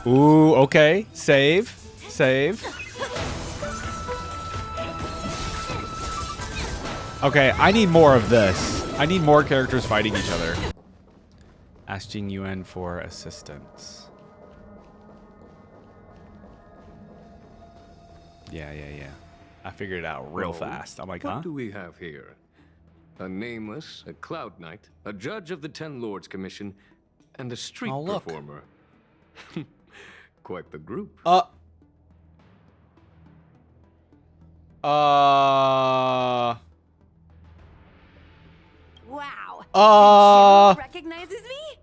Ooh, okay. Save. Save. Okay, I need more of this. I need more characters fighting each other. Asking Yuan for assistance. Yeah. I figured it out real fast. I'm like, huh? What do we have here? A nameless, a cloud knight, a judge of the 10 Lords Commission, and a street performer. Quite the group. Wow. Recognizes me?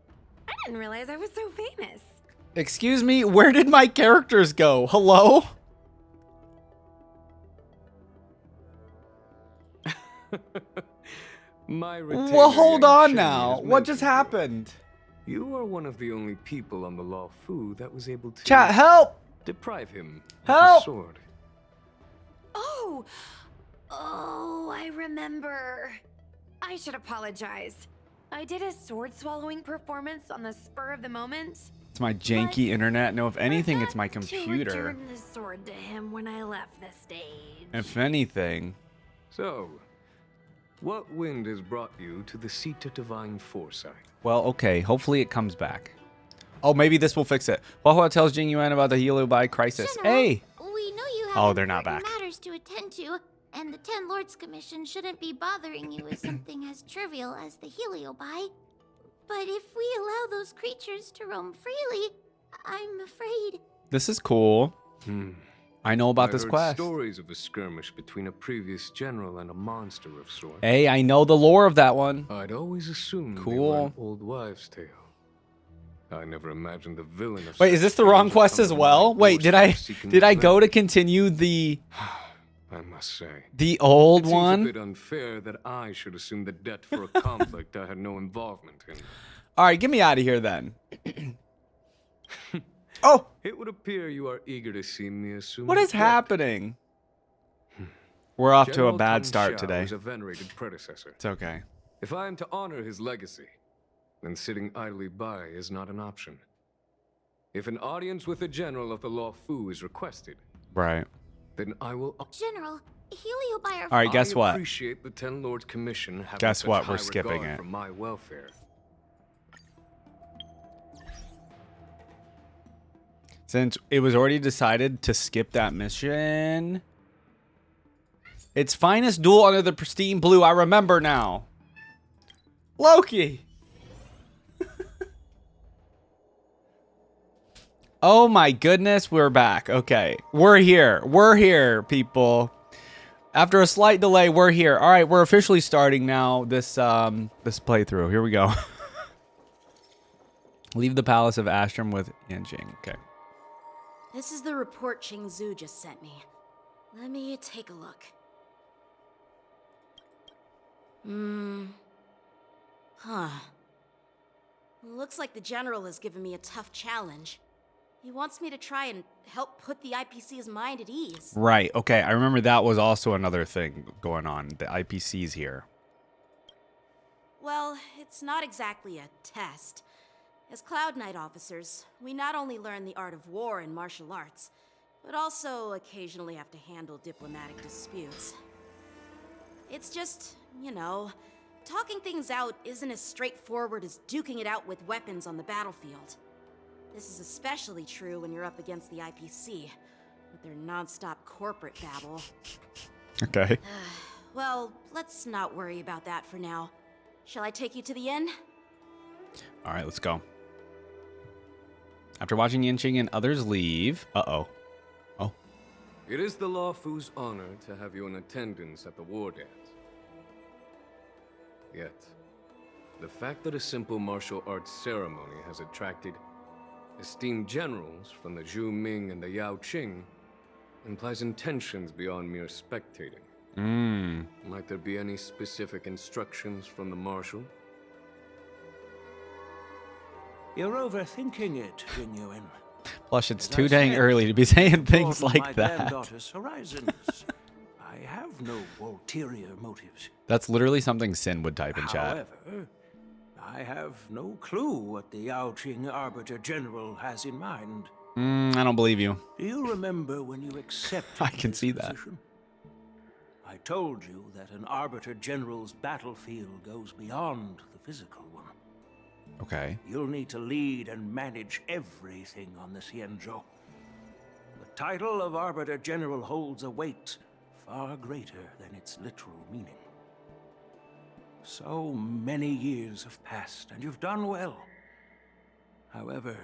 I didn't realize I was so famous. Excuse me, where did my characters go? Hello? Well, hold on now. What just happened? You are one of the only people on the Law Fu that was able to Chat, help! deprive him Help! of his sword. Oh, I remember. I should apologize. I did a sword swallowing performance on the spur of the moment. It's my janky internet. No, if anything, it's my computer. To return the sword to him when I left the stage. If anything. So, what wind has brought you to the seat of divine foresight? Well, okay. Hopefully it comes back. Oh, maybe this will fix it. Hua tells Jing Yuan about the Heliobi crisis. General, Hey! We know you have they're not back. matters to attend to, and the 10 Lords Commission shouldn't be bothering you with something as trivial as the Heliobi. But if we allow those creatures to roam freely, I'm afraid... This is cool. I know about this heard quest. Stories of a skirmish between a previous general and a monster of sorts. Hey, I know the lore of that one. I'd always assumed they Cool. were an old wives' tale. I never imagined the villain of Wait, is this the wrong quest as well? Wait, did I go to continue the I must say, the old it one? seems a bit unfair that I should assume the debt for a conflict I had no involvement in. All right, get me out of here then. Oh, It would appear you are eager to see me assume. what is debt. happening? We're off to a General bad Tang start Xiao today. is a venerated predecessor. It's okay. If I am to honor his legacy, then sitting idly by is not an option. If an audience with a general of the Law Fu is requested, Right. then I will. General, Heliobi are... All right, guess I what? appreciate the 10 Lords Commission having Guess such what? high We're skipping regard it. for my welfare. Since it was already decided to skip that mission. Its finest duel under the pristine blue. I remember now. Loki. Oh my goodness, we're back. Okay, we're here. We're here, people. After a slight delay, we're here. All right, we're officially starting now this this playthrough. Here we go. Leave the palace of Astrum with Yanjing. Okay. This is the report Xianzhou just sent me. Let me take a look. Looks like the general has given me a tough challenge. He wants me to try and help put the IPC's mind at ease. Right. Okay. I remember that was also another thing going on. The IPC's here. Well, it's not exactly a test. As Cloud Knight officers, we not only learn the art of war and martial arts, but also occasionally have to handle diplomatic disputes. It's just, you know, talking things out isn't as straightforward as duking it out with weapons on the battlefield. This is especially true when you're up against the IPC, with their non-stop corporate babble. Okay. Well, let's not worry about that for now. Shall I take you to the inn? All right, let's go. After watching Yanqing and others leave... Uh-oh. Oh. It is the Law Fu's honor to have you in attendance at the war dance. Yet, the fact that a simple martial arts ceremony has attracted esteemed generals from the Zhu Ming and the Yao Qing implies intentions beyond mere spectating. Might there be any specific instructions from the marshal? You're overthinking it, Jin Yuan. Plus, it's As too I dang said, early to be saying things broaden like my that. granddaughter's horizons. I have no ulterior motives. That's literally something Sin would type in chat. However, I have no clue what the Yao Qing Arbiter General has in mind. I don't believe you. Do you remember when you accepted I can this see that. position? I told you that an Arbiter General's battlefield goes beyond the physical one. Okay. You'll need to lead and manage everything on the Xianzhou. The title of Arbiter General holds a weight far greater than its literal meaning. So many years have passed, and you've done well. However,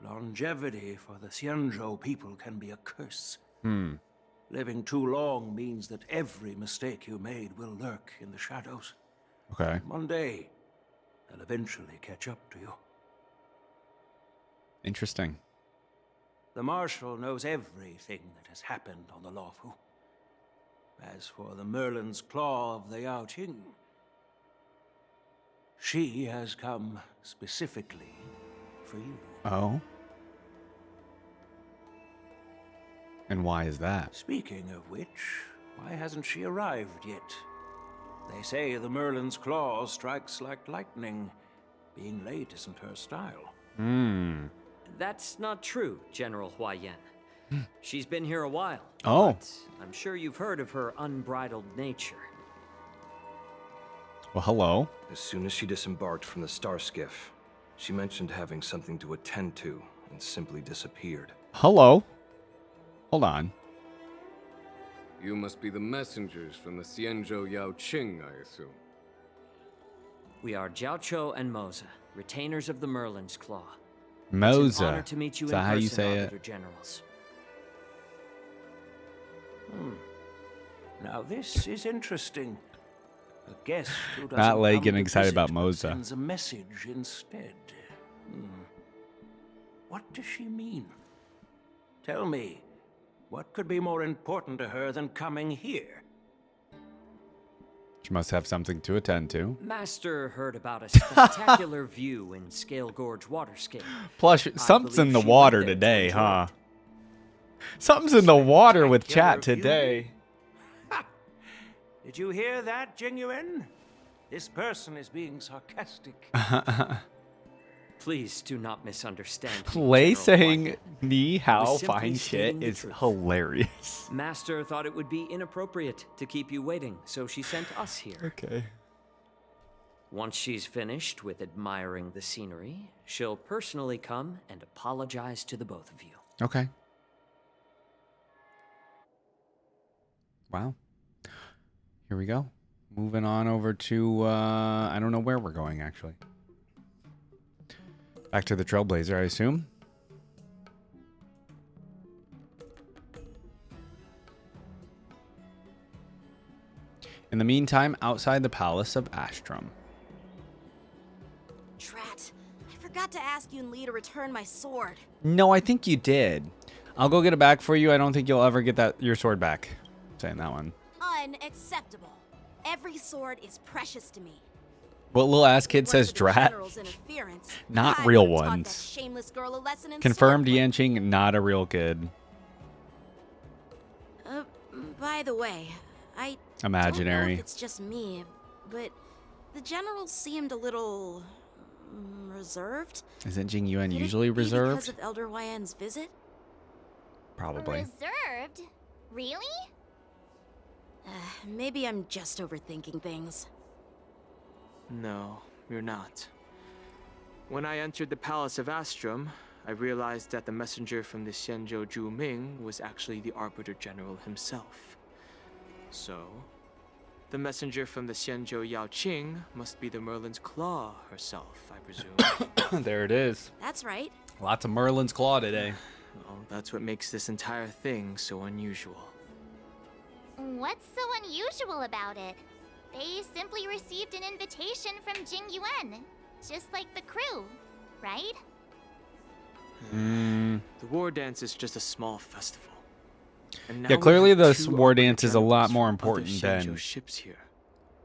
longevity for the Xianzhou people can be a curse. Living too long means that every mistake you made will lurk in the shadows. Okay. One day, they'll eventually catch up to you. Interesting. The Marshal knows everything that has happened on the Luofu. As for the Merlin's Claw of the Yaoqing, she has come specifically for you. Oh. And why is that? Speaking of which, why hasn't she arrived yet? They say the Merlin's Claw strikes like lightning. Being late isn't her style. That's not true, General Huayan. She's been here a while. Oh. But I'm sure you've heard of her unbridled nature. Well, hello. As soon as she disembarked from the Star Skiff, she mentioned having something to attend to and simply disappeared. Hello. Hold on. You must be the messengers from the Xianzhou Yaoqing, I assume. We are Jiaoqiu and Moza, retainers of the Merlin's Claw. It's an honor Moza. to meet you Is in that how you person, say Arbiter it? Generals. Now this is interesting. A guest who doesn't Not like come getting to excited about visit, but Moza. sends a message instead. What does she mean? Tell me, what could be more important to her than coming here? She must have something to attend to. Master heard about a spectacular view in Scale Gorge Waterscape. Plus, something's in believe the she water went there to today, enjoy huh? it. Something's in the water with chat Spectacular view? today. Did you hear that, Jingyuan? This person is being sarcastic. Please do not misunderstand me, Play General saying Huayan. ni hao was simply fine stating shit the is truth. hilarious. Master thought it would be inappropriate to keep you waiting, so she sent us here. Okay. Once she's finished with admiring the scenery, she'll personally come and apologize to the both of you. Okay. Wow. Here we go. Moving on over to, I don't know where we're going, actually. Back to the Trailblazer, I assume. In the meantime, outside the Palace of Astrum. Drat. I forgot to ask Yunli to return my sword. No, I think you did. I'll go get it back for you. I don't think you'll ever get your sword back. Saying that one. Unacceptable. Every sword is precious to me. What little ass kid If it says weren't for the drat? general's interference, Not I real would've taught that ones. shameless girl a lesson in Confirmed swordplay. Yanqing, not a real kid. By the way, I don't know Imaginary. if it's just me, but the general seemed a little reserved. Isn't Jing Yuan Could it usually be because reserved? of Elder Huayan's visit? Probably. Reserved? Really? Maybe I'm just overthinking things. No, you're not. When I entered the Palace of Astrum, I realized that the messenger from the Xianzhou Zhuming was actually the Arbiter General himself. So, the messenger from the Xianzhou Yaoqing must be the Merlin's Claw herself, I presume. There it is. That's right. Lots of Merlin's Claw today. Well, that's what makes this entire thing so unusual. What's so unusual about it? They simply received an invitation from Jing Yuan, just like the crew, right? The war dance is just a small festival. And now Yeah, we clearly have the two war Arbiter dance is a lot generals more from other important than Xianzhou ships here.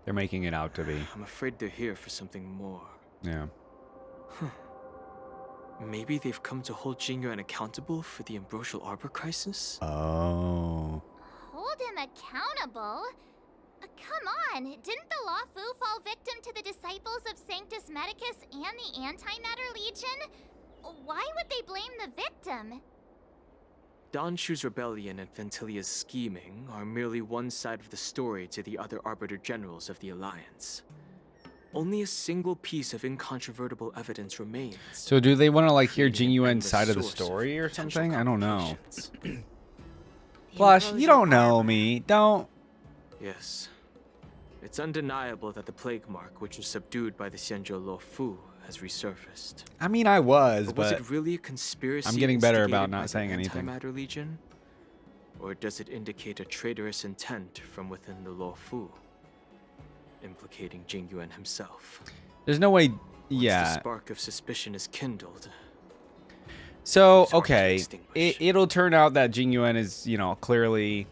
they're making it out to be. I'm afraid they're here for something more. Yeah. Maybe they've come to hold Jingyuan accountable for the Ambrosial Arbor crisis? Oh. Hold him accountable? Come on, didn't the Luofu fall victim to the disciples of Sanctus Medicus and the Antimatter Legion? Why would they blame the victim? Donshu's rebellion and Ventilia's scheming are merely one side of the story to the other Arbiter Generals of the Alliance. Only a single piece of incontrovertible evidence remains. So do they want to like hear creating an Jingyuen's endless side of the source story or potential something? I don't know. complications. Blush, you don't know me. Don't. Yes. It's undeniable that the plague mark, which was subdued by the Xianzhou Lo Fu, has resurfaced. I mean, I was, But was but it really a conspiracy? I'm getting better about instigated by not the saying anything. Antimatter Legion? Or does it indicate a traitorous intent from within the Lo Fu, implicating Jingyuan himself? there's no way. Once Yeah. the spark of suspicion is kindled. So, It's hard to okay, extinguish. it'll turn out that Jingyuan is, you know, clearly,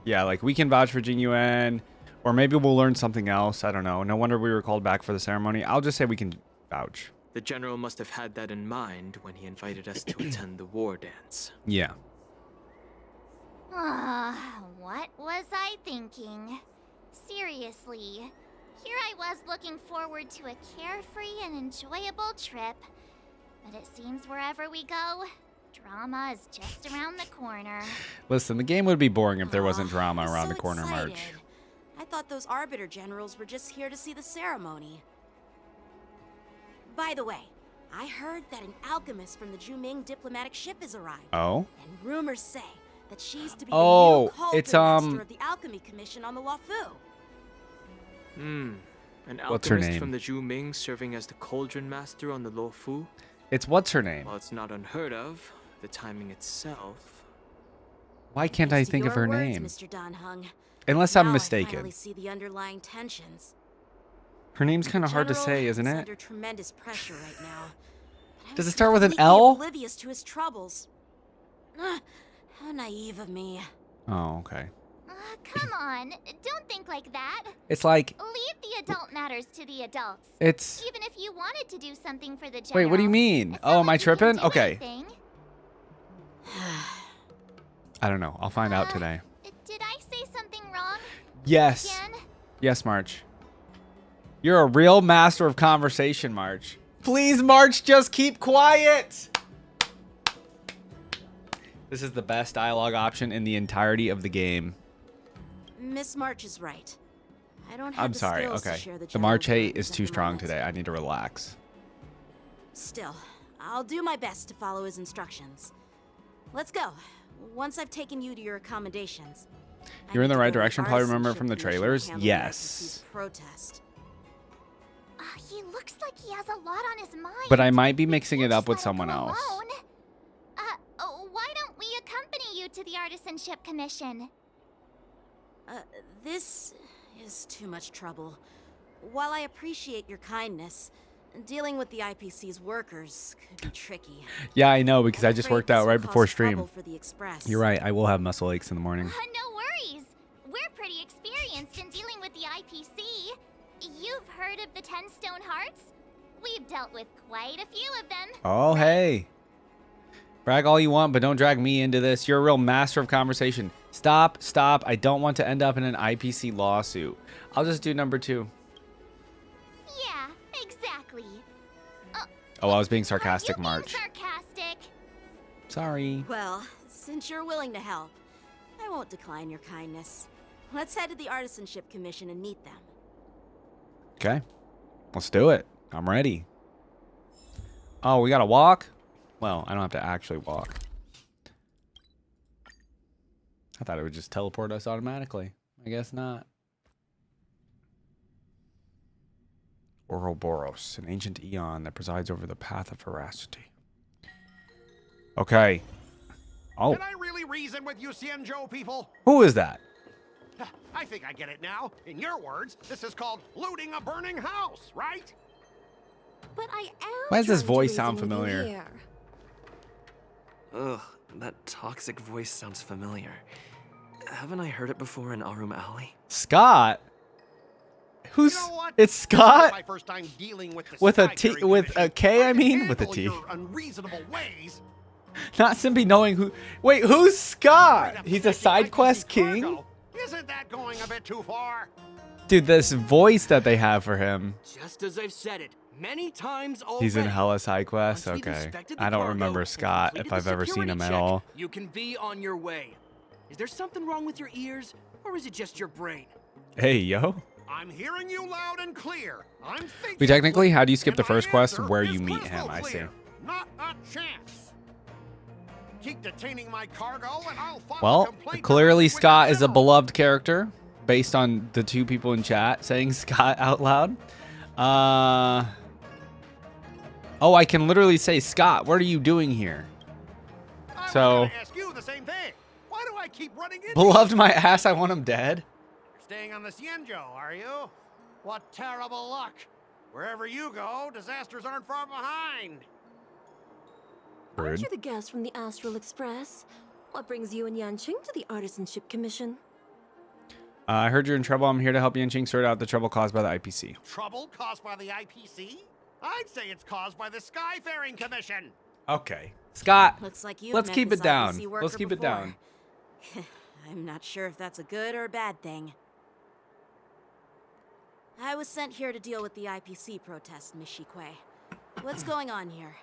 yeah, like we can vouch for Jingyuan, or maybe we'll learn something else. I don't know. No wonder we were called back for the ceremony. I'll just say we can vouch. The general must have had that in mind when he invited us to attend the war dance. Yeah. What was I thinking? Seriously, here I was looking forward to a carefree and enjoyable trip. But it seems wherever we go, drama is just around the corner. Listen, the game would be boring if there wasn't Aw, drama I'm around so the corner, March. excited. I thought those Arbiter Generals were just here to see the ceremony. By the way, I heard that an alchemist from the Zhuming diplomatic ship has arrived. Oh? And rumors say that she's to be Oh, the new cauldron it's, master of the Alchemy Commission on the Luofu. An What's her alchemist name? from the Zhuming serving as the cauldron master on the Lo Fu? It's what's her name? While it's not unheard of, the timing itself. Why can't I Thanks to think of your her words, name? Mr. Danheng. Unless Now I'm I mistaken. finally see the underlying tensions. Her name's kind of hard to General say, isn't is it? under tremendous pressure right now. But I Does was it start with an completely L? Oblivious to his troubles. How naive of me. Oh, okay. Come on, don't think like that. It's like, Leave the adult matters to the adults. it's... Even if you wanted to do something for the general. Wait, what do you mean? it's not Oh, am I like you can tripping? do Okay. anything. I don't know. I'll find out today. Did I say something wrong? Yes. Again? Yes, March. You're a real master of conversation, March. Please, March, just keep quiet. This is the best dialogue option in the entirety of the game. Miss March is right. I don't have I'm the sorry. skills to Okay. share the The March general's hate is burdens too at the strong moment. today. I need to relax. Still, I'll do my best to follow his instructions. Let's go. Once I've taken you to your accommodations. I You're in need the to right go to direction. Probably remember Artisanship from the Commission to trailers. handle the Yes. IPC's protest. He looks like he has a lot on his mind. But I might be We mixing can't it up just with let him someone go else. alone. Why don't we accompany you to the Artisanship Commission? This is too much trouble. While I appreciate your kindness, dealing with the IPC's workers could be tricky. Yeah, I know because I'm I just afraid worked out this right will before cause stream. trouble for the Express. You're right. I will have muscle aches in the morning. No worries. We're pretty experienced in dealing with the IPC. You've heard of the 10 Stone Hearts? We've dealt with quite a few of them. Oh, hey. Brag all you want, but don't drag me into this. You're a real master of conversation. Stop, stop. I don't want to end up in an IPC lawsuit. I'll just do number 2. Yeah, exactly. Oh, I was being sarcastic, You March. being sarcastic? Sorry. Well, since you're willing to help, I won't decline your kindness. Let's head to the Artisanship Commission and meet them. Okay. Let's do it. I'm ready. Oh, we gotta walk? Well, I don't have to actually walk. I thought it would just teleport us automatically. I guess not. Ouroboros, an ancient eon that presides over the path of veracity. Okay. Oh, Can I really reason with you, Xianzhou people? who is that? I think I get it now. In your words, this is called looting a burning house, right? But I am. Why does this trying to voice sound reason with you familiar? here. Ugh, that toxic voice sounds familiar. Haven't I heard it before in Arum Alley? Scott? Who's... You know what? It's This is not Scott? my first time dealing with the With a Sky T, Ferry with Commission. a K, I can mean, with a handle T. your unreasonable ways. Not simply knowing who... Wait, who's Scott? Right up He's to a side IPC quest cargo. king? Isn't that going a bit too far? Dude, this voice that they have for him. Just as I've said it, many times already. He's in hella side quests? Once we've Okay. inspected the I don't cargo remember and Scott completed if I've the ever seen security him at check, all. You can be on your way. Is there something wrong with your ears, or is it just your brain? Hey, yo. I'm hearing you loud and clear. I'm thinking. But technically, how do you skip and the first my quest answer where is you meet crystal him? I see. clear. Not a chance. Keep detaining my cargo and I'll file a Well, complaint clearly directly with Scott the is a general. beloved character based on the two people in chat saying Scott out loud. Oh, I can literally say, Scott, what are you doing here? I was So, gonna ask you the same thing. Why do I keep running into beloved you? my ass, I want him dead. You're staying on the Xianzhou, are you? What terrible luck. Wherever you go, disasters aren't far behind. Aren't Rude. you the guest from the Astral Express? What brings you and Yanqing to the Artisanship Commission? I heard you're in trouble. I'm here to help Yanqing sort out the trouble caused by the IPC. Trouble caused by the IPC? I'd say it's caused by the Skyfaring Commission. Okay. Scott, Looks like you let's met keep this it down. IPC worker Let's keep it before. down. I'm not sure if that's a good or a bad thing. I was sent here to deal with the IPC protest, Miss Shikue. What's going on here?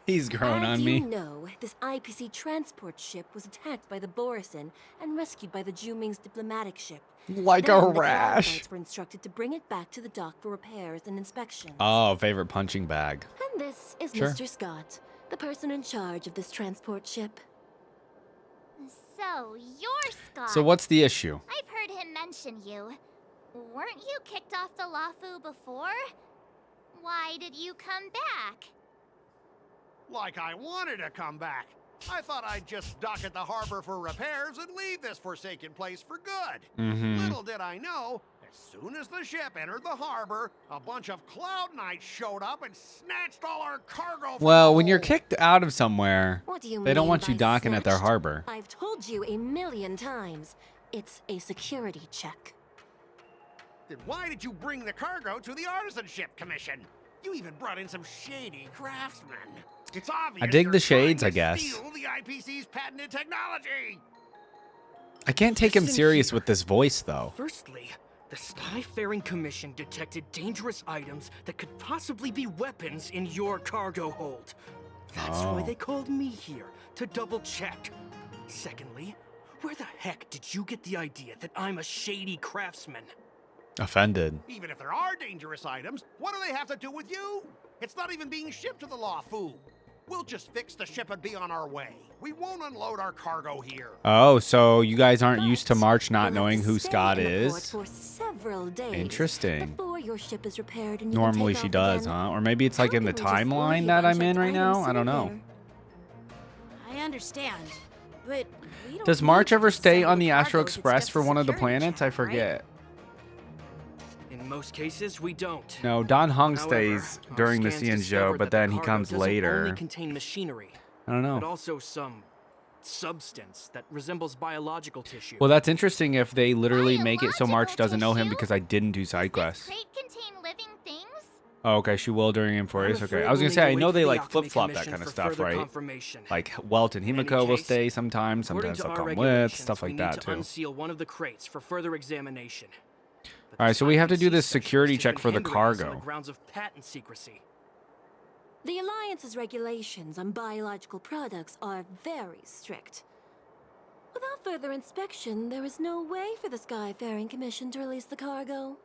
He's grown As on me. you know, this IPC transport ship was attacked by the Borisin and rescued by the Juming's diplomatic ship. Like Then a the rash. Cloud Knights were instructed to bring it back to the dock for repairs and inspection. Oh, favorite punching bag. And this is Sure. Mr. Scott, the person in charge of this transport ship. So, you're Scott. So what's the issue? I've heard him mention you. Weren't you kicked off the Lafu before? Why did you come back? Like I wanted to come back. I thought I'd just dock at the harbor for repairs and leave this forsaken place for good. Mm-hmm. Little did I know, as soon as the ship entered the harbor, a bunch of Cloud Knights showed up and snatched all our cargo from Well, the when you're hold. kicked out of somewhere, What do you they don't mean want you by docking at their snatched? harbor. I've told you 1,000,000 times. It's a security check. Then why did you bring the cargo to the Artisanship Commission? You even brought in some shady craftsmen. It's obvious I dig you're the shades, trying I to guess. steal the IPC's patented technology. I can't take him Listen serious here. with this voice, though. Firstly, the Skyfaring Commission detected dangerous items that could possibly be weapons in your cargo hold. That's why Oh. they called me here, to double check. Secondly, where the heck did you get the idea that I'm a shady craftsman? Offended. Even if there are dangerous items, what do they have to do with you? It's not even being shipped to the Lafu. We'll just fix the ship and be on our way. We won't unload our cargo here. Oh, so you guys aren't used to But March not you'll have knowing to who stay Scott in the port is? for several days Interesting. before your ship is repaired and you can Normally take she off does, again. huh? Or maybe it's like How in the can we just timeline leave that I'm unchecked in right now? items I don't sitting know. there? I understand, but we don't Does need March to ever stay disassemble on the Astro cargo if it's Express just for a one of the security planets? check, I forget. In most cases, we don't. No, Don Hung However, stays our during the scans Xianzhou, discovered but that the then he cargo comes doesn't later. only contain machinery, I don't but know. also some substance that resembles biological tissue. Well, that's interesting if they literally make it so March Biological doesn't know him tissue? because I didn't do Does side this quests. crate contain living things? Oh, okay, she will during Emphorius. I'm Okay, afraid I was we'll gonna say, need I to know wait they for the like Alchemy flip-flop that Commission kind of for stuff, further right? confirmation. Like Welt and In any Himiko will case, stay sometimes. According Sometimes to they'll our come with, regulations, stuff we like need that to too. unseal one of the crates for further examination. But All right, the so we have to do IPC this section security has check taken for the hindrance on cargo. the grounds of patent secrecy. The Alliance's regulations on biological products are very strict. Without further inspection, there is no way for the Skyfaring Commission to release the cargo.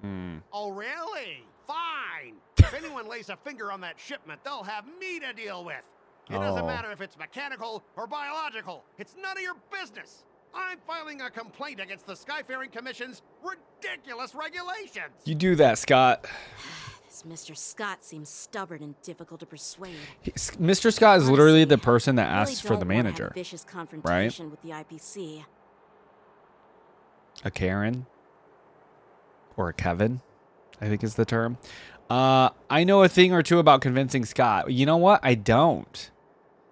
Hmm. Oh, really? Fine. If anyone lays a finger on that shipment, they'll have me to deal with. It doesn't Oh. matter if it's mechanical or biological. It's none of your business. I'm filing a complaint against the Skyfaring Commission's ridiculous regulations. You do that, Scott. This Mr. Scott seems stubborn and difficult to persuade. Mr. Scott is literally Honestly, the person that I really asks for the don't wanna have manager. a vicious confrontation with the IPC. A Karen or a Kevin, I think is the term. I know a thing or two about convincing Scott. You know what? I don't.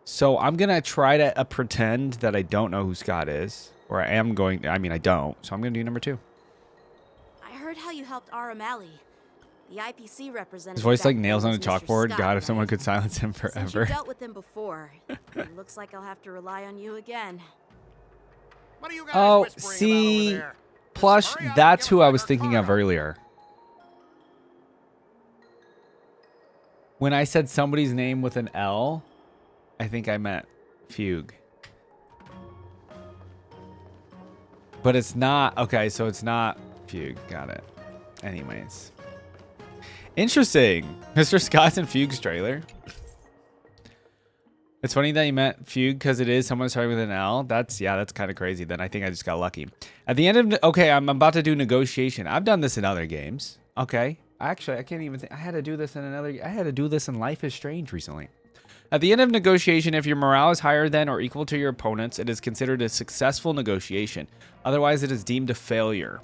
So I'm gonna try to pretend that I don't know who Scott is, or I am going. I mean, I don't. So I'm gonna do number 2. I heard how you helped Aramali. The IPC representative. His voice back like then nails on a was Mr. chalkboard. Scott, God, if someone right? could silence him Since you forever. dealt with him before, it looks like I'll have to rely on you again. What are you guys Oh, whispering about see, over there? Plush, Hurry up and that's give who us I back was our thinking of cargo. earlier. When I said somebody's name with an L, I think I meant Fugue. But it's not. Okay, so it's not Fugue. Got it. Anyways. Interesting. Mr. Scott's and Fugue's trailer. It's funny that you meant Fugue because it is someone starting with an L. That's kind of crazy. Then I think I just got lucky. At the end of, okay, I'm about to do negotiation. I've done this in other games. Okay. Actually, I can't even think. I had to do this in Life is Strange recently. At the end of negotiation, if your morale is higher than or equal to your opponent's, it is considered a successful negotiation. Otherwise, it is deemed a failure.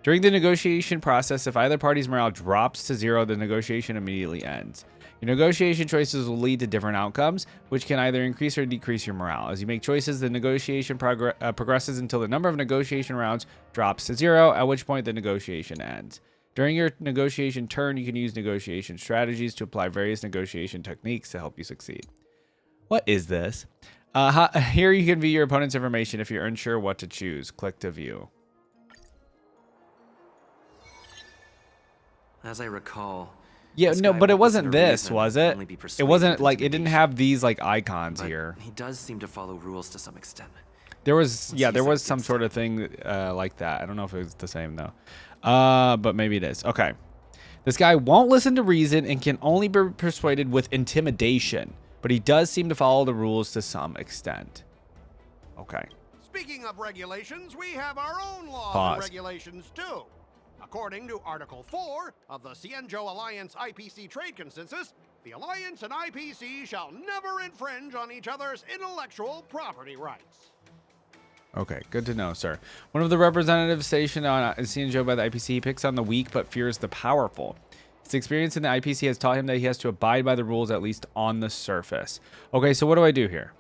During the negotiation process, if either party's morale drops to 0, the negotiation immediately ends. Your negotiation choices will lead to different outcomes, which can either increase or decrease your morale. As you make choices, the negotiation progresses until the number of negotiation rounds drops to 0, at which point the negotiation ends. During your negotiation turn, you can use negotiation strategies to apply various negotiation techniques to help you succeed. What is this? Here you can view your opponent's information. If you're unsure what to choose, click to view. As I recall... Yeah, no, but it wasn't this, was it? It wasn't like, it didn't have these like icons here. He does seem to follow rules to some extent. There was, yeah, there was some sort of thing like that. I don't know if it was the same though. But maybe it is. Okay. This guy won't listen to reason and can only be persuaded with intimidation, but he does seem to follow the rules to some extent. Okay. Speaking of regulations, we have our own laws and regulations too. According to Article 4 of the Xianzhou Alliance IPC Trade Consensus, the Alliance and IPC shall never infringe on each other's intellectual property rights. Okay, good to know, sir. One of the representatives stationed on Xianzhou by the IPC picks on the weak but fears the powerful. His experience in the IPC has taught him that he has to abide by the rules, at least on the surface. Okay, so what do I do here?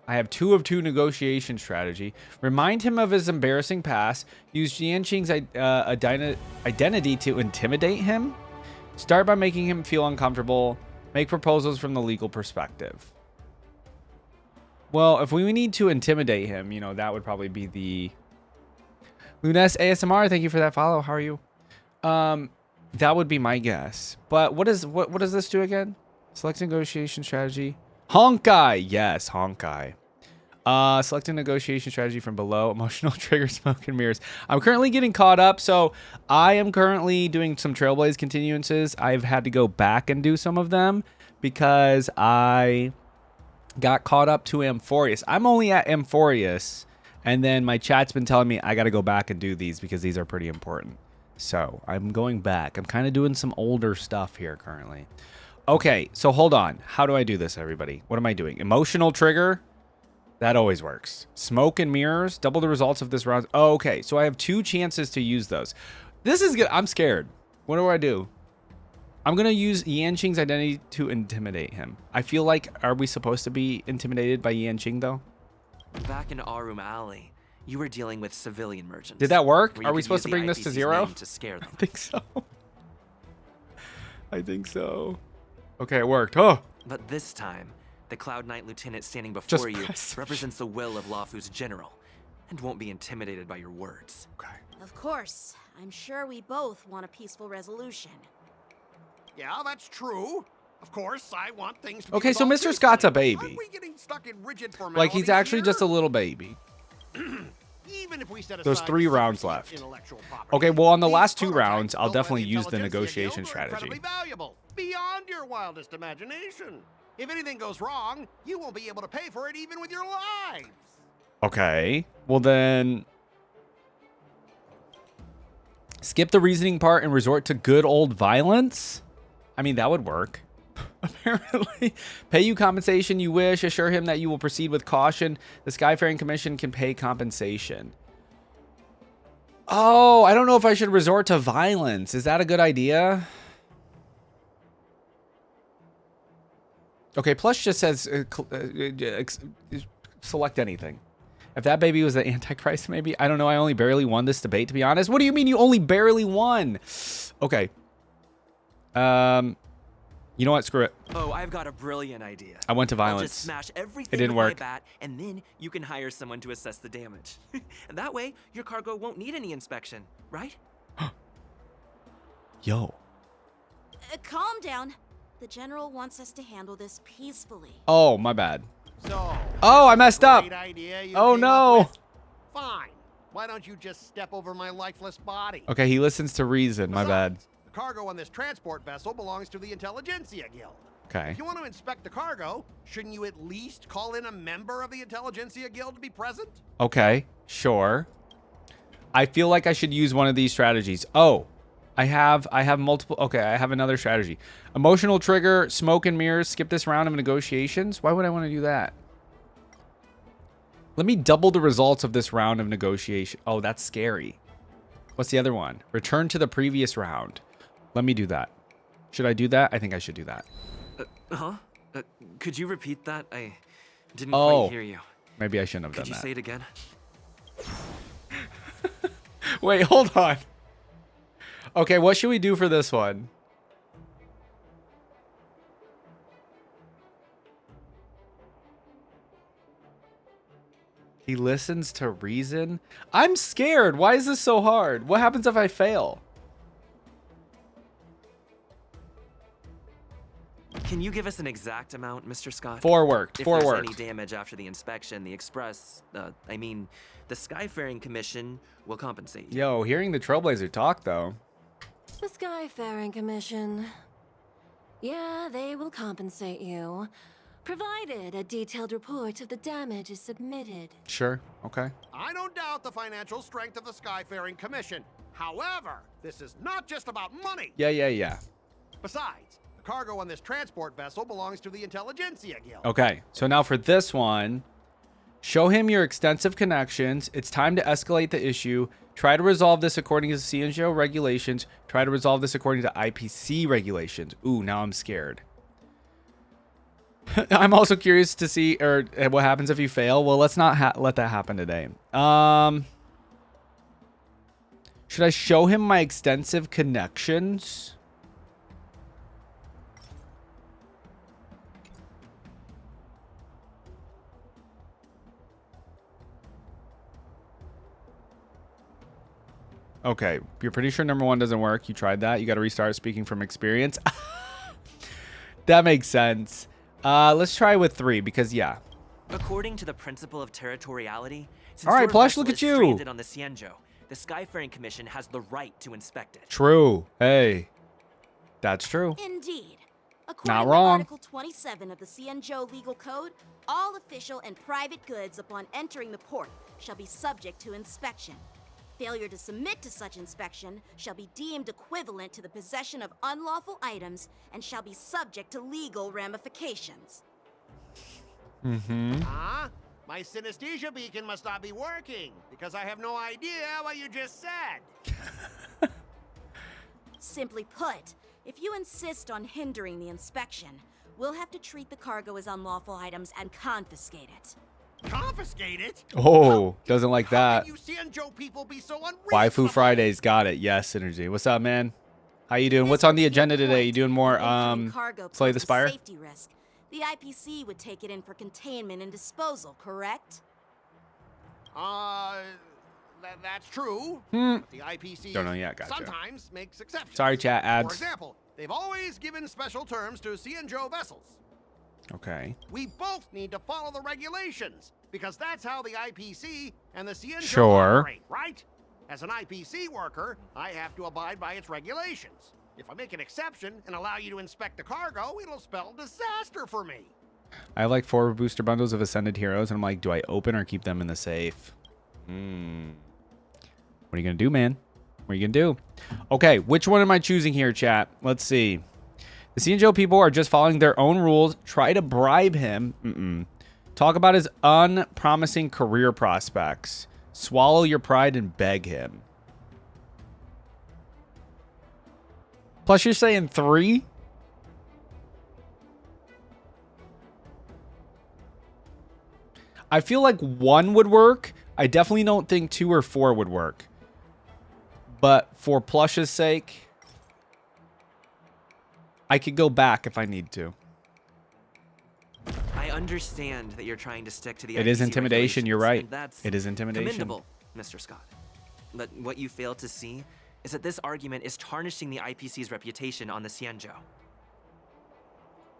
I have 2 of 2 negotiation strategy. Remind him of his embarrassing past. Use Jianqing's identity to intimidate him. Start by making him feel uncomfortable. Make proposals from the legal perspective. Well, if we need to intimidate him, you know, that would probably be the... Lunes ASMR, thank you for that follow. How are you? That would be my guess. But what does this do again? Select negotiation strategy. Honkai! Yes, Honkai. Select a negotiation strategy from below. Emotional trigger, smoke, and mirrors. I'm currently getting caught up, so I am currently doing some Trailblaze continuances. I've had to go back and do some of them because I got caught up to Amphorius. I'm only at Amphorius, and then my chat's been telling me I got to go back and do these because these are pretty important. So I'm going back. I'm kind of doing some older stuff here currently. Okay, so hold on. How do I do this, everybody? What am I doing? Emotional trigger? That always works. Smoke and mirrors? Double the results of this round. Oh, okay, so I have 2 chances to use those. This is good. I'm scared. What do? I'm going to use Yanqing's identity to intimidate him. I feel like, are we supposed to be intimidated by Yanqing, though? Back in Arum Alley, you were dealing with civilian merchants. Did that work? Are we supposed to bring this to 0? To scare them. I think so. I think so. Okay, it worked. Oh! But this time, the Cloud Knight Lieutenant standing before you represents the will of Luofu's general and won't be intimidated by your words. Okay. Of course. I'm sure we both want a peaceful resolution. Yeah, that's true. Of course, I want things to be so Mr. Scott's a baby. Aren't we getting stuck in rigid formalities like, he's actually here? just a little baby. Even if we set There's 3 rounds left. Okay, well, on the last 2 rounds, I'll definitely use the negotiation strategy. Valuable, beyond your wildest imagination. If anything goes wrong, you won't be able to pay for it even with your lives. Okay, well then... skip the reasoning part and resort to good old violence? I mean, that would work. Apparently. Pay you compensation you wish. Assure him that you will proceed with caution. The Skyfaring Commission can pay compensation. Oh, I don't know if I should resort to violence. Is that a good idea? Okay, plus just says select anything. If that baby was the Antichrist, maybe. I don't know. I only barely won this debate, to be honest. What do you mean you only barely won? Okay. You know what? Screw it. Oh, I've got a brilliant idea. I went to violence. I'll just smash everything it didn't with work. my bat, and then you can hire someone to assess the damage. And that way, your cargo won't need any inspection, right? Yo. Calm down. The General wants us to handle this peacefully. Oh, my bad. So, Oh, I messed up. great idea you Oh, came no. up with? Fine. Why don't you just step over my lifeless body? Okay, he listens to reason. My bad. Besides, the cargo on this transport vessel belongs to the Intelligentsia Guild. Okay. If you want to inspect the cargo, shouldn't you at least call in a member of the Intelligentsia Guild to be present? Okay, sure. I feel like I should use one of these strategies. Oh, I have multiple. Okay, I have another strategy. Emotional trigger, smoke and mirrors. Skip this round of negotiations. Why would I want to do that? Let me double the results of this round of negotiation. Oh, that's scary. What's the other one? Return to the previous round. Let me do that. Should I do that? I think I should do that. Could you repeat that? I didn't Oh, quite hear you. maybe I shouldn't have Could done you that. say it again? Wait, hold on. Okay, what should we do for this one? He listens to reason? I'm scared. Why is this so hard? What happens if I fail? Can you give us an exact amount, Mr. Scott? Four worked. If Four there's worked. any damage after the inspection, the the Skyfaring Commission will compensate you. Yo, hearing the Trailblazer talk, though. The Skyfaring Commission. Yeah, they will compensate you, provided a detailed report of the damage is submitted. Sure. Okay. I don't doubt the financial strength of the Skyfaring Commission. However, this is not just about money. Yeah. Besides, the cargo on this transport vessel belongs to the Intelligentsia Guild. Okay. So now for this one, show him your extensive connections. It's time to escalate the issue. Try to resolve this according to Xianzhou regulations. Try to resolve this according to IPC regulations. Ooh, now I'm scared. I'm also curious to see what happens if you fail. Well, let's not let that happen today. Should I show him my extensive connections? Okay, you're pretty sure number one doesn't work. You tried that. You got to restart speaking from experience. That makes sense. Let's try with 3 because, yeah. According to the principle of territoriality, since All right, your Plush, vessel look at is you. stranded on the Xianzhou, the Skyfaring Commission has the right to inspect it. True. Hey, that's true. Indeed. According Not to wrong. Article 27 of the Xianzhou Legal Code, all official and private goods upon entering the port shall be subject to inspection. Failure to submit to such inspection shall be deemed equivalent to the possession of unlawful items and shall be subject to legal ramifications. Mm-hmm. My synesthesia beacon must not be working because I have no idea what you just said. Simply put, if you insist on hindering the inspection, we'll have to treat the cargo as unlawful items and confiscate it. Confiscate it? Oh, doesn't like that. You Xianzhou people be so unreasonable. Waifu Fridays, got it. Yes, Synergy. What's up, man? How you doing? What's on the agenda today? You doing more Cargo Slay the poses Spire? Safety risk. The IPC would take it in for containment and disposal, correct? That's true. Hmm. But the IPC Don't know yet, gotcha. sometimes makes exceptions. Sorry, chat, ads. For example, they've always given special terms to Xianzhou vessels. Okay. We both need to follow the regulations because that's how the IPC and the Xianzhou Sure. operate, right? As an IPC worker, I have to abide by its regulations. If I make an exception and allow you to inspect the cargo, it'll spell disaster for me. I have like 4 booster bundles of Ascended Heroes, and I'm like, do I open or keep them in the safe? What are you going to do, man? What are you going to do? Okay, which one am I choosing here, chat? Let's see. The Xianzhou people are just following their own rules. Try to bribe him. Talk about his unpromising career prospects. Swallow your pride and beg him. Plus, you're saying 3? I feel like 1 would work. I definitely don't think 2 or 4 would work. But for Plush's sake, I could go back if I need to. I understand that you're trying to stick to the It is IPC intimidation, you're regulations, right. and that's It is intimidation. commendable, Mr. Scott. But what you fail to see is that this argument is tarnishing the IPC's reputation on the Xianzhou.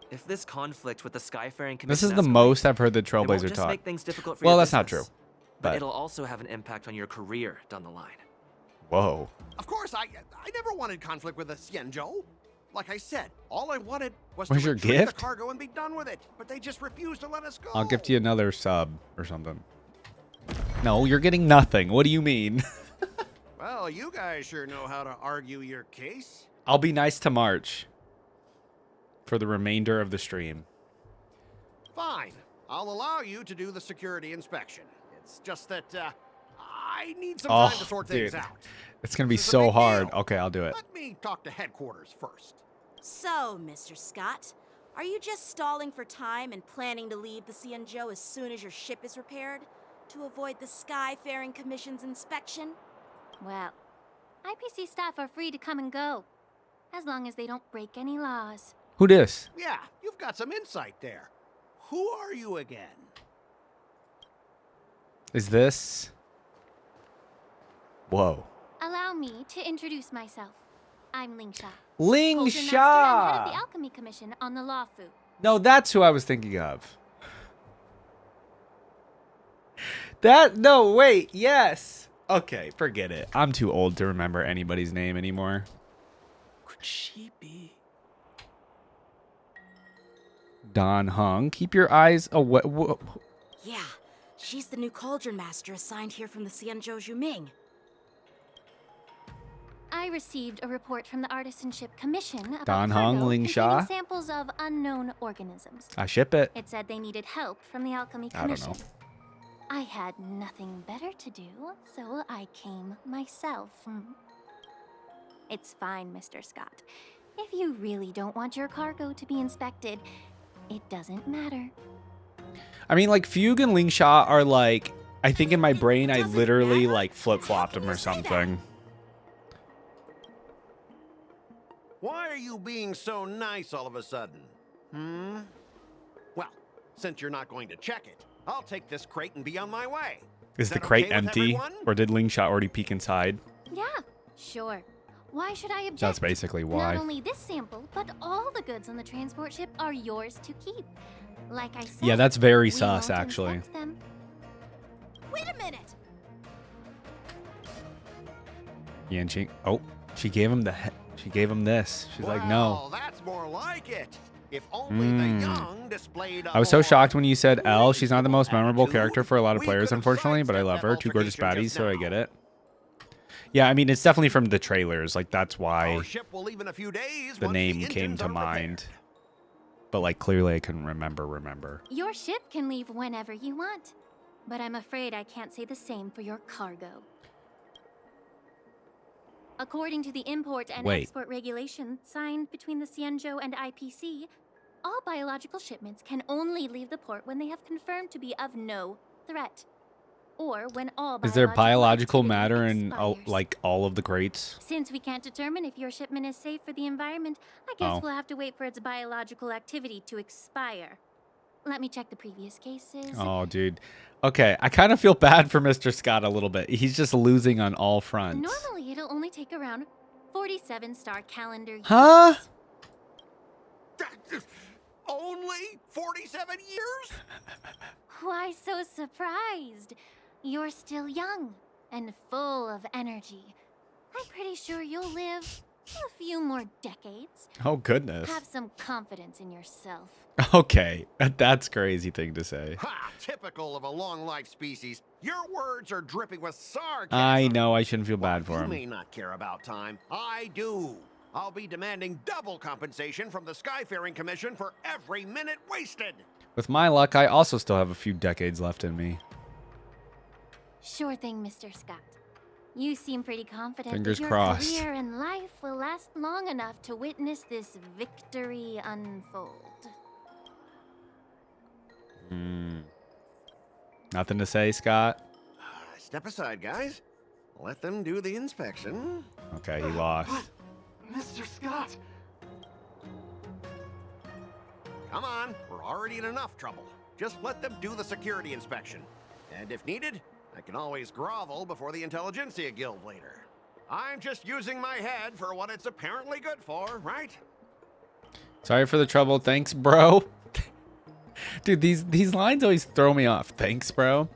If this conflict with the Skyfaring Commission This is the escalates, most I've heard the it won't Trailblazer just talk. make things difficult for Well, your that's not true. business, but But it'll also have an impact on your career down the line. whoa. Of course, I never wanted conflict with the Xianzhou. Like I said, all I wanted was Where's to your retrieve gift? the cargo and be done with it. But they just refused to let us go. I'll gift you another sub or something. No, you're getting nothing. What do you mean? Well, you guys sure know how to argue your case. I'll be nice to March for the remainder of the stream. Fine. I'll allow you to do the security inspection. It's just that I need some time to sort things out. It's going to be This is a so big hard. deal. Okay, I'll do it. Let me talk to headquarters first. So, Mr. Scott, are you just stalling for time and planning to leave the Xianzhou as soon as your ship is repaired to avoid the Skyfaring Commission's inspection? Well, IPC staff are free to come and go, as long as they don't break any laws. Who dis? Yeah, you've got some insight there. Who are you again? Is this? Whoa. Allow me to introduce myself. I'm Ling Sha. Ling Cauldron Master and head Sha! of the Alchemy Commission on the Lawfu. No, that's who I was thinking of. No, wait, yes. Okay, forget it. I'm too old to remember anybody's name anymore. Could she be? Don Hung, keep your eyes away. Yeah, she's the new Cauldron Master assigned here from the Xianzhou Zhuming. I received a report from the Artisanship Commission about Don cargo Hung, Ling Sha? containing samples of unknown organisms. I ship it. It said they needed help from the Alchemy I don't Commission. know. I had nothing better to do, so I came myself. It's fine, Mr. Scott. If you really don't want your cargo to be inspected, it doesn't matter. I mean, like, Fugue and Ling Sha are like, I think in my brain I literally like flip-flopped them or something. Why are you being so nice all of a sudden? Well, since you're not going to check it, I'll take this crate and be on my way. Is the that crate okay with empty? everyone? Or did Ling Sha already peek inside? Yeah, sure. Why should I object? That's basically why. Not only this sample, but all the goods on the transport ship are yours to keep. Like I said, Yeah, that's very we sus, won't actually. inspect them. Wait a minute! Yanqing. Oh, she gave him she gave him this. She's like, no. That's more like it. If only the young displayed I was so more shocked when you said Elle. She's not the most memorable attitude, character for a lot of we players, could have unfortunately, but I sidestepped love that her. Two gorgeous altercation baddies, just so I now. get it. Yeah, I mean, it's definitely from the trailers. Like, that's why Our ship will leave in a few days the once name engines came to are repaired. mind. But, like, clearly I couldn't remember. Your ship can leave whenever you want, but I'm afraid I can't say the same for your cargo. According to the import and Wait. export regulation signed between the Xianzhou and IPC, all biological shipments can only leave the port when they have confirmed to be of no threat, or when all Is there biological activity matter in, expires. like, all of the crates? Since we can't determine if your shipment is safe for the environment, I guess Oh. we'll have to wait for its biological activity to expire. Let me check the previous cases. Oh, dude. Okay, I kind of feel bad for Mr. Scott a little bit. He's just losing on all fronts. Normally, it'll only take around 47 star calendar years. Huh? Only 47 years? Why so surprised? You're still young and full of energy. I'm pretty sure you'll live a few more decades. Oh, goodness. Have some confidence in yourself. Okay, that's a crazy thing to say. Ha! Typical of a long-life species. Your words are dripping with sarcasm. I know I shouldn't feel bad for You him. may not care about time. I do. I'll be demanding double compensation from the Skyfaring Commission for every minute wasted. With my luck, I also still have a few decades left in me. Sure thing, Mr. Scott. You seem pretty confident Fingers that your crossed. career and life will last long enough to witness this victory unfold. Nothing to say, Scott? Step aside, guys. Let them do the inspection. Okay, he lost. Mr. Scott! Come on, we're already in enough trouble. Just let them do the security inspection. And if needed, I can always grovel before the Intelligentsia Guild later. I'm just using my head for what it's apparently good for, right? Sorry for the trouble. Thanks, bro. Dude, these lines always throw me off. Thanks, bro.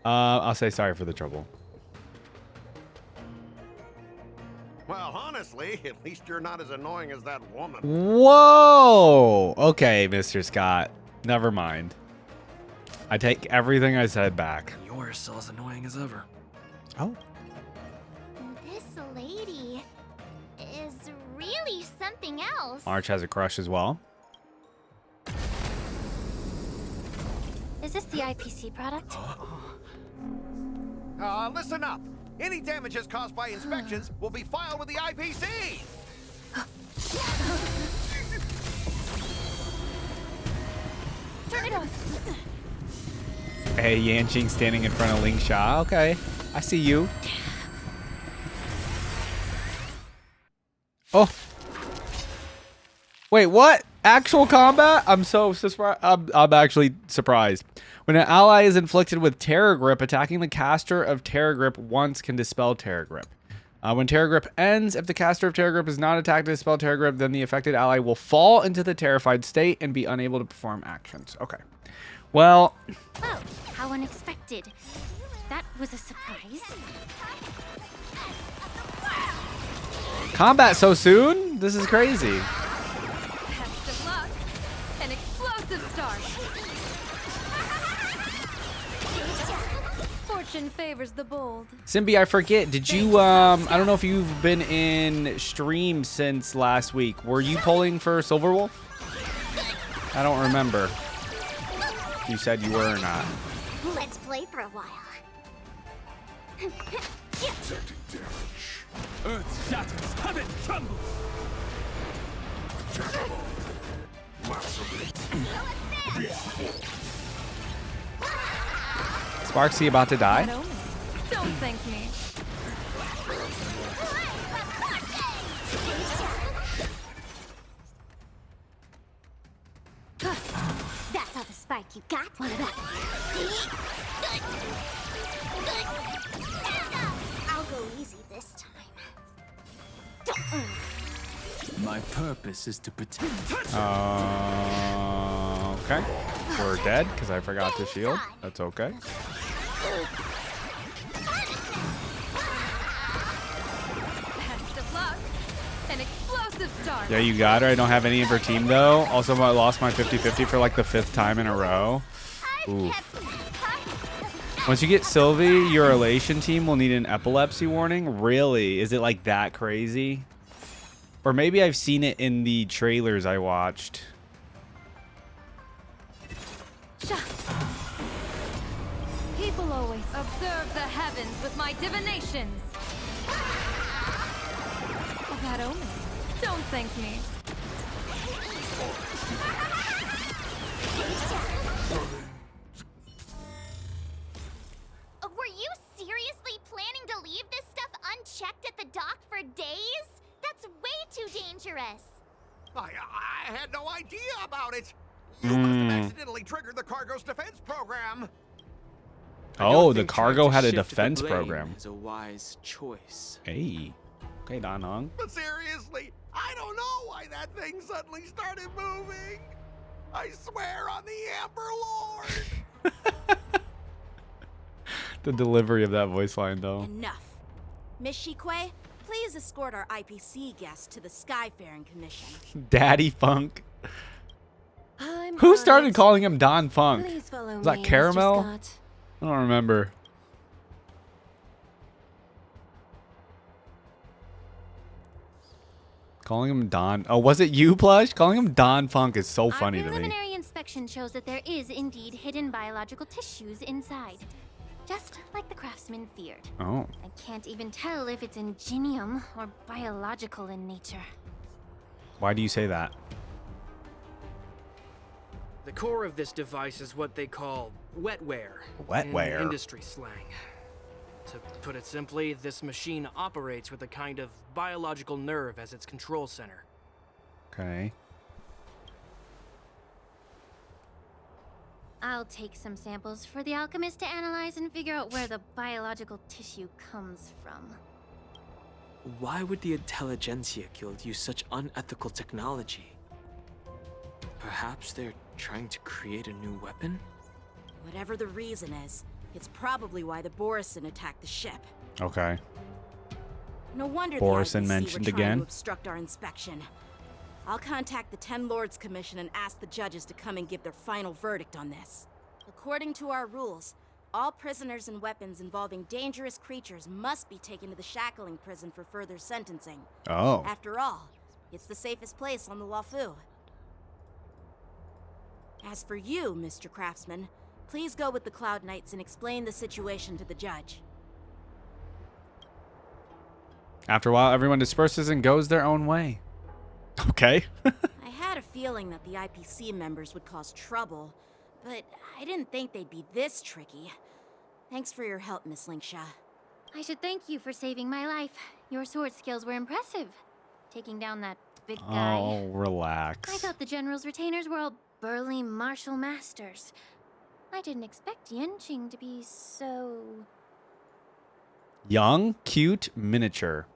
I'll say sorry for the trouble. Well, honestly, at least you're not as annoying as that woman. Whoa. Okay, Mr. Scott. Never mind. I take everything I said back. You're still as annoying as ever. Oh. This lady is really something else. March has a crush as well. Is this the IPC product? Listen up. Any damages caused by inspections will be filed with the IPC. Turn it off. Hey, Yanqing standing in front of Ling Sha. Okay, I see you. Oh. Wait, what? Actual combat? I'm so surprised. I'm actually surprised. When an ally is inflicted with Terror Grip, attacking the caster of Terror Grip once can dispel Terror Grip. When Terror Grip ends, if the caster of Terror Grip is not attacked to dispel Terror Grip, then the affected ally will fall into the terrified state and be unable to perform actions. Okay. Well. Oh, how unexpected. That was a surprise. Combat so soon? This is crazy. Best of luck. An explosive start. Fortune favors the bold. Simbi, I forget. Did you, I don't know if you've been in stream since last week. Were you pulling for Silver Wolf? I don't remember if you said you were or not. Let's play for a while. Earth shatters, heaven trembles. Sparksy about to die? Don't thank me. That's all the spike you got. One of that. I'll go easy this time. My purpose is to protect. Okay. We're dead because I forgot to shield. That's okay. Best of luck. An explosive start. Yeah, you got her. I don't have any of her team, though. Also, I lost my 50-50 for like the 5th time in a row. Ooh. Once you get Sylvie, your Elation team will need an epilepsy warning. Really? Is it like that crazy? Or maybe I've seen it in the trailers I watched. People always observe the heavens with my divinations. A bad omen. Don't thank me. Were you seriously planning to leave this stuff unchecked at the dock for days? That's way too dangerous. I had no idea about it. You must have accidentally triggered the cargo's defense program. Oh, the cargo had a defense program. It's a wise choice. Hey. Okay, Don Hong. But seriously, I don't know why that thing suddenly started moving. I swear on the Amber Lord. The delivery of that voice line, though. Enough. Miss Shikwe, please escort our IPC guest to the Skyfaring Commission. Daddy Funk. I'm Who on started it. calling him Don Funk? Please follow Was that me, Mr. Caramel? Scott. I don't remember. Calling him Don. Oh, was it you, Plush? Calling him Don Funk is so funny to me. Preliminary inspection shows that there is indeed hidden biological tissues inside. Just like the craftsman feared. Oh. I can't even tell if it's ingenium or biological in nature. Why do you say that? The core of this device is what they call wetware. Wetware? In industry slang. To put it simply, this machine operates with a kind of biological nerve as its control center. Okay. I'll take some samples for the alchemist to analyze and figure out where the biological tissue comes from. Why would the Intelligentsia Guild use such unethical technology? Perhaps they're trying to create a new weapon? Whatever the reason is, it's probably why the Borison attacked the ship. Okay. No wonder Borison the IPC mentioned were trying again. to obstruct our inspection. I'll contact the Ten Lords Commission and ask the judges to come and give their final verdict on this. According to our rules, all prisoners and weapons involving dangerous creatures must be taken to the shackling prison for further sentencing. Oh. After all, it's the safest place on the Wafu. As for you, Mr. Craftsman, please go with the Cloud Knights and explain the situation to the judge. After a while, everyone disperses and goes their own way. Okay. I had a feeling that the IPC members would cause trouble, but I didn't think they'd be this tricky. Thanks for your help, Miss Linksha. I should thank you for saving my life. Your sword skills were impressive. Taking down that big guy. Oh, relax. I thought the General's retainers were all burly martial masters. I didn't expect Yanqing to be so... Young, cute, miniature.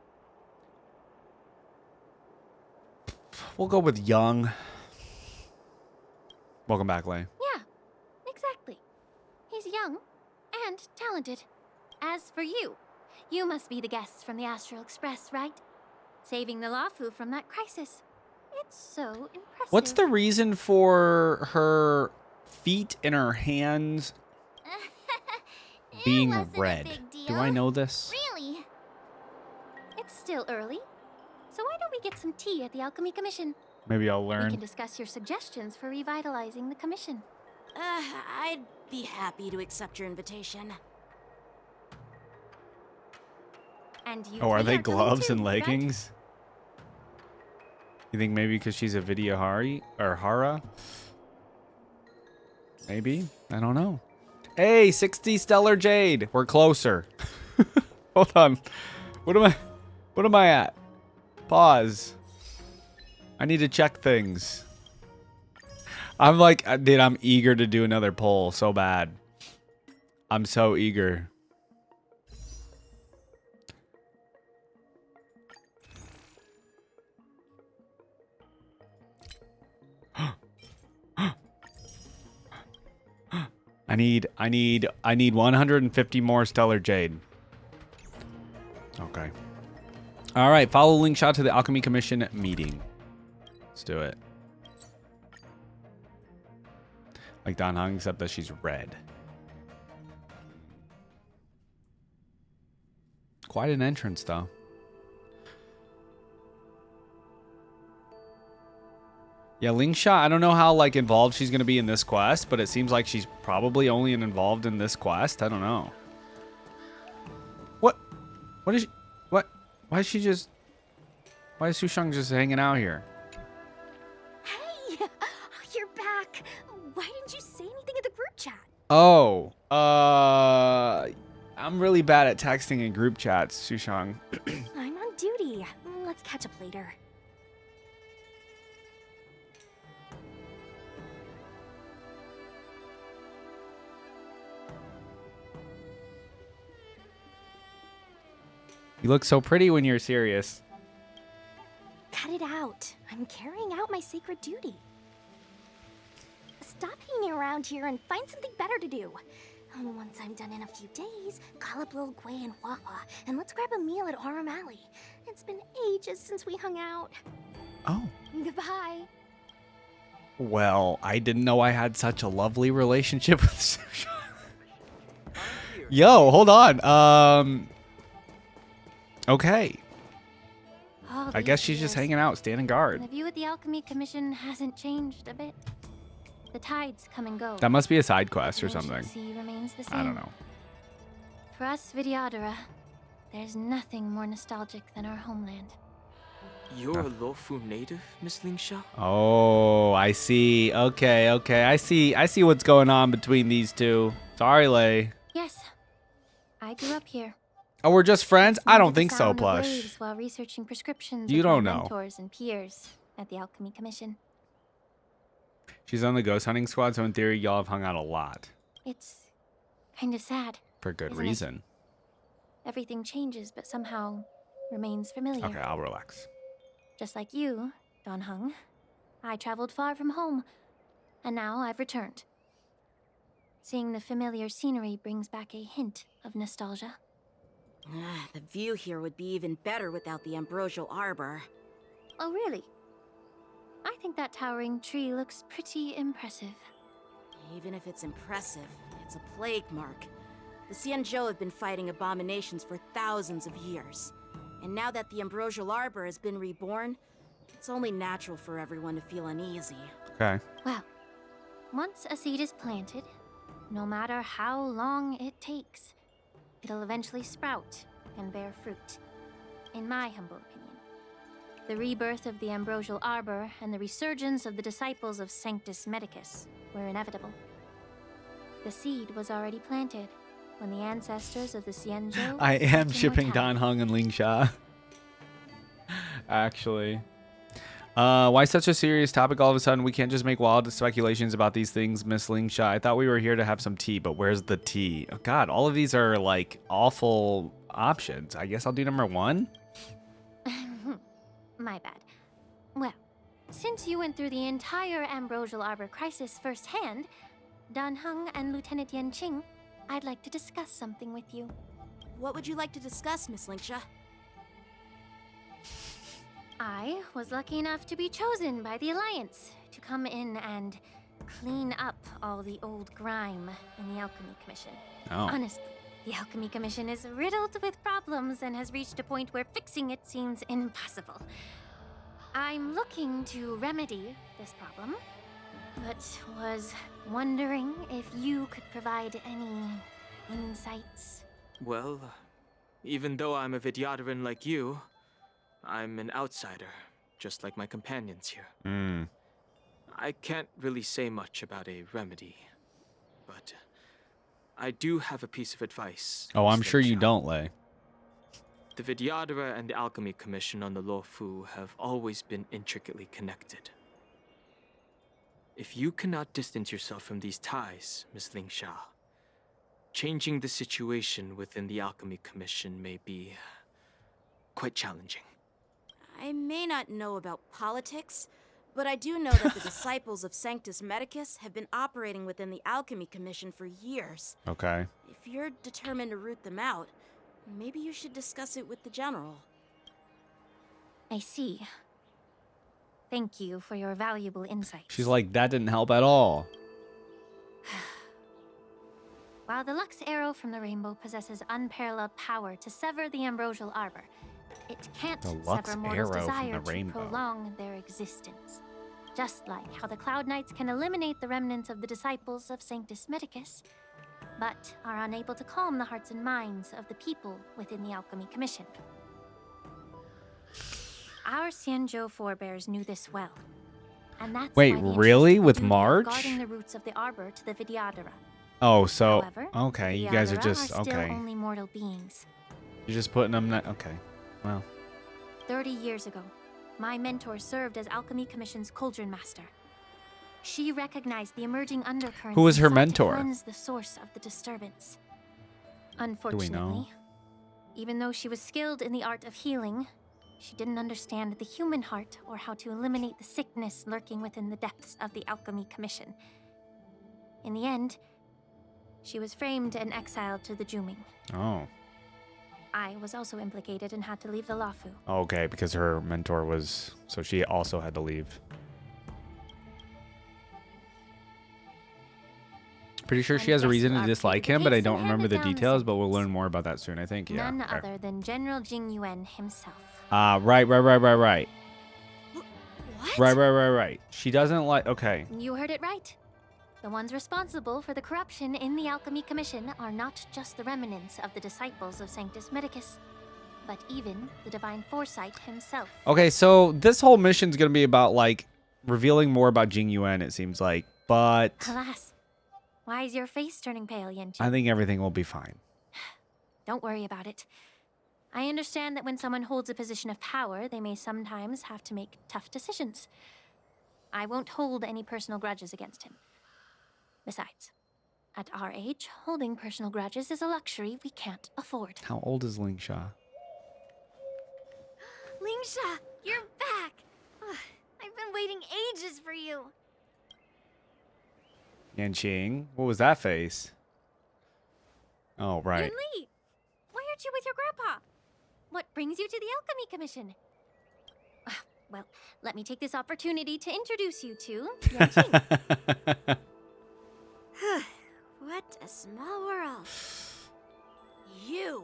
We'll go with young. Welcome back, Lei. Yeah, exactly. He's young and talented. As for you, you must be the guests from the Astral Express, right? Saving the Lafu from that crisis. It's so impressive. What's the reason for her feet and her hands being red? Do I know this? Really? It's still early. So why don't we get some tea at the Alchemy Commission? Maybe I'll We learn. can discuss your suggestions for revitalizing the commission. I'd be happy to accept your invitation. And you Oh, are three they coming gloves too, and right? leggings? You think maybe because she's a Vidyahari or Hara? Maybe. I don't know. Hey, 60 Stellar Jade. We're closer. Hold on. What am I at? Pause. I need to check things. I'm like, dude, I'm eager to do another poll so bad. I'm so eager. I need 150 more Stellar Jade. Okay. All right, follow link shot to the Alchemy Commission meeting. Let's do it. Like Don Hung, except that she's red. Quite an entrance, though. Yeah, Lingsha, I don't know how like involved she's gonna be in this quest, but it seems like she's probably only involved in this quest. I don't know. What? What is she? What? Why is she just? Why is Sushang just hanging out here? Hey, you're back. Why didn't you say anything in the group chat? Oh, I'm really bad at texting in group chats, Sushang. I'm on duty. Let's catch up later. You look so pretty when you're serious. Cut it out. I'm carrying out my sacred duty. Stop hanging around here and find something better to do. Once I'm done in a few days, call up Lil Gui and Huahua, and let's grab a meal at Aurum Alley. It's been ages since we hung out. Oh. Goodbye. Well, I didn't know I had such a lovely relationship with Sushang. Yo, hold on. Okay. All I guess these she's just years, hanging out, standing guard. The view at the Alchemy Commission hasn't changed a bit. The tides come and go. That must be a side quest or The ancient something. sea remains the same. I don't know. For us Vidyadhara, there's nothing more nostalgic than our homeland. You're a Lofu native, Miss Lingsha? Oh, I see. Okay. I see what's going on between these two. Sorry, Lei. Yes, I grew up here. Oh, we're just friends? I don't Listened to think the so, sound of Plush. waves while researching prescriptions You with don't my know. mentors and peers at the Alchemy Commission. She's on the ghost hunting squad, so in theory, y'all have hung out a lot. It's kind of sad. For good Isn't it? reason. Everything changes, but somehow remains familiar. Okay, I'll relax. Just like you, Don Hung, I traveled far from home, and now I've returned. Seeing the familiar scenery brings back a hint of nostalgia. The view here would be even better without the ambrosial arbor. Oh, really? I think that towering tree looks pretty impressive. Even if it's impressive, it's a plague mark. The Xianzhou have been fighting abominations for thousands of years. And now that the ambrosial arbor has been reborn, it's only natural for everyone to feel uneasy. Okay. Well, once a seed is planted, no matter how long it takes, it'll eventually sprout and bear fruit. In my humble opinion, the rebirth of the ambrosial arbor and the resurgence of the disciples of Sanctus Medicus were inevitable. The seed was already planted when the ancestors of the Xianzhou... I am shipping Don Hung and Ling Sha. Actually. Why such a serious topic all of a sudden? We can't just make wild speculations about these things, Miss Ling Sha. I thought we were here to have some tea, but where's the tea? Oh, God, all of these are like awful options. I guess I'll do number 1. My bad. Well, since you went through the entire ambrosial arbor crisis firsthand, Don Hung and Lieutenant Yan Qing, I'd like to discuss something with you. What would you like to discuss, Miss Lingsha? I was lucky enough to be chosen by the Alliance to come in and clean up all the old grime in the Alchemy Commission. Oh. Honestly, the Alchemy Commission is riddled with problems and has reached a point where fixing it seems impossible. I'm looking to remedy this problem, but was wondering if you could provide any insights. Well, even though I'm a Vidyadharan like you, I'm an outsider, just like my companions here. I can't really say much about a remedy, but I do have a piece of advice. Oh, I'm Miss sure you Lingsha. don't, Lei. The Vidyadhara and the Alchemy Commission on the Luofu have always been intricately connected. If you cannot distance yourself from these ties, Miss Lingsha, changing the situation within the Alchemy Commission may be quite challenging. I may not know about politics, but I do know that the disciples of Sanctus Medicus have been operating within the Alchemy Commission for years. Okay. If you're determined to root them out, maybe you should discuss it with the General. I see. Thank you for your valuable insights. She's like, that didn't help at all. While the Lux Arrow from the Rainbow possesses unparalleled power to sever the ambrosial arbor, it can't The Lux sever mortals' Arrow from desire the to Rainbow. prolong their existence. Just like how the Cloud Knights can eliminate the remnants of the disciples of Sanctus Medicus, but are unable to calm the hearts and minds of the people within the Alchemy Commission. Our Xianzhou forebears knew this well, and that's Wait, why they really? entrusted the With duty of March? guarding the roots of the arbor to the Vidyadhara. Oh, so However, okay, you guys are Vidyadhara just are still okay. only mortal beings. You're just putting them. Okay, well. 30 years ago, my mentor served as Alchemy Commission's Cauldron Master. She recognized the emerging undercurrents. Who was her and sought to mentor? cleanse the source of the disturbance. Do we know? Unfortunately, even though she was skilled in the art of healing, she didn't understand the human heart or how to eliminate the sickness lurking within the depths of the Alchemy Commission. In the end, she was framed and exiled to the Juming. Oh. I was also implicated and had to leave the Luofu. Okay, because her mentor was, so she also had to leave. Pretty sure she has a reason to dislike him, but I don't remember the details, but we'll learn more about that soon, I think. Yeah. None okay. other than General Jing Yuan himself. Right. What? Right. She doesn't like, okay. You heard it right. The ones responsible for the corruption in the Alchemy Commission are not just the remnants of the disciples of Sanctus Medicus, but even the Divine Foresight himself. Okay, so this whole mission's gonna be about, like, revealing more about Jing Yuan, it seems like, but Alas, why is your face turning pale, Yanqi? I think everything will be fine. Don't worry about it. I understand that when someone holds a position of power, they may sometimes have to make tough decisions. I won't hold any personal grudges against him. Besides, at our age, holding personal grudges is a luxury we can't afford. How old is Ling Sha? Lingsha, you're back. Ugh, I've been waiting ages for you. Yanqing, what was that face? Oh, right. Yunli, why aren't you with your grandpa? What brings you to the Alchemy Commission? Well, let me take this opportunity to introduce you to Yanqing. What a small world. You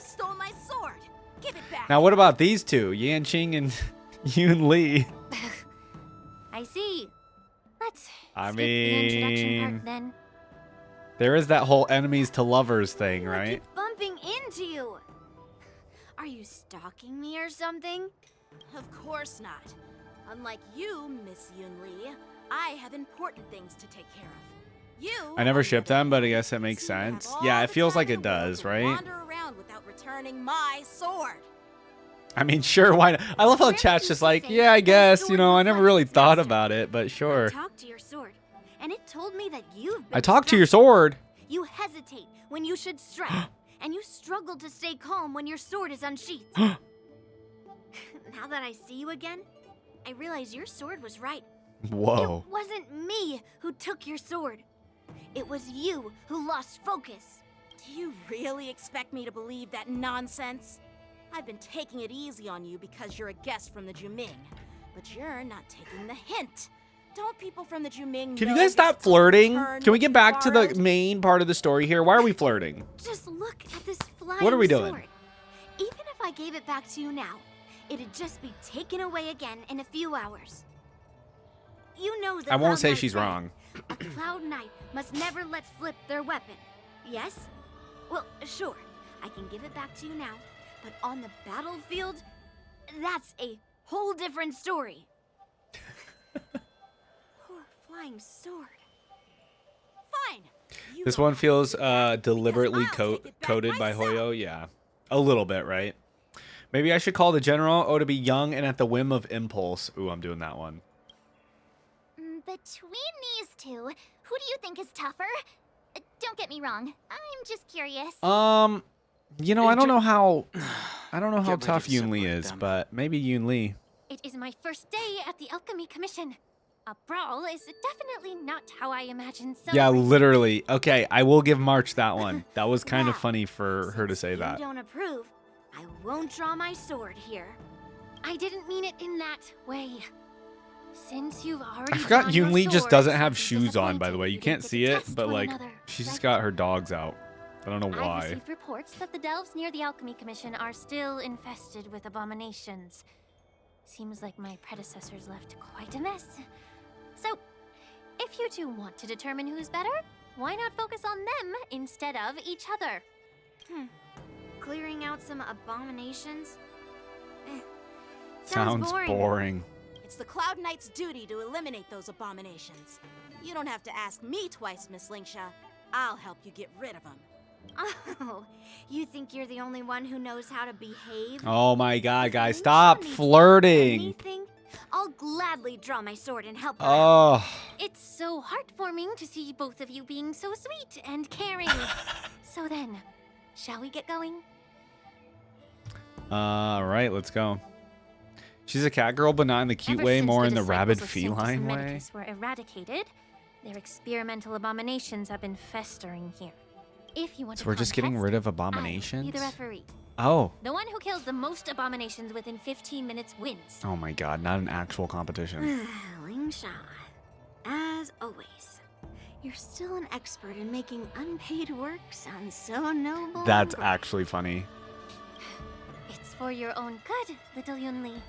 stole my sword. Give it back. Now, what about these two, Yanqing and Yunli? I see. Let's I skip the introduction mean, part then. there is that whole enemies to lovers thing, right? Bumping into you. Are you stalking me or something? Of course not. Unlike you, Miss Yunli, I have important things to take care of. You I never shipped them, but I guess it makes sense. Yeah, it feels like it does, right? wander around without returning my sword. I mean, sure, why not? I love how chat's just like, yeah, I guess, you know, I never really thought about it, but sure. I talked to your sword, and it told me that you've been I talked to your sword. You hesitate when you should strike, and you struggle to stay calm when your sword is unsheathed. Now that I see you again, I realize your sword was right. Whoa. It wasn't me who took your sword. It was you who lost focus. Do you really expect me to believe that nonsense? I've been taking it easy on you because you're a guest from the Juming, but you're not taking the hint. Don't people from the Juming Can you know guys stop just flirting? return Can we what get you back to the borrowed? main part of the story here? Why are we flirting? Just look at this flying What are we doing? sword. Even if I gave it back to you now, it'd just be taken away again in a few hours. You know that I won't Cloud say Knight she's said, wrong. A Cloud Knight must never let slip their weapon. Yes? Well, sure. I can give it back to you now, but on the battlefield, that's a whole different story. Poor flying sword. Fine. You This don't one have to feels give it back, deliberately because I'll take it back coded by myself. Hoyo. Yeah, a little bit, right? Maybe I should call the general. Oh, to be young and at the whim of impulse. Ooh, I'm doing that one. Between these two, who do you think is tougher? Don't get me wrong. I'm just curious. You know, I don't know how Get ready tough to Yunli separate is, them. but maybe Yunli. It is my first day at the Alchemy Commission. A brawl is definitely not how I imagined Yeah, celebrating. literally. Okay, I will give March that one. That was kind of Now, funny for her to say You that. don't approve. I won't draw my sword here. I didn't mean it in that way. Since you've already I forgot drawn your Yunli just sword, doesn't so have I'm shoes on, by the disappointed way. You you can't didn't see get to it, test but one like, another, she's just right? got her dogs out. I don't know I've why. received reports that the delves near the Alchemy Commission are still infested with abominations. Seems like my predecessors left quite a mess. So, if you two want to determine who's better, why not focus on them instead of each other? Clearing out some abominations? Sounds boring. It's the Cloud Knight's duty to eliminate those abominations. You don't have to ask me twice, Miss Lingsha. I'll help you get rid of them. Oh, you think you're the only one who knows how to behave? Oh my god, guys, Lingsha stop needs flirting. Anything? I'll gladly draw my sword and help her. Oh. It's so heartwarming to see both of you being so sweet and caring. So then, shall we get going? All right, let's go. She's a cat girl, but not in the cute way, more in the rabid feline way. Were eradicated, their experimental abominations have been festering here. If you want So to we're just getting rid of I'll be abominations? the referee. Oh. The one who kills the most abominations within 15 minutes wins. Oh my god, not an actual competition. Lingsha, as always, you're still an expert in making unpaid work sound so noble. That's and actually funny. It's for your own good, little Yunli.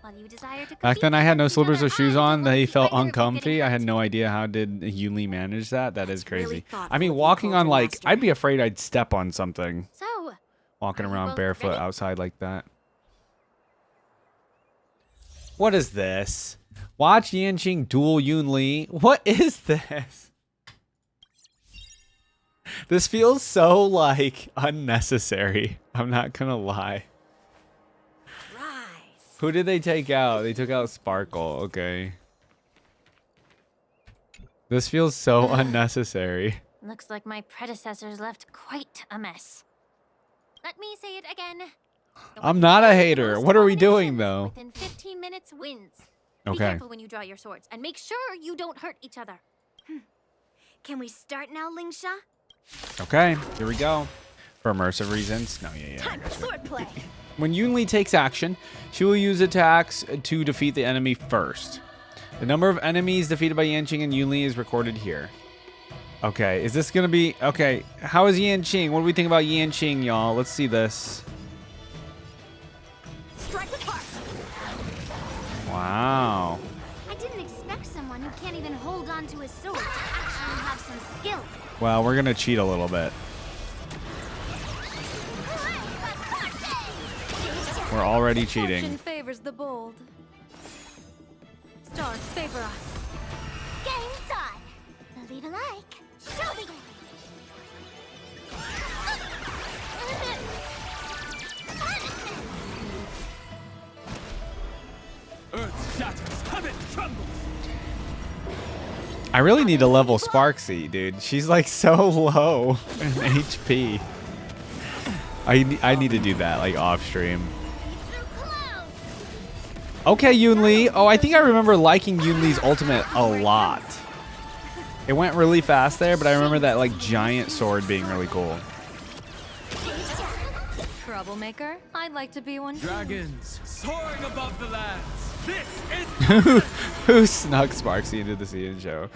While you desire to Back then I had no compete slippers or against each shoes other, on. They felt either of you getting uncomfy. I had hurt. no idea how did Yunli manage that. That is really crazy. thoughtful I mean, of you, walking on Cauldron like, Master. I'd be afraid I'd step on something. So, Walking Are you around both barefoot ready? outside like that. What is this? Watch Yanqing duel Yunli. What is this? This feels so like unnecessary. I'm not gonna lie. Rise. Who did they take out? They took out Sparkle. Okay. This feels so unnecessary. looks like my predecessors left quite a mess. Let me say it again. I'm not a hater. What are we doing though? Within 15 minutes wins. Okay. Be careful when you draw your swords, and make sure you don't hurt each other. Can we start now, Lingsha? Okay, here we go. For immersive reasons. No, yeah. Time for swordplay. When Yunli takes action, she will use attacks to defeat the enemy first. The number of enemies defeated by Yanqing and Yunli is recorded here. Okay, is this gonna be okay? How is Yanqing? What do we think about Yanqing, y'all? Let's see this. Strike with heart. Wow. I didn't expect someone who can't even hold on to his sword to actually have some skill. Well, we're gonna cheat a little bit. We're already cheating. Fortune favors the bold. Stars favor us. Game's on. Lead alike. Show me. Earth shatters, heaven trembles. I really need to level Sparksy, dude. She's like so low in HP. I need to do that like off stream. Okay, Yunli. Oh, I think I remember liking Yunli's ultimate a lot. It went really fast there, but I remember that like giant sword being really cool. Troublemaker? I'd like to be one. Dragons soaring above the lands. This is Who snuck Sparksy into the Xianzhou?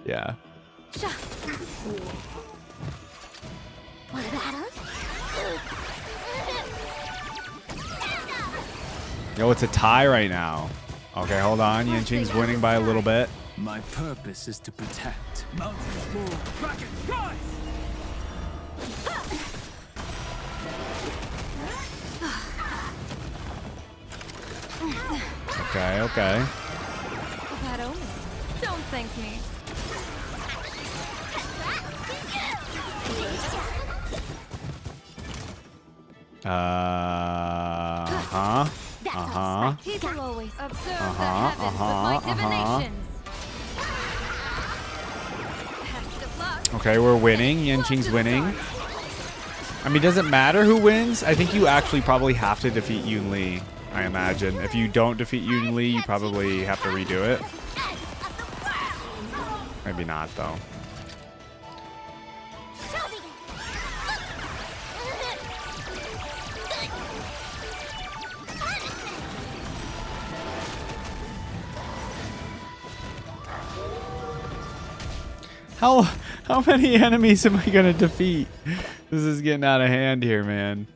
Yeah. What about him? Yo, it's a tie right now. Okay, hold on. Yanqing's winning by a little bit. my purpose is to protect. Mountains move, dragons rise. Okay, okay. That omen. Don't thank me. People always observe the heavens with my divinations. Okay, we're winning. Yanqing's winning. I mean, does it matter who wins? I think you actually probably have to defeat Yunli, I imagine. If you don't defeat Yunli, you probably have to redo it. Maybe not, though. How many enemies am I gonna defeat? This is getting out of hand here, man.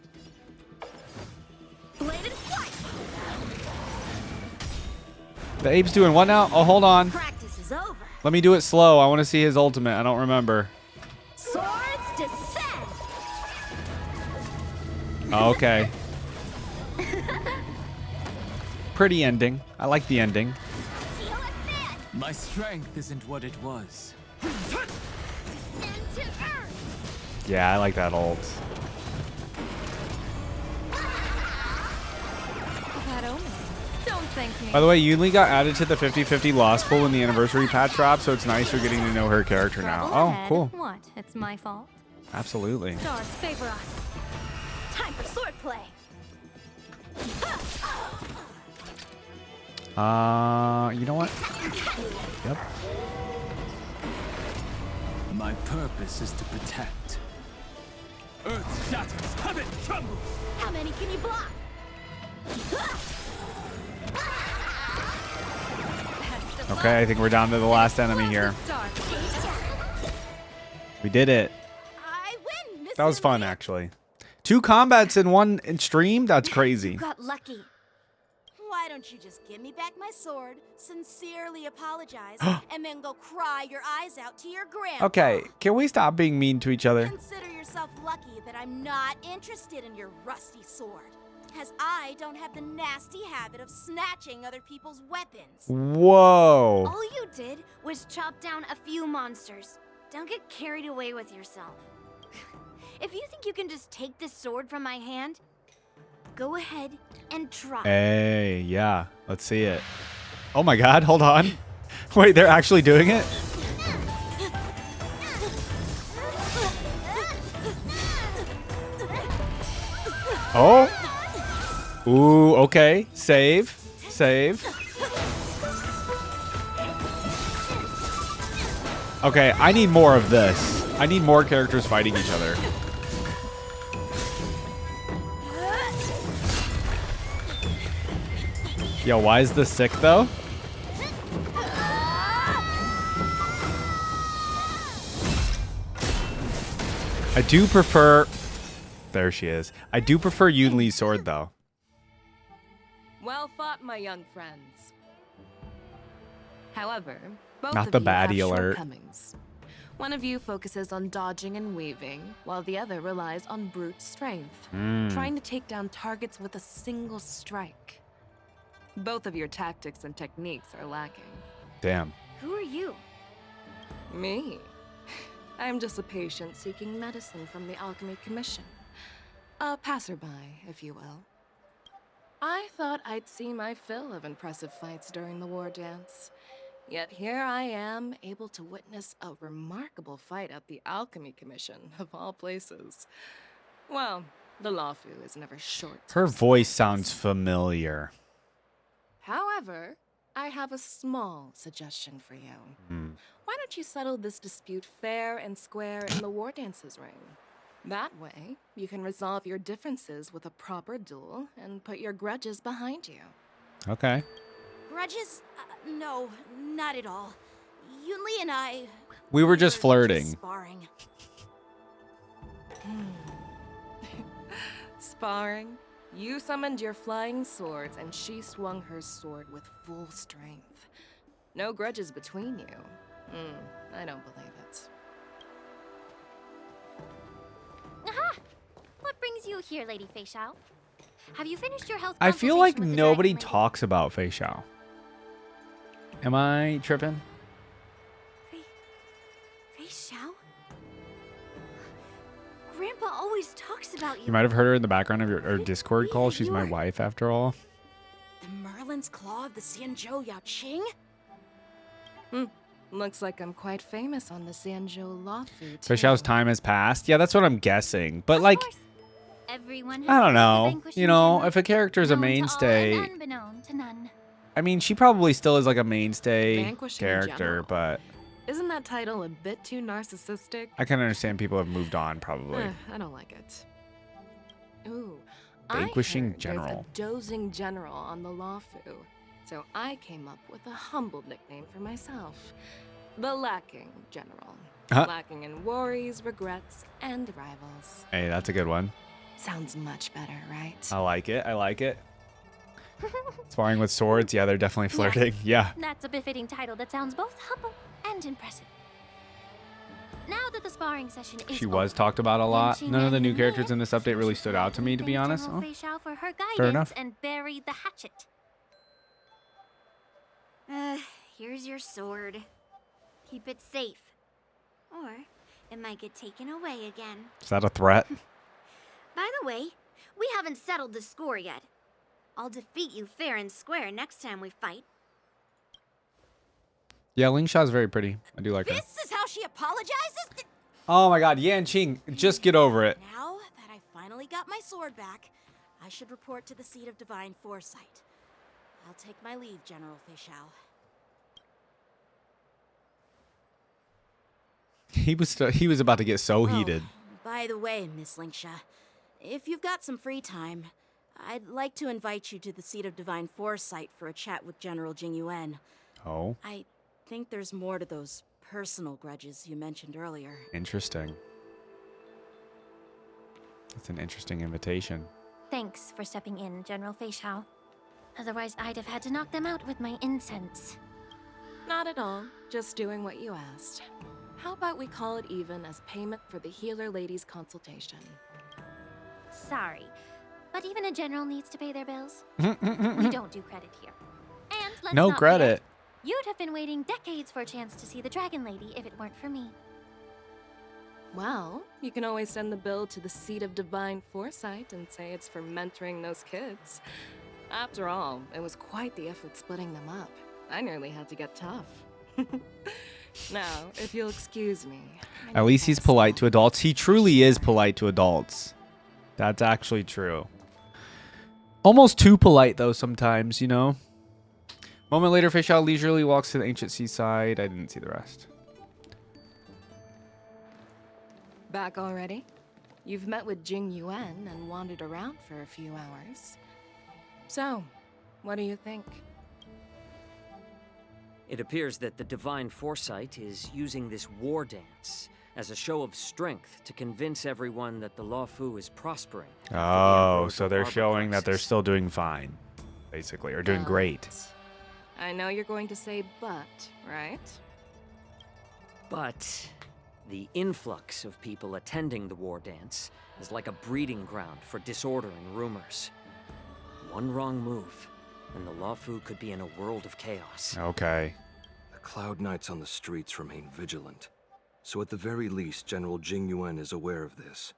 The ape's doing what now? Oh, hold on. Practice is over. Let me do it slow. I want to see his ultimate. I don't remember. Swords descend. Oh, okay. Pretty ending. I like the ending. My strength isn't what it was. Yeah, I like that ult. That omen. Don't thank me. By the way, Yunli got added to the 50-50 loss pool when the anniversary patch dropped, so it's nice we're getting to know her character now. Trouble Oh, ahead. cool. What? It's my fault. Absolutely. Stars favor us. Time for swordplay. You know what? Yep. My purpose is to protect. Earth shatters, heaven trembles. How many can you block? Okay, I think we're down to the last enemy here. We did it. That was fun, actually. 2 combats in one stream? That's crazy. Got lucky. Why don't you just give me back my sword, sincerely apologize, and then go cry your eyes out to your grandpa? Okay, can we stop being mean to each other? Consider yourself lucky that I'm not interested in your rusty sword, as I don't have the nasty habit of snatching other people's weapons. Whoa. All you did was chop down a few monsters. Don't get carried away with yourself. If you think you can just take this sword from my hand, go ahead and try. Hey, yeah. Let's see it. Oh my god, hold on. Wait, they're actually doing it? Oh. Ooh, okay. Save. Save. Okay, I need more of this. I need more characters fighting each other. Yo, why is this sick though? I do prefer... There she is. I do prefer Yun Li's sword though. Well fought, my young friends. However, both Not of the you have baddie alert. shortcomings. One of you focuses on dodging and weaving, while the other relies on brute strength, trying to take down targets with a single strike. Both of your tactics and techniques are lacking. Damn. Who are you? Me? I'm just a patient seeking medicine from the Alchemy Commission. A passerby, if you will. I thought I'd see my fill of impressive fights during the war dance. Yet here I am, able to witness a remarkable fight at the Alchemy Commission, of all places. Well, the Lawfu is never short. Her voice sounds familiar. However, I have a small suggestion for you. Why don't you settle this dispute fair and square in the war dances ring? That way, you can resolve your differences with a proper duel and put your grudges behind you. Okay. Grudges? No, not at all. Yunli and I... We were just flirting. Sparring. Sparring? You summoned your flying swords and she swung her sword with full strength. No grudges between you. I don't believe it. Aha! What brings you here, Lady Fei Xiao? Have you finished your health I feel like consultation with the nobody Dragon Lady? talks about Fei Xiao. Am I tripping? Fei Xiao? Grandpa always talks about you. You might have heard her in the background of your Discord call. She's my wife after all. The Merlin's Claw of the Xianzhou Yao Qing? Looks like I'm quite famous on the Xianzhou Lawfu, Fei Xiao's time has passed. Yeah, that's what I'm guessing. But like, Everyone has I don't the know. vanquishing You know, general, if a character's a known to all mainstay, and unbeknown to none. I mean, she probably still is like a mainstay Vanquishing character, general. but Isn't that title a bit too narcissistic? I can understand people have moved on probably. I don't like it. Ooh, Vanquishing I heard general. There's a dozing general on the Lawfu, so I came up with a humble nickname for myself. The Lacking General. Lacking in worries, regrets, and rivals. Hey, that's a good one. Sounds much better, right? I like it. I like it. Sparring with swords. Yeah, they're definitely flirting. Yeah. That's a befitting title that sounds both humble and impressive. Now that the sparring session is She was over, talked about a lot. Lin Qing None of the and new Lin characters Mei in this update really stood out to me, to be thank honest. General Oh, Fei Xiao for her fair guidance enough. and buried the hatchet. Here's your sword. Keep it safe. Or it might get taken away again. Is that a threat? By the way, we haven't settled the score yet. I'll defeat you fair and square next time we fight. Yeah, Ling Sha's very pretty. I do like her. This is how she apologizes? Oh my god, Yan Qing, just get over it. Now that I finally got my sword back, I should report to the seat of divine foresight. I'll take my leave, General Fei Xiao. He was about to get so heated. By the way, Miss Lingsha, if you've got some free time, I'd like to invite you to the seat of divine foresight for a chat with General Jing Yuan. Oh, I think there's more to those personal grudges you mentioned earlier. interesting. That's an interesting invitation. Thanks for stepping in, General Fei Xiao. Otherwise, I'd have had to knock them out with my incense. Not at all. Just doing what you asked. How about we call it even as payment for the healer lady's consultation? Sorry, but even a general needs to pay their bills. We don't do credit here. And let's No not credit. forget, you'd have been waiting decades for a chance to see the Dragon Lady if it weren't for me. Well, you can always send the bill to the seat of divine foresight and say it's for mentoring those kids. After all, it was quite the effort splitting them up. I nearly had to get tough. Now, if you'll excuse me. At least he's polite to adults. He truly is polite to adults. That's actually true. Almost too polite, though, sometimes, you know? Moment later, Fish Out leisurely walks to the ancient seaside. I didn't see the rest. Back already? You've met with Jing Yuan and wandered around for a few hours. So, what do you think? It appears that the Divine Foresight is using this war dance as a show of strength to convince everyone that the Luofu is prospering. Oh, so they're showing that they're still doing fine, basically, or doing great. I know you're going to say but, right? But the influx of people attending the war dance is like a breeding ground for disorder and rumors. One wrong move, and the Luofu could be in a world of chaos. Okay. The Cloud Knights on the streets remain vigilant. So at the very least, General Jing Yuan is aware of this.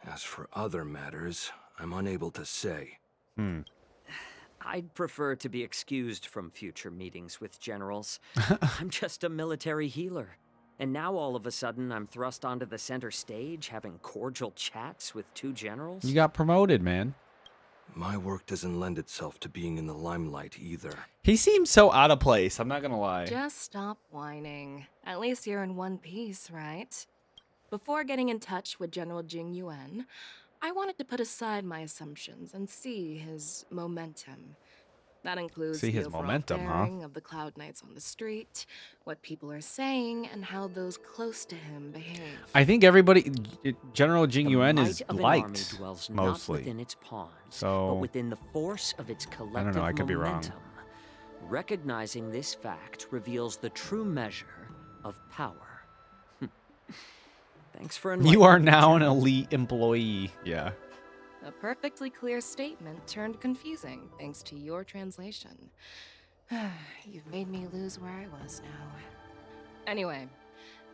As for other matters, I'm unable to say. I'd prefer to be excused from future meetings with generals. I'm just a military healer. And now all of a sudden I'm thrust onto the center stage having cordial chats with two generals? You got promoted, man. My work doesn't lend itself to being in the limelight either. He seems so out of place, I'm not gonna lie. Just stop whining. At least you're in one piece, right? Before getting in touch with General Jing Yuan, I wanted to put aside my assumptions and see his momentum. That includes See his the overall momentum, huh? faring of the Cloud Knights on the street, what people are saying, and how those close to him behave. I think everybody, General Jing Yuan might is of an army liked dwells mostly. Not within its pawns, So but within the force of its collective I don't know, I could be wrong. momentum. Recognizing this fact reveals the true measure of power. Thanks for You are enlightening me, now an General. elite employee. Yeah. A perfectly clear statement turned confusing thanks to your translation. You've made me lose where I was now. Anyway,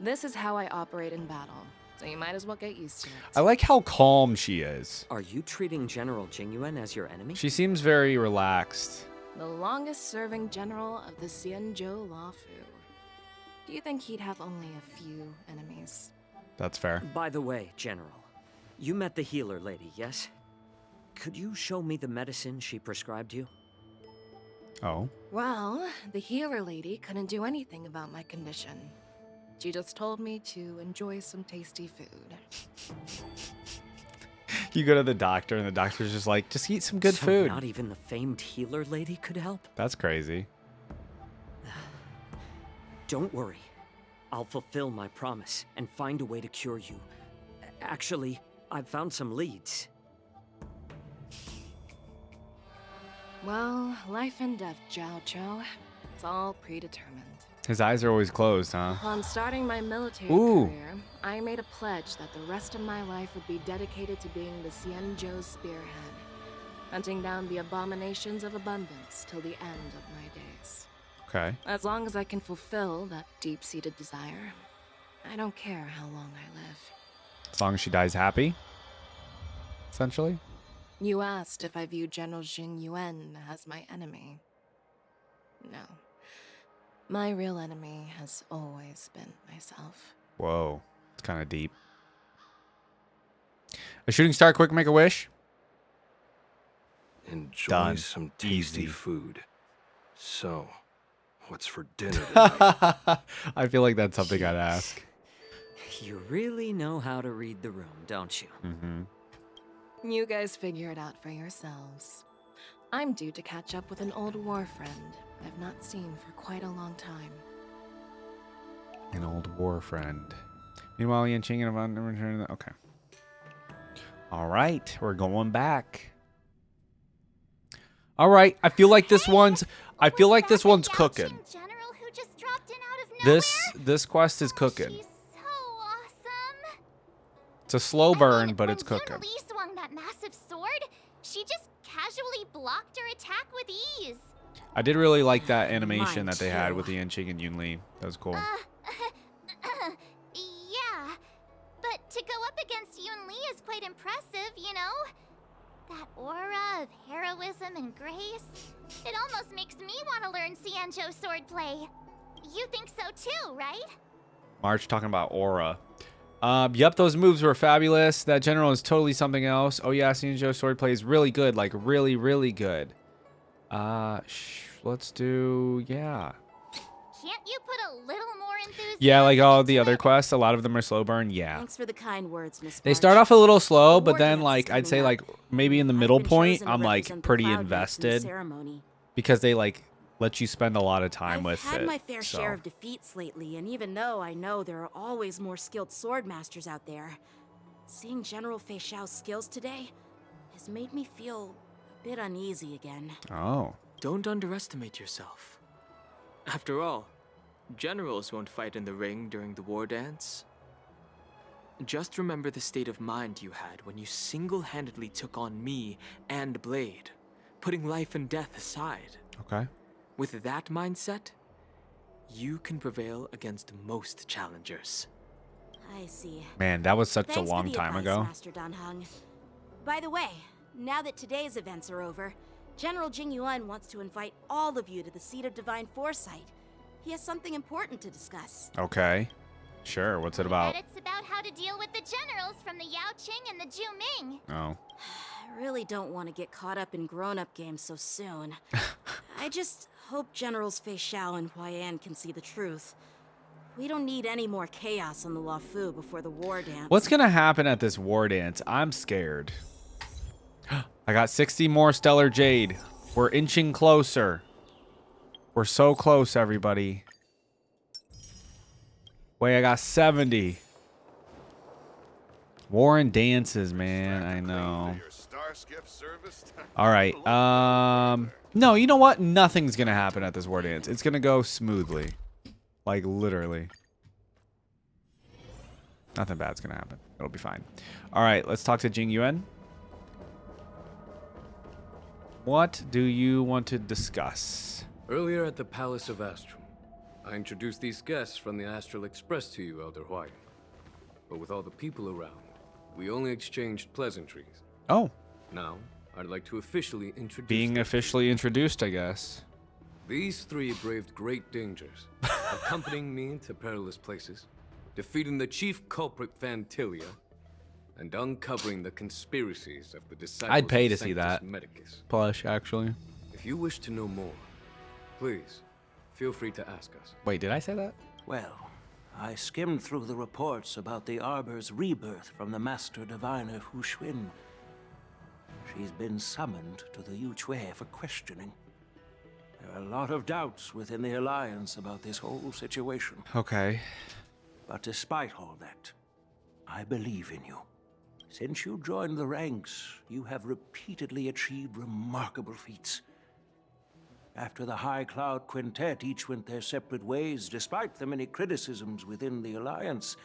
this is how I operate in battle, so you might as well get used to it. I like how calm she is. Are you treating General Jing Yuan as your enemy? She seems very relaxed. The longest serving general of the Xianzhou Luofu. Do you think he'd have only a few enemies? That's fair. By the way, General, you met the healer lady, yes? Could you show me the medicine she prescribed you? Oh. Well, the healer lady couldn't do anything about my condition. She just told me to enjoy some tasty food. You go to the doctor and the doctor's just like, just eat some good So food. Not even the famed healer lady could help? That's crazy. Don't worry. I'll fulfill my promise and find a way to cure you. Actually, I've found some leads. Well, life and death, Zhao Zhou. It's all predetermined. His eyes are always closed, huh? Upon starting my military Ooh. career, I made a pledge that the rest of my life would be dedicated to being the Xianzhou spearhead, hunting down the abominations of abundance till the end of my days. Okay. As long as I can fulfill that deep-seated desire, I don't care how long I live. As long as she dies happy, essentially. You asked if I view General Jing Yuan as my enemy. No. My real enemy has always been myself. Whoa. It's kind of deep. A shooting star, quick, make a wish. Enjoy Done. some tasty Easy. food. So, what's for dinner tonight? I feel like that's something I'd ask. You really know how to read the room, don't you? Mm-hmm. You guys figure it out for yourselves. I'm due to catch up with an old war friend I've not seen for quite a long time. An old war friend. Meanwhile, Yan Qing and Ivan return. Okay. All right, we're going back. All right, I feel like this one's. I feel like this one's cooking. General who just dropped in out of nowhere? This quest is cooking. She's so awesome. It's a slow burn, but it's When cooking. Yun Li swung that massive sword, she just casually blocked her attack with ease. I did really like that animation Mine that they had too. with the Yan Qing and Yun Li. That was cool. Yeah. But to go up against Yun Li is quite impressive, you know? That aura of heroism and grace. It almost makes me want to learn Xianzhou swordplay. You think so too, right? March talking about aura. Yep, those moves were fabulous. That general is totally something else. Oh yeah, Xianzhou swordplay is really good, like really, really good. Let's do, yeah. Can't you put a little more enthusiasm? Yeah, like all the other quests, a lot of them are slow burn. Yeah. Thanks for the kind words, Miss They March. start off a little slow, The but war then dance like is I'd say coming like up. maybe in the I've middle been point, chosen to I'm like represent the pretty Cloud Knights in the invested ceremony. because they like let you spend a lot of time I've with had it. my fair so. share of defeats lately, and even though I know there are always more skilled sword masters out there, seeing General Fei Xiao's skills today has made me feel a bit uneasy again. Oh. Don't underestimate yourself. After all, generals won't fight in the ring during the war dance. Just remember the state of mind you had when you single-handedly took on me and Blade, putting life and death aside. Okay. With that mindset, you can prevail against most challengers. I see. Man, that was such Thanks a long for the time advice, ago. Master Dan Heng. By the way, now that today's events are over, General Jing Yuan wants to invite all of you to the Seat of Divine Foresight. He has something important to discuss. Okay. Sure, what's it about? But it's about how to deal with the generals from the Yao Qing and the Zhu Ming. Oh. I really don't want to get caught up in grown-up games so soon. I just hope Generals Fei Xiao and Huaiyan can see the truth. We don't need any more chaos on the Luofu before the war dance. What's gonna happen at this war dance? I'm scared. I got 60 more Stellar Jade. We're inching closer. We're so close, everybody. Wait, I got 70. War and dances, man. I know. All right. No, you know what? Nothing's gonna happen at this war dance. It's gonna go smoothly. Like, literally. Nothing bad's gonna happen. It'll be fine. All right, let's talk to Jing Yuan. What do you want to discuss? Earlier at the Palace of Astrum, I introduced these guests from the Astral Express to you, Elder White. But with all the people around, we only exchanged pleasantries. Oh. Now, I'd like to officially introduce Being officially introduced, I guess. These three braved great dangers, accompanying me to perilous places, defeating the chief culprit Fantilia, and uncovering the conspiracies of the disciples I'd pay of to see Sanctus that Medicus. plush, actually. If you wish to know more, please feel free to ask us. Wait, did I say that? Well, I skimmed through the reports about the Arbor's rebirth from the Master Diviner Hu Xuan. She's been summoned to the Yu Chui for questioning. There are a lot of doubts within the Alliance about this whole situation. Okay. But despite all that, I believe in you. Since you joined the ranks, you have repeatedly achieved remarkable feats. After the High Cloud Quintet each went their separate ways, despite the many criticisms within the Alliance,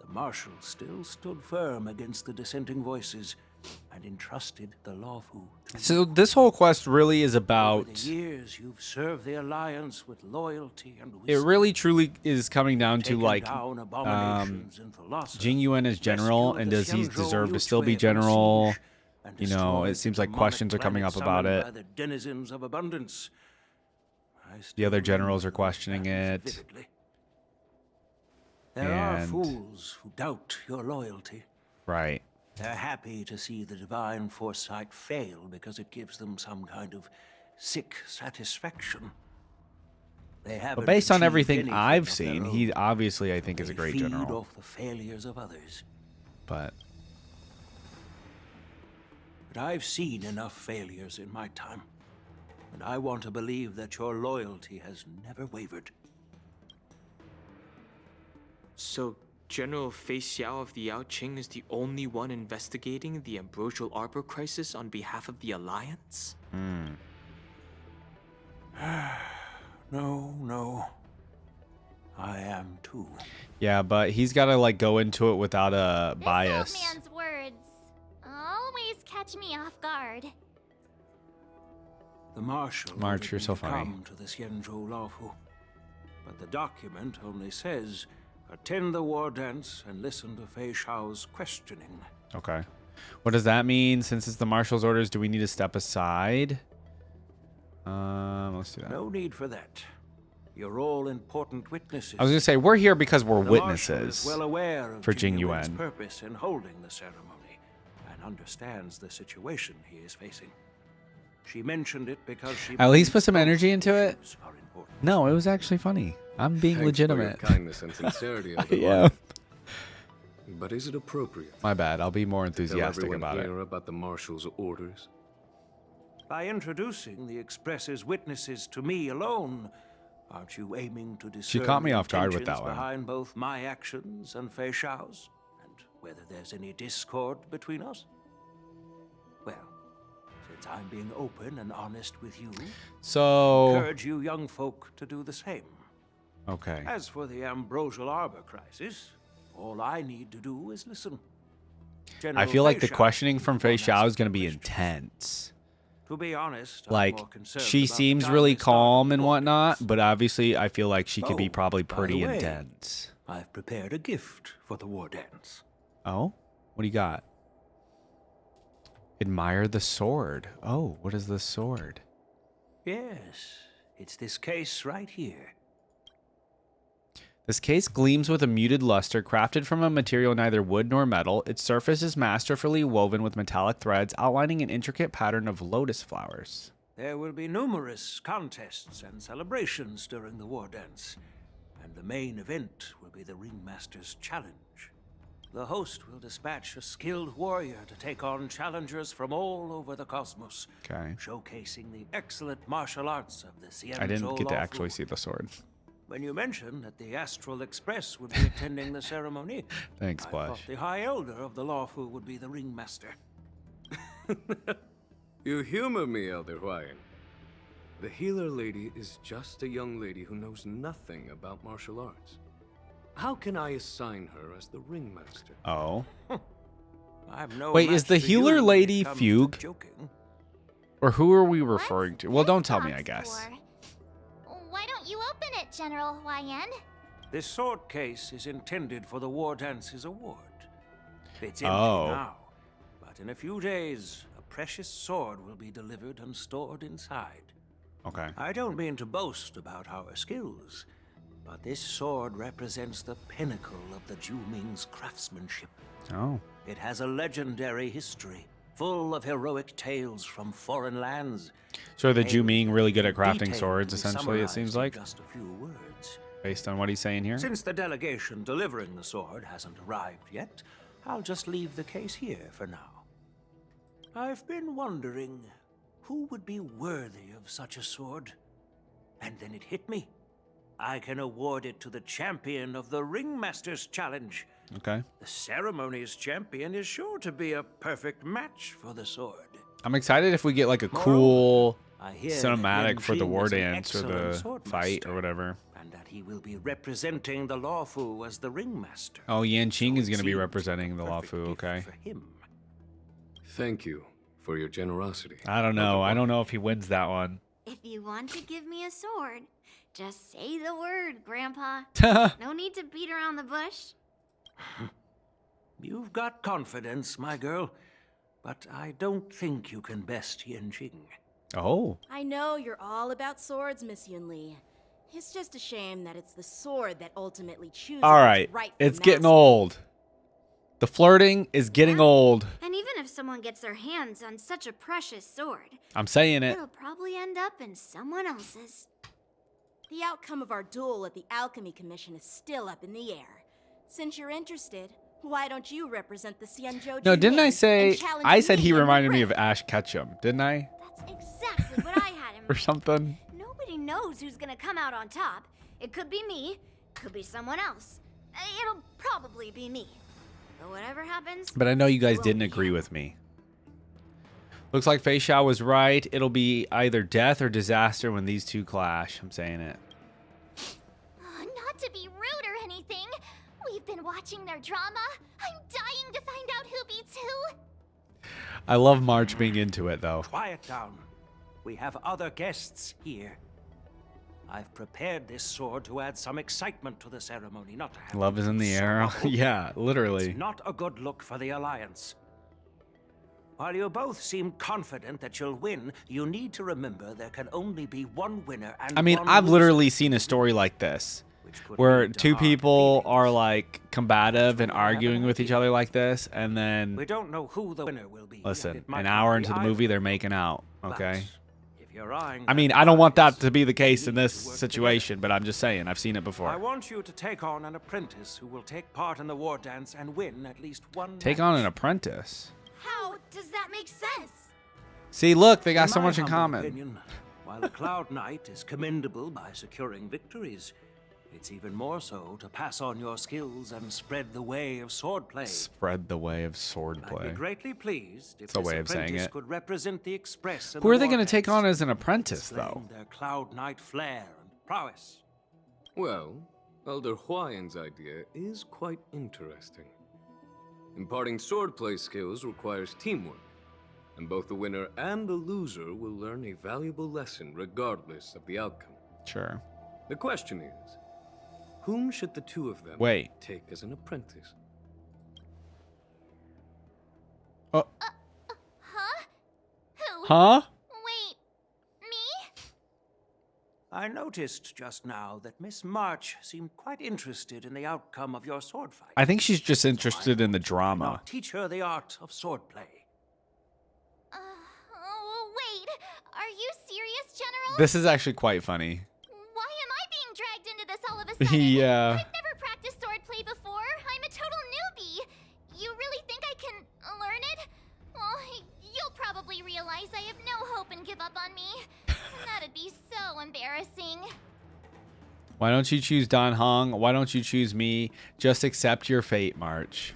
the Marshals still stood firm against the dissenting voices and entrusted the Luofu to So this whole quest really is Over about... the years, you've served the Alliance with loyalty and It wisdom. really truly is coming down to Taken like down abominations in Thalassa, Jing Yuan is general, rescued and the does he Xianzhou deserve to Yu still Chui be from general? siege and You know, it destroyed seems the like questions are demonic coming up planet about summoned it. by the denizens of abundance. I The still other generals are remember questioning that it. vividly. There are And- fools who doubt your loyalty. Right. They're happy to see the divine foresight fail because it gives them some kind of sick satisfaction. They haven't But based on achieved everything anything I've of their seen, own. he obviously, I think, is a They great feed general. off the failures of others. But I've seen enough failures in my time, and I want to believe that your loyalty has never wavered. So, General Fei Xiao of the Yao Qing is the only one investigating the Ambrosial Arbor crisis on behalf of the Alliance? No. I am too. yeah, but he's got to like go into it without a bias. This old man's words always catch me off guard. The Marshal March, ordered you're me so to funny. come to the Xianzhou Luofu, but the document only says, attend the war dance and listen to Fei Xiao's questioning. Okay. What does that mean? Since it's the marshal's orders, do we need to step aside? Let's do that. No need for that. You're all important witnesses. I was gonna say we're here because we're The Marshal is witnesses well aware of for Jing Jing Yuan's Yuan. purpose in holding the ceremony and understands the situation he is facing. She mentioned it because she At least put believes some both energy into it. issues are important. No, it was actually funny. I'm being Thanks legitimate. For your kindness and sincerity, Elder Yeah. Lord. But is it appropriate? My bad. I'll be more to tell enthusiastic everyone about it. here about the Marshal's orders? By introducing the Express's witnesses to me alone, aren't you aiming to discern caught me the off guard with intentions that one. behind both my actions and Fei Xiao's, and whether there's any discord between us? Well, since I'm being open and honest with you, So- I encourage you young folk to do the same. Okay. As for the Ambrosial Arbor crisis, all I need to do is listen. I feel like Fei the Xiao questioning from Fei won't ask Xiao is going to be intense. To be honest, I'm Like, more concerned she about the seems time really they started calm the and war. whatnot, but obviously I feel like she could be Oh, probably by the pretty way, intense. I've prepared a gift for the war dance. Oh? What do you got? Admire the sword. Oh, what is the sword? Yes, it's this case right here. This case gleams with a muted luster, crafted from a material neither wood nor metal. Its surface is masterfully woven with metallic threads, outlining an intricate pattern of lotus flowers. There will be numerous contests and celebrations during the war dance, and the main event will be the Ringmaster's Challenge. The host will dispatch a skilled warrior to take on challengers from all over the cosmos, Okay. showcasing the excellent martial arts of the Xianzhou. I didn't get to Law actually Fu. see the sword. When you mentioned that the Astral Express would be attending the ceremony, Thanks, I thought Splash. the High Elder of the Law Fu would be the Ringmaster. You humor me, Elder Huayan. The healer lady is just a young lady who knows nothing about martial arts. How can I assign her as the ringmaster? Oh. I'm no Wait, is match the for you healer when it lady comes to Fugue? joking. Or who are we referring to? Well, don't tell me, I Box guess. for? Why don't you open it, General Huayan? This sword case is intended for the War Dance's award. It's empty Oh. now, but in a few days, a precious sword will be delivered and stored inside. Okay. I don't mean to boast about our skills, but this sword represents the pinnacle of the Zhu Ming's craftsmanship. Oh. It has a legendary history, full of heroic tales from foreign lands. So are the Zhu Tales Ming really good at detailed crafting swords, and essentially, it summarized seems in like? just a few words. Based on what he's saying here? Since the delegation delivering the sword hasn't arrived yet, I'll just leave the case here for now. I've been wondering who would be worthy of such a sword. And then it hit me. I can award it to the champion of the Ringmaster's Challenge. Okay. The ceremony's champion is sure to be a perfect match for the sword. I'm excited if we get like a cool I hear that cinematic Yan for the Jing war is an dance or excellent the swordmaster, fight or whatever. and that he will be representing the Law Fu as the Ringmaster. Oh, Yan Qing is it going to be seems representing the Law Fu, okay. For him. Thank you for your generosity. I don't know. I don't know if he wins that one. If you want to give me a sword, just say the word, Grandpa. No need to beat around the bush. You've got confidence, my girl, but I don't think you can best Yan Jing. Oh. I know you're all about swords, Miss Yun Li. It's just a shame that it's the sword that ultimately chooses All right. its rightful It's getting master. old. The flirting is getting old. And even if someone gets their hands on such a precious sword, I'm saying it. it'll probably end up in someone else's. The outcome of our duel at the Alchemy Commission is still up in the air. Since you're interested, why don't you represent the Xianzhou? No, didn't I say... I said he me in the reminded me ring? of Ash Ketchum, didn't I? That's exactly what I had in Or mind. something? Nobody knows who's gonna come out on top. It could be me, could be someone else. It'll probably be me. But whatever happens, But I know you guys it didn't won't be agree him. with me. Looks like Fei Xiao was right. It'll be either death or disaster when these two clash. I'm saying it. Not to be rude or anything, we've been watching their drama. I'm dying to find out who beats who. I love March being into it, though. Quiet down. We have other guests here. I've prepared this sword to add some excitement to the ceremony, not to have Love is in the air. sorrow. Yeah, literally. It's not a good look for the Alliance. While you both seem confident that you'll win, you need to remember there can only be one winner and I mean, one I've loser, literally seen a story like this, where two people are like combative and arguing with each other like this, and then We don't know who the winner will be. listen, It might an not hour be into the either movie, of they're them. making out. Okay. If you're eyeing I mean, that I don't want prize, that to be the case in you this need to work situation, but I'm just saying, I've seen it I before. want you to take on an apprentice who will take part in the war dance and win at least one Take on an apprentice. How does that make sense? See, look, they got In so my much in humble common. opinion, while a Cloud Knight is commendable by securing victories, it's even more so to pass on your skills and spread the way of swordplay. Spread the way of I'd be swordplay. greatly pleased if It's a this way of saying apprentice it. could represent the Express. In Who the are they war going to take dance, on as an apprentice, displaying though? their Cloud Knight flair and prowess. Well, Elder Huayan's idea is quite interesting. Imparting swordplay skills requires teamwork, and both the winner and the loser will learn a valuable lesson regardless of the outcome. Sure. The question is, whom should the two of them Wait. take as an apprentice? Oh. Huh? Who? Huh? Wait, me? I noticed just now that Miss March seemed quite interested in the outcome of your sword fight. I think she's just interested in the drama. Now teach her the art of swordplay. Oh, wait. Are you serious, General? This is actually quite funny. Why am I being dragged into this all of a sudden? Yeah. I've never practiced swordplay before. I'm a total newbie. You really think I can learn it? Well, you'll probably realize I have no hope and give up on me. And that'd be so embarrassing. Why don't you choose Don Hong? Why don't you choose me? Just accept your fate, March.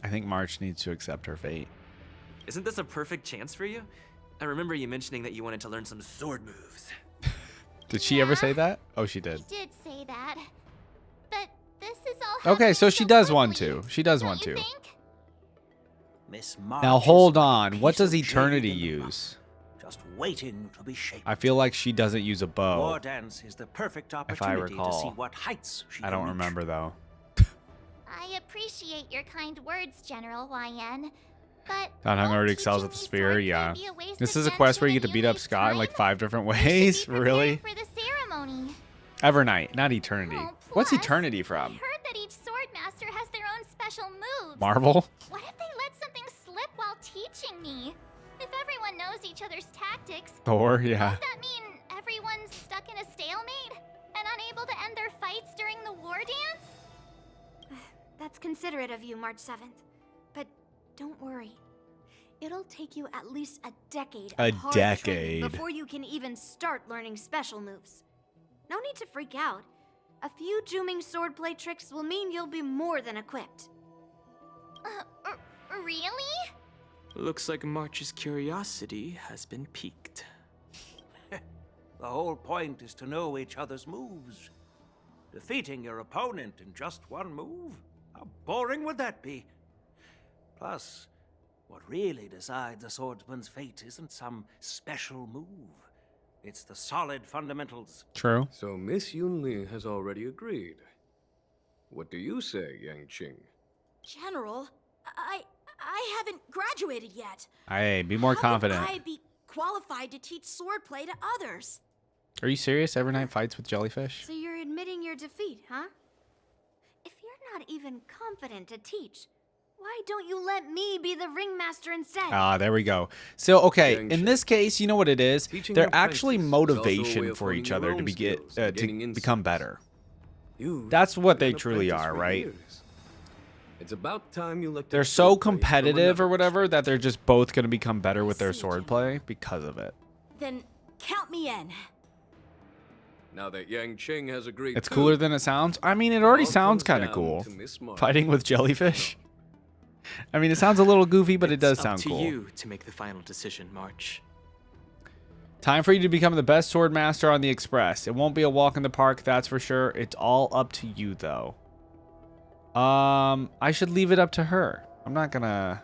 I think March needs to accept her fate. Isn't this a perfect chance for you? I remember you mentioning that you wanted to learn some sword moves. Did she ever say that? Oh, she did. I did say that. But this is all Okay, so she does want to. She does want to. Miss March Now is hold like a on. What piece does of Eternity jade in the rough, use? just waiting to be shaped. I feel like she doesn't use a War bow. dance is the perfect If I opportunity to see recall. what heights she I can don't reach. remember though. I appreciate your kind words, General YN. But Don Hung already excels at the spear, yeah. This is a quest where you get to beat up Scott in like 5 different ways? Really? for the ceremony. Evernight, not Eternity. Oh, What's plus, Eternity from? I heard that each sword master has their own special moves. Marvel? What if they let something slip while teaching me? If everyone knows each other's tactics, Thor, yeah. does that mean everyone's stuck in a stalemate and unable to end their fights during the war dance? That's considerate of you, March 7th. But don't worry. It'll take you at least a decade A of hard training decade. before you can even start learning special moves. No need to freak out. A few Juming swordplay tricks will mean you'll be more than equipped. Really? Looks like March's curiosity has been piqued. The whole point is to know each other's moves. Defeating your opponent in just one move? How boring would that be? Plus, what really decides a swordsman's fate isn't some special move. It's the solid fundamentals. True. So Miss Yunli has already agreed. What do you say, Yang Qing? General, I haven't graduated yet. Hey, be more How confident. can I be qualified to teach swordplay to others? Are you serious? Evernight fights with jellyfish? So you're admitting your defeat, huh? If you're not even confident to teach, why don't you let me be the ringmaster instead? Ah, there we go. So, okay, Yang in Qing. this case, you know what it is? Teaching They're an actually apprentice is also a way motivation of for honing each your other to own be skills and gaining to insight. become better. You've That's what been they an truly apprentice are, for right? years. It's about time you looked They're at so swordplay from competitive another or whatever that they're just both going to become better with their see, General. swordplay because of it. Then count me in. Now that Yang Qing has agreed, It's too, cooler than it sounds. I mean, it already all sounds comes kind of down cool. to Miss March. Fighting with jellyfish. I mean, it sounds a little goofy, but it does It's sound up to cool. you to make the final decision, March. Time for you to become the best sword master on the Express. It won't be a walk in the park, that's for sure. It's all up to you, though. I should leave it up to her. I'm not gonna...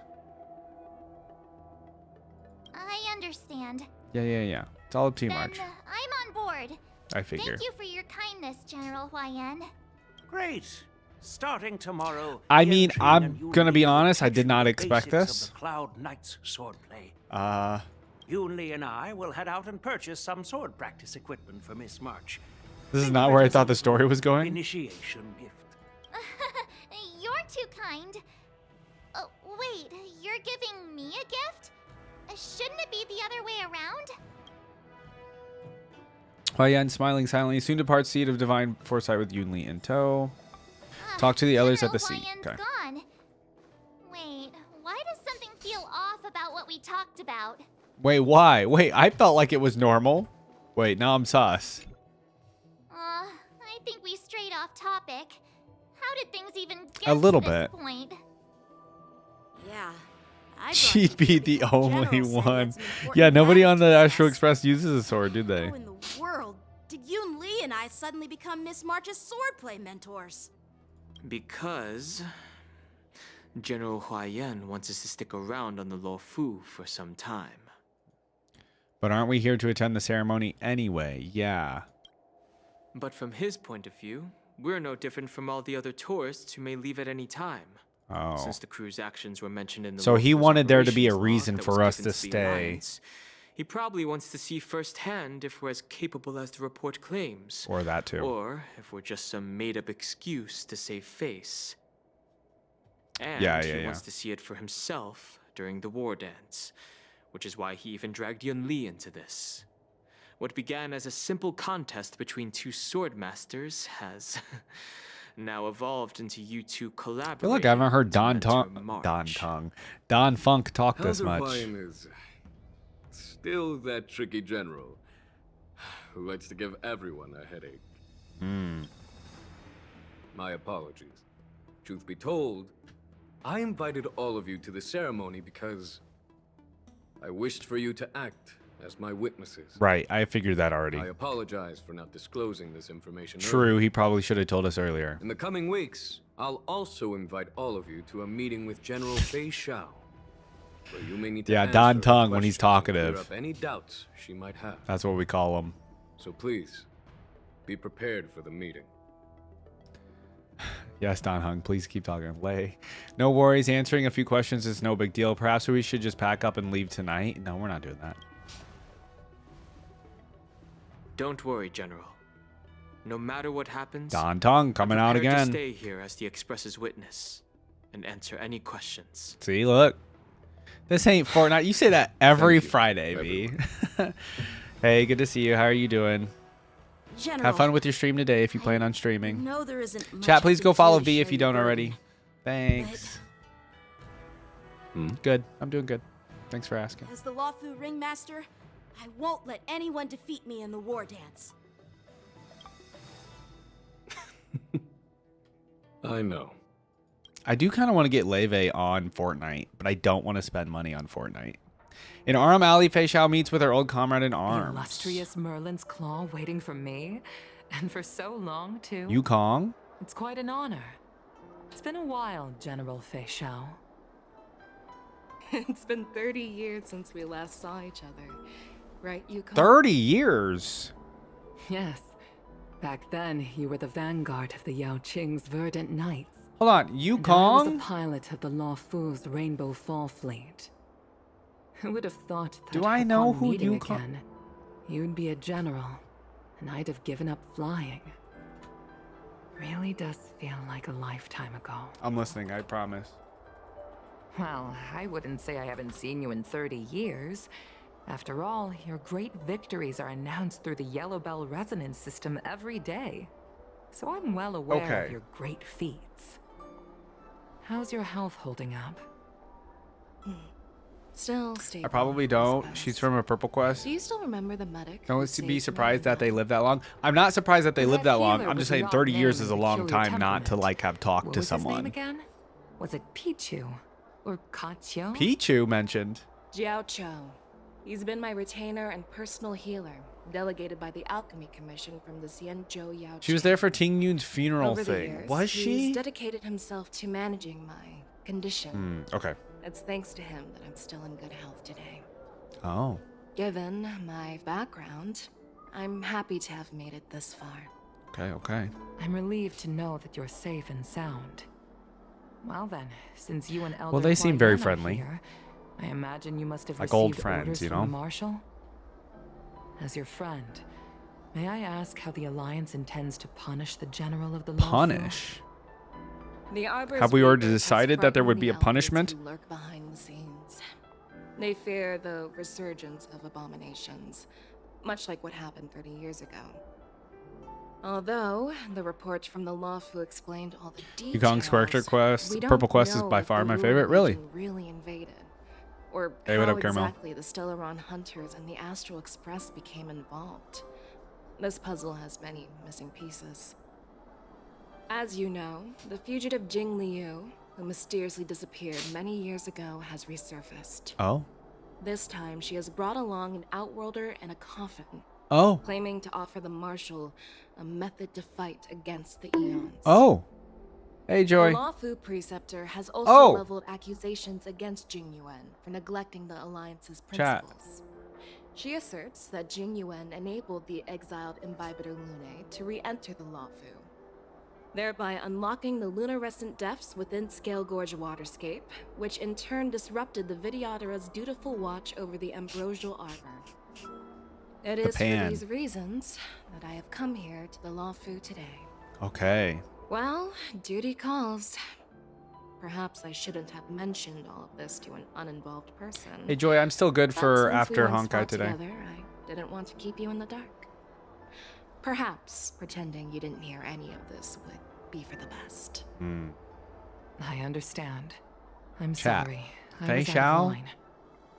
I understand. Yeah. It's all up to you, Then March. I'm on board. I figure. Thank you for your kindness, General YN. Great. Starting tomorrow. I mean, Yen Trin I'm and Yun gonna be Li will honest, I teach did you not the expect basics this. of the Cloud Knight's swordplay. Uh, Yun Li and I will head out and purchase some sword practice equipment for Miss March. this is Think not of where it I as thought a the story was going. Initiation gift. You're too kind. Oh, wait, you're giving me a gift? Shouldn't it be the other way around? Huayan smiling silently, soon departs seat of divine foresight with Yun Li in tow. Talk to the others at the seat. Huayan's Okay. gone. Wait, why does something feel off about what we talked about? Wait, why? Wait, I felt like it was normal. Wait, now I'm sus. I think we strayed off topic. How did things even get A little to this bit. point? Yeah. I She'd be the only General said one. that's an important Yeah, nobody matter on the to Astro discuss. Express uses a sword, do they? How in the world did Yun Li and I suddenly become Miss March's swordplay mentors? Because General Huayan wants us to stick around on the Lo Fu for some time. But aren't we here to attend the ceremony anyway? Yeah. But from his point of view, we're no different from all the other tourists who may leave at any time. Oh. Since the crew's actions were mentioned in the So he Lo Fu's wanted there to be a operations log reason that for was us given to the stay. Alliance, he probably wants to see firsthand if we're as capable as the report claims. Or that too. Or if we're just some made-up excuse to save face. And Yeah, he yeah. wants to see it for himself during the war dance, which is why he even dragged Yun Li into this. What began as a simple contest between two sword masters has now evolved into you two I collaborating. feel like I haven't heard to mentor Don Funk talk this Elder much. Huayan is still that tricky general who likes to give everyone a headache. Hmm. My apologies. Truth be told, I invited all of you to the ceremony because I wished for you to act as my witnesses. Right, I figured that already. I apologize for not disclosing this information True, earlier. he probably should have told us earlier. In the coming weeks, I'll also invite all of you to a meeting with General Fei Xiao, where you may need to Yeah, answer Don her Tongue when he's questions and clear talkative. up any doubts she might have. That's what we call him. So please, be prepared for the meeting. Yes, Don Hung, please keep talking. Lay. No worries, answering a few questions is no big deal. Perhaps we should just pack up and leave tonight. No, we're not doing that. Don't worry, General. No matter what happens, Don Tongue coming out prepare to again. stay here as the Express's witness and answer any questions. See, look. This ain't Fortnite. You say that every Friday, B. Hey, good to see you. How are you doing? General, Have fun with your stream today if you plan on I streaming. know there isn't much Chat, I please can go follow do to V if share you your don't already. burden, Thanks. Good. I'm doing good. Thanks for asking. As the Lawfu ringmaster, I won't let anyone defeat me in the war dance. I know. I do kind of want to get Leve on Fortnite, but I don't want to spend money on Fortnite. In Arm Alley, Fei Xiao meets with her old comrade in The arms. illustrious Merlin's claw waiting for me, and for so long too. Yukong? It's quite an honor. It's been a while, General Fei Xiao. It's been 30 years since we last saw each other. Right, Yukon? 30 years? Yes. Back then, you were the vanguard of the Yao Qing's Verdant Knights. Hold on, And I was Yukong? a pilot of the Law Fu's Rainbow Fall Fleet. Who would have thought that Do I know upon who meeting Yukong- again, you'd be a general, and I'd have given up flying. Really does feel like a lifetime ago. I'm listening, I promise. Well, I wouldn't say I haven't seen you in 30 years. After all, your great victories are announced through the Yellow Bell resonance system every day. So I'm well aware Okay. of your great feats. How's your health holding up? Still stable. I probably don't. She's from a Purple Quest. Do you still remember the medic? who Don't be saved surprised my that they live that long. I'm not surprised that they live that long. healer I'm was just the saying odd 30 man years with is a long peculiar time not to temperament. like have talked What to was his name someone. again? Was it Pichu? Or Kachio? Pichu mentioned. Jiao Chou. He's been my retainer and personal healer, delegated by the Alchemy Commission from the Xianzhou Yao She was Qing. there for Ting Yun's funeral Over the thing. years, Was He's she? dedicated himself to managing my condition. Okay. It's thanks to him that I'm still in good health today. Oh. Given my background, I'm happy to have made it this far. Okay, okay. I'm relieved to know that you're safe and sound. Well then, since you and Elder Well, they seem very Huayan are friendly. here, I imagine you must have Like received old friends, orders you from the know? Marshal? As your friend, may I ask how the Alliance intends to punish the General of the Lawful? Punish? The Arbor's Have we already rebirth has decided that there would frightened be a the elders punishment? who lurk behind the scenes. They fear the resurgence of abominations, much like what happened 30 years ago. Although the report from the Lawfu explained all the details, Yukong's character quest, we don't Purple Quest is know by if far the my Luna favorite. Really? Legion really invaded, or Hey, what how up, Caramel? exactly the Stellaron hunters and the Astral Express became involved. This puzzle has many missing pieces. As you know, the fugitive Jing Liu, who mysteriously disappeared many years ago, has resurfaced. Oh. This time, she has brought along an Outworlder and a coffin. Oh. Claiming to offer the Marshal a method to fight against the Eons. Oh. Hey, Joy. The Lawfu Preceptor has also Oh. leveled accusations against Jing Yuan for neglecting the Alliance's Chat. principles. She asserts that Jing Yuan enabled the exiled Imbibitor Lunae to re-enter the Lawfu, thereby unlocking the lunarescent depths within Scale Gorge waterscape, which in turn disrupted the Vidyadhara's dutiful watch over the ambrosial arbor. It is for pan. these reasons that I have come here to the Lawfu today. Okay. Well, duty calls. Perhaps I shouldn't have mentioned all of this to an uninvolved person. Hey, Joy, I'm still good But for since we after once Honkai fought today. Together, I didn't want to keep you in the dark. Perhaps pretending you didn't hear any of this would be for the best. Hmm. I understand. I'm Chat. sorry. Fei I was out Xiao? of line.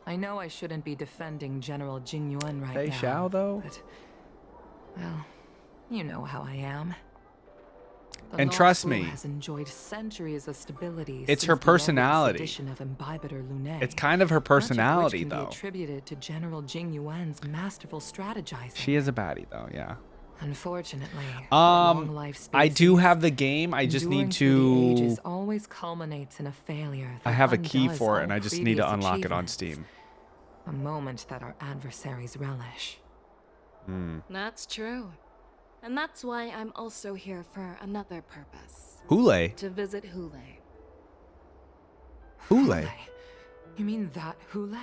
I know I shouldn't be defending General Jing Yuan right Fei now. Xiao, though? But, well, you know how I am. The And trust Lawful me, has enjoyed centuries of stability it's since her the personality. youngest edition of Imbibitor Lunae. It's kind of her personality, Much of which can though. be attributed to General Jing Yuan's masterful strategizing. She is a baddie, though. Yeah. Unfortunately, long life I do species, have the game. I just enduring need through the to. ages always culminates in a failure. I that have a key undoes for it, all and I just need to previous unlock it on achievements. Steam. A moment that our adversaries relish. Hmm. That's true. And that's why I'm also here for another purpose. Hule. To visit Hule. Hule. You mean that Hule?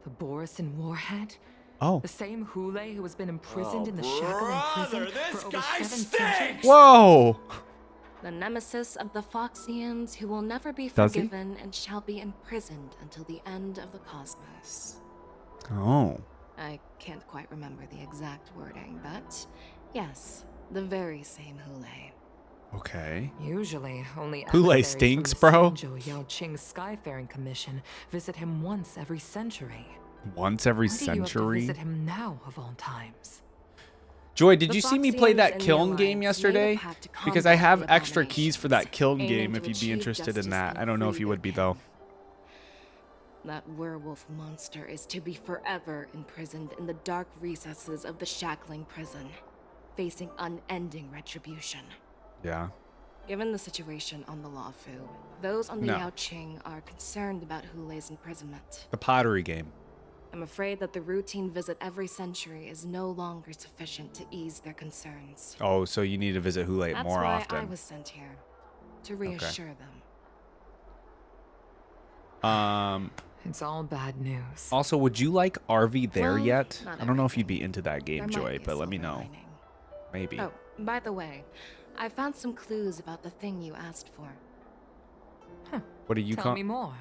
The Borisin warhead? Oh. The same Hule who has been imprisoned in the shackling prison for over 7 centuries? Whoa. The nemesis of the Foxians who will never be Does he? forgiven and shall be imprisoned until the end of the cosmos. Oh. I can't quite remember the exact wording, but yes, the very same Hule. Okay. Usually, only Hule emissaries stinks, from the bro. Xianzhou Yao Qing Skyfaring Commission visit him once every century. Once every Why do you have to century. visit him now, of all times? Joy, did The you see me play Foxians that and the Kiln Alliance game made a yesterday? pact to Because I combat have the extra keys for that Kiln aiming game to if you'd be achieve interested in justice that. and I don't know if free you their would be, king. though. That werewolf monster is to be forever imprisoned in the dark recesses of the shackling prison, facing unending retribution. Yeah. Given the situation on the Lawfu, those on the No. Yao Qing are concerned about Hule's imprisonment. The pottery game. I'm afraid that the routine visit every century is no longer sufficient to ease their concerns. Oh, so you need to visit Hule That's more why often. I was sent here, to reassure them. It's all bad news. Also, would you like RV there Well, yet? not I don't know if you'd be into that game, There might Joy, be a but let me silver know. lining. Maybe. Oh, by the way, I found some clues about the thing you asked for. What do you Tell call? me more.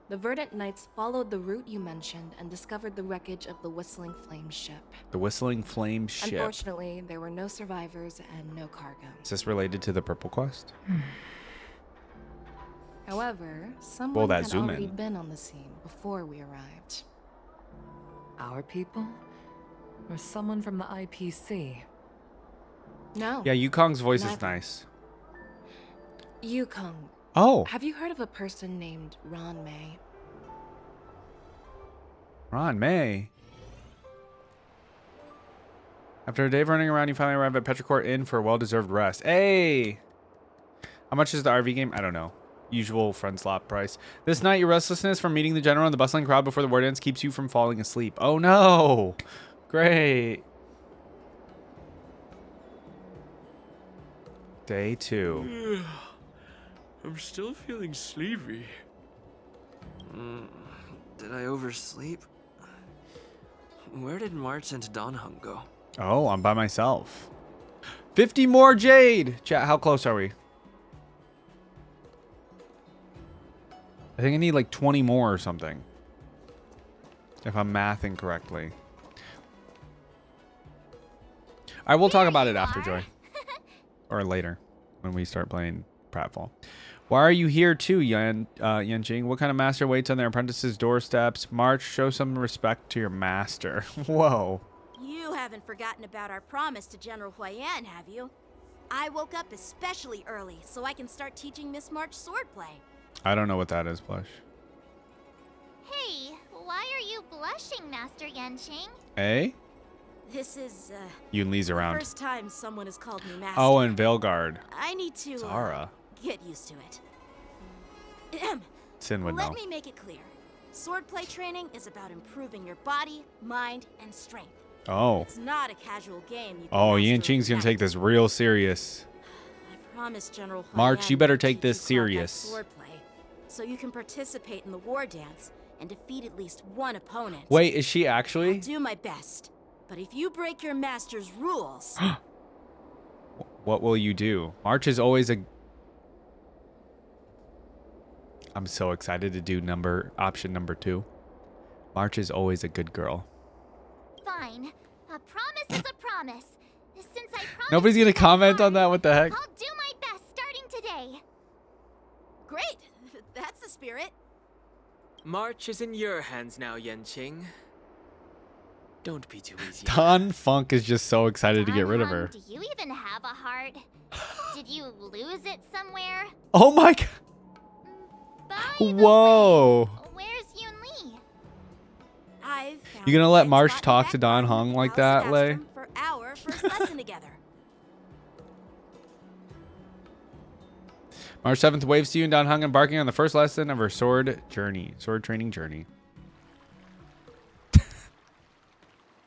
The Verdant Knights followed the route you mentioned and discovered the wreckage of the Whistling Flame ship. The Whistling Flame ship. Unfortunately, there were no survivors and no cargo. Is this related to the Purple Quest? However, someone that had zoom already in. been on the scene before we arrived. Our people? Or someone from the IPC? No. Yeah, Yukong's voice is neither. nice. Yukong. Oh. Have you heard of a person named Ron May? Ron May. After a day of running around, you finally arrive at Petrichor Inn for a well-deserved rest. Hey! How much is the RV game? I don't know. Usual friend slot price. This night, your restlessness from meeting the general and the bustling crowd before the word ends keeps you from falling asleep. Oh no! Great. Day 2. I'm still feeling sleepy. Did I oversleep? Where did March and Donhung go? Oh, I'm by myself. 50 more jade. Chat, how close are we? I think I need like 20 more or something. If I'm mathing correctly. I will talk about it after, Joy. Or later, when we start playing Pratfall. Why are you here too, Yanjing? What kind of master waits on their apprentices' doorsteps? March, show some respect to your master. Whoa. You haven't forgotten about our promise to General Huayan, have you? I woke up especially early so I can start teaching Miss March swordplay. I don't know what that is, Blush. Hey, why are you blushing, Master Yanqing? Eh? This is, Yunli's around. the first time someone has called me master. Oh, and Veilguard. I need to, Zara. get used to it. Sin would Let know. me make it clear. Swordplay training is about improving your body, mind, and strength. Oh. It's not a casual game. You can Oh, master Yanqing's gonna take this real serious. I promise General Huayan March, you better will take teach this you combat serious. swordplay, so you can participate in the war dance and defeat at least one opponent. Wait, is she actually? I'll do my best, but if you break your master's rules, What will you do? March is always a... I'm so excited to do option number 2. March is always a good girl. Fine. A promise is a promise. Since I promised Nobody's gonna comment on that? What the heck? I'll do my best starting today. great. That's the spirit. March is in your hands now, Yanqing. Don't be too easy. Don Funk is just so excited to get rid of her. Do you even have a heart? Did you lose it somewhere? Oh my god. Whoa. Where's Yunli? You gonna let March talk to Don Hung like that, Lei? For our first lesson together. March 7th waves to you and Don Hung embarking on the first lesson of her sword training journey.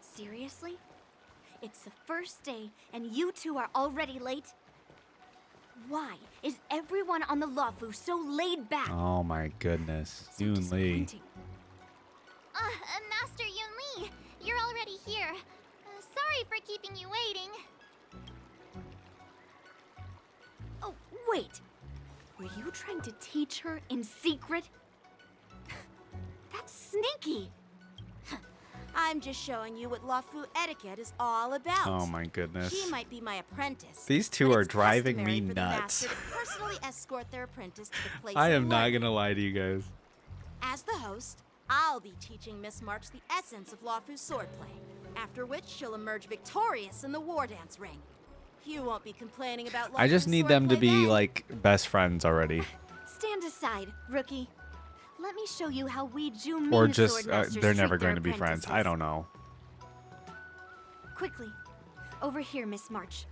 Seriously? It's the first day and you two are already late? Why is everyone on the Luofu so laid back? Oh my goodness. Yoon Lee. Master Yunli, you're already here. Sorry for keeping you waiting. Oh, wait. Were you trying to teach her in secret? That's sneaky. I'm just showing you what Luofu etiquette is all about. Oh my goodness. She might be my apprentice. These two but are it's driving customary me for the nuts. master to personally escort their apprentice to the place I of am not learning. gonna lie to you guys. As the host, I'll be teaching Miss March the essence of Luofu's swordplay, after which she'll emerge victorious in the war dance ring. You won't be complaining about I just Luofu's need them to swordplay be then. like best friends already. Stand aside, rookie. Let me show you how we Ju Or Ming just swordmasters they're never treat their going to be friends. I apprentices. don't know. Quickly, over here, Miss March.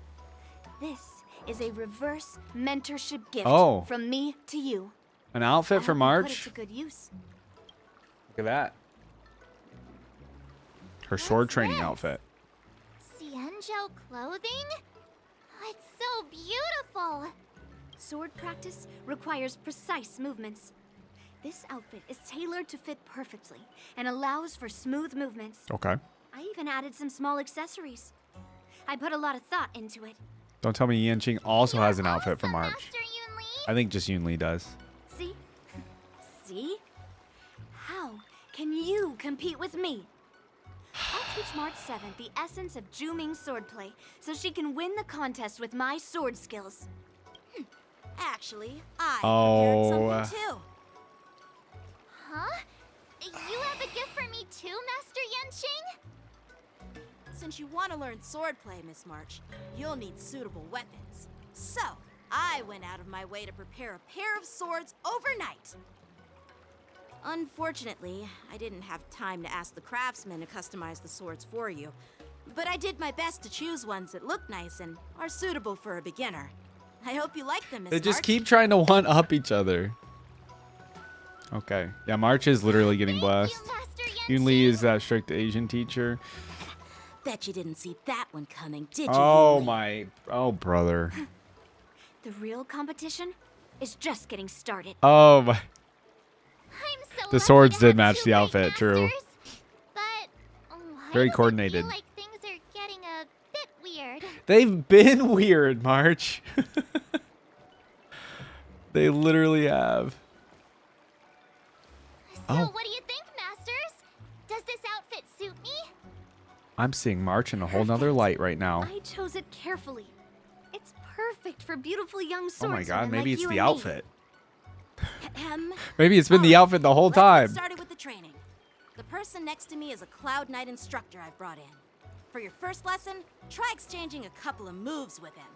This is a reverse mentorship gift Oh. from me to you. An outfit for I hope you March? Put it to good use. Look at that. Her sword training outfit. Xianzhou clothing? It's so beautiful. Sword practice requires precise movements. This outfit is tailored to fit perfectly and allows for smooth movements. Okay. I even added some small accessories. I put a lot of thought into it. Don't tell me Yanqing also has an outfit for March. I think just Yoon Lee does. See? See? How can you compete with me? I'll teach March 7th the essence of Ju-Ming swordplay so she can win the contest with my sword skills. Actually, I Oh. prepared something too. Huh? You have a gift for me too, Master Yanqing? Since you want to learn swordplay, Miss March, you'll need suitable weapons. So, I went out of my way to prepare a pair of swords overnight. Unfortunately, I didn't have time to ask the craftsman to customize the swords for you. But I did my best to choose ones that look nice and are suitable for a beginner. I hope you like them, Miss They just March. keep trying to one-up each other. Okay. Yeah, March is literally getting blessed. Yoon Lee is that strict Asian teacher. Bet you didn't see that one coming, did you? Oh Yuli? my. Oh, brother. The real competition is just getting started. Oh my. I'm so The lucky swords to did have match two the great outfit, true. masters, But Very why coordinated. does it feel like things are getting a bit weird? They've been weird, March. They literally have. So what do you think, masters? Does this outfit suit me? I'm seeing March in a whole nother light right now. I chose it carefully. It's perfect for beautiful young Oh swordsmen my god, maybe like it's you the and me. outfit. Maybe it's been the outfit the whole Let's get time. started with the training. The person next to me is a Cloud Knight instructor I've brought in. For your first lesson, try exchanging a couple of moves with him.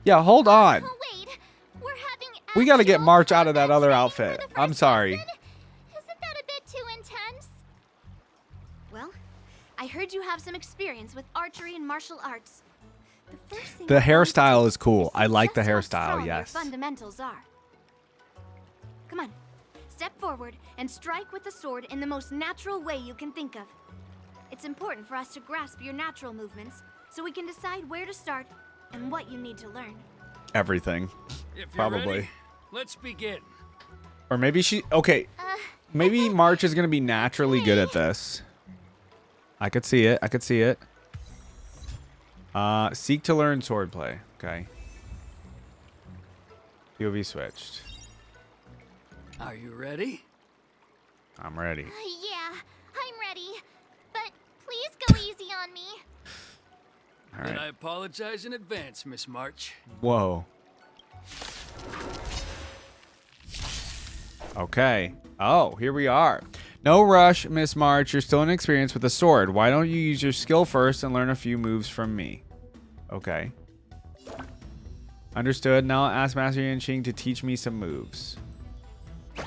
Yeah, hold on. Oh, wait. We're having We gotta get March out of that other outfit. I'm sorry. Isn't that a bit too intense? Well, I heard you have some experience with archery and martial arts. The first thing The I want hairstyle to is cool. I like the just how hairstyle, strong your yes. fundamentals are. Come on. Step forward and strike with the sword in the most natural way you can think of. It's important for us to grasp your natural movements so we can decide where to start and what you need to learn. Everything. If you're Probably. ready, let's begin. Or maybe she... Okay. Maybe March is going to be naturally good at this. I could see it. I could see it. Seek to learn swordplay. Okay. POV switched. Are you ready? I'm ready. Yeah, I'm ready. But please go easy on me. All Then right. I apologize in advance, Miss March. Whoa. Okay. Oh, here we are. No rush, Miss March. You're still inexperienced with the sword. Why don't you use your skill first and learn a few moves from me? Okay. Understood. Now I'll ask Master Yanqing to teach me some moves. Pay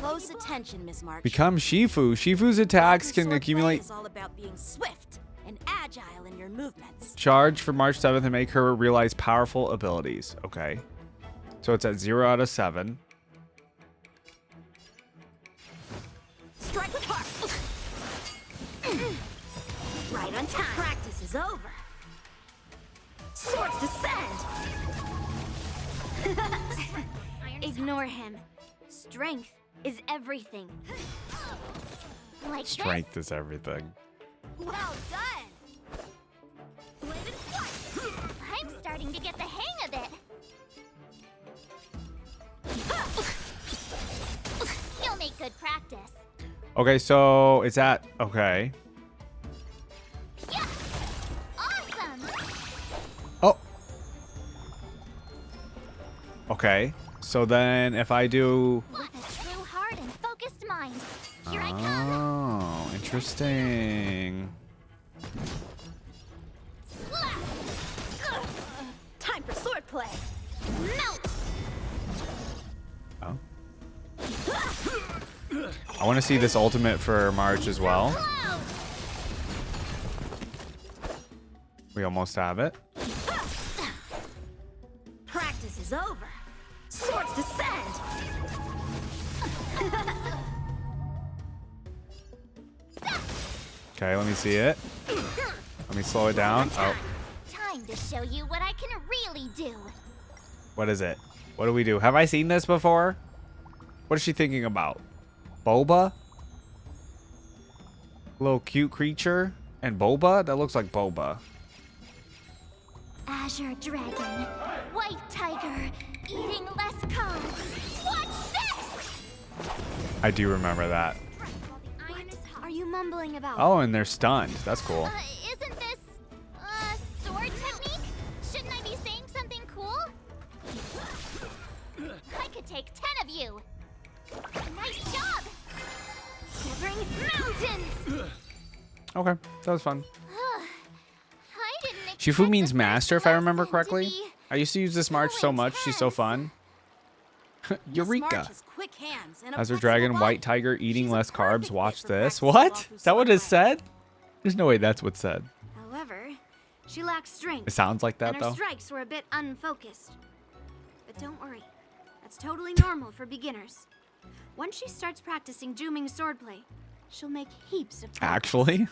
close attention, Miss March. Become Shifu. Shifu's attacks can Swordplay accumulate is all about being swift and agile in your movements. charge for March 7th and make her realize powerful abilities. Okay. So it's at 0 out of 7. Strike with heart. Right on time. Practice is over. Swords descend. Ignore him. Strength is everything. Like Strength is everything. this? Well done. Bladed strike. I'm starting to get the hang of it. You'll make good practice. Okay, so it's at... Okay. Yeah. Awesome. Oh. Okay. So then if I do... With a true heart and focused mind. Here I come. Oh, interesting. Time for swordplay. Melt. Oh. I want to see this ultimate for March as well. We almost have it. Practice is over. Swords descend. Okay, let me see it. Let me slow it down. Oh, Time to show you what I can really do. what is it? What do we do? Have I seen this before? What is she thinking about? Boba? Little cute creature? And Boba? That looks like Boba. Azure Dragon, White Tiger, eating less carbs. Watch this! I do remember that. What are you mumbling about? Oh, and they're stunned. That's cool. Isn't this sword technique? Shouldn't I be saying something cool? I could take 10 of you. Nice job! Severing mountains! Okay, that was fun. I didn't expect Shifu means master, if I remember lesson to correctly. be I used to use this March so much. She's so fun. Eureka. Has quick hands and a Azure flexible Dragon, body. White Tiger, eating less carbs. Watch this. practicing What? Wafu's Is that what it swordplay. said? There's no way that's what said. However, she lacks strength. It sounds like that, and her though. strikes were a bit unfocused. But don't worry, that's totally normal for beginners. Once she starts practicing Juming swordplay, she'll make heaps of progress. Actually?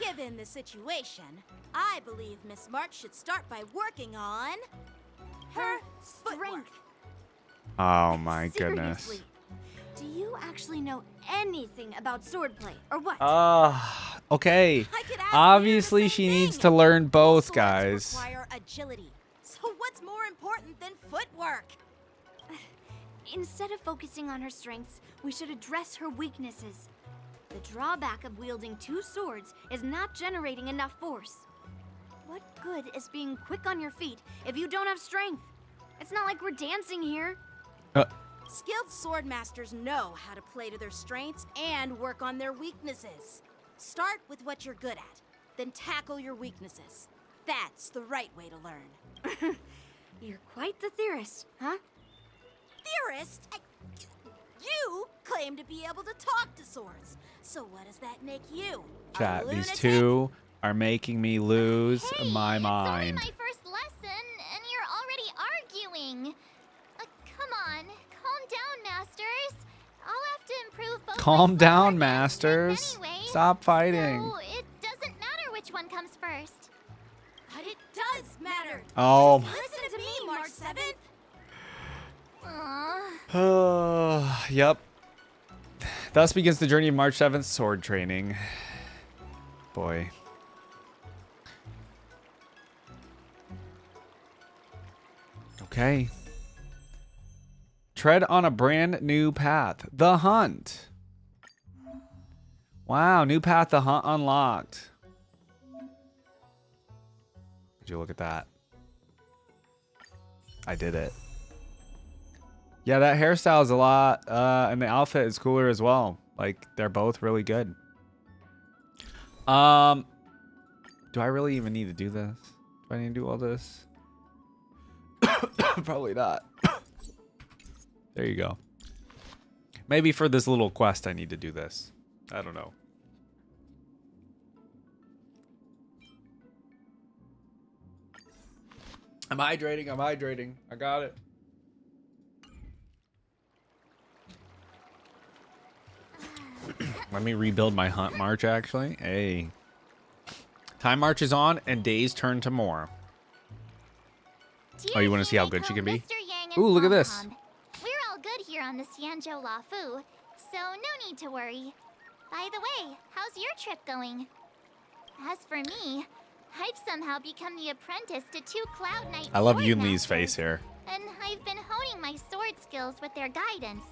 Given the situation, I believe Miss March should start by working on her strength. Oh my goodness. Seriously, do you actually know anything about swordplay, or what? Okay. Obviously, she needs to learn both, guys. Require agility. So what's more important than footwork? Instead of focusing on her strengths, we should address her weaknesses. The drawback of wielding two swords is not generating enough force. What good is being quick on your feet if you don't have strength? It's not like we're dancing here. Skilled sword masters know how to play to their strengths and work on their weaknesses. Start with what you're good at, then tackle your weaknesses. That's the right way to learn. You're quite the theorist, huh? Theorist? You claim to be able to talk to swords. So what does that make you? Chat, these two are making me lose my mind. It's only my first lesson, and you're already arguing. Come on, calm down, Masters. I'll have to improve both. Calm down, Masters. Anyway, Stop fighting. So it doesn't matter which one comes first. But it does matter. Oh. Listen to me, March 7th. Yep. Thus begins the journey of March 7th sword training. Boy. Okay. Tread on a brand new path. The hunt. Wow, new path, the hunt unlocked. Would you look at that? I did it. Yeah, that hairstyle is a lot, and the outfit is cooler as well. Like, they're both really good. Do I really even need to do this? Do I need to do all this? Probably not. There you go. Maybe for this little quest I need to do this. I don't know. I'm hydrating. I'm hydrating. I got it. Let me rebuild my hunt march, actually. Hey. Time marches on, and days turn to more. Oh, you want to see how good she can be? Ooh, look at this. We're all good here on the Xianzhou Lafu, so no need to worry. By the way, how's your trip going? As for me, I've somehow become the apprentice to two Cloud Knight I love sword Yunli's masters, face here. and I've been honing my sword skills with their guidance.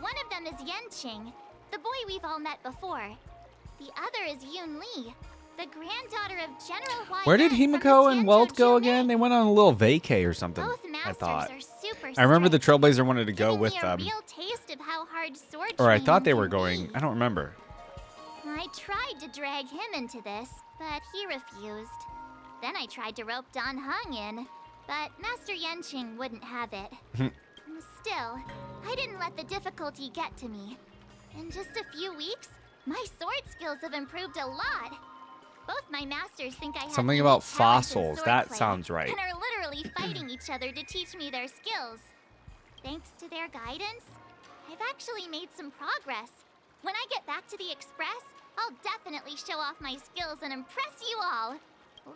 One of them is Yanqing, the boy we've all met before. The other is Yunli, the granddaughter of General Huai. Where did Himiko and Welt go again? They went on a little vacay or something, I thought. I remember the Trailblazer wanted to go with them. Real taste of how hard sword Or I thought training they can were going. be. I don't remember. I tried to drag him into this, but he refused. Then I tried to rope Dan Heng in, but Master Yanqing wouldn't have it. Still, I didn't let the difficulty get to me. In just a few weeks, my sword skills have improved a lot. Both my masters think I have Something unique about talents in fossils. That swordplay sounds right. and are literally fighting each other to teach me their skills. Thanks to their guidance, I've actually made some progress. When I get back to the Express, I'll definitely show off my skills and impress you all.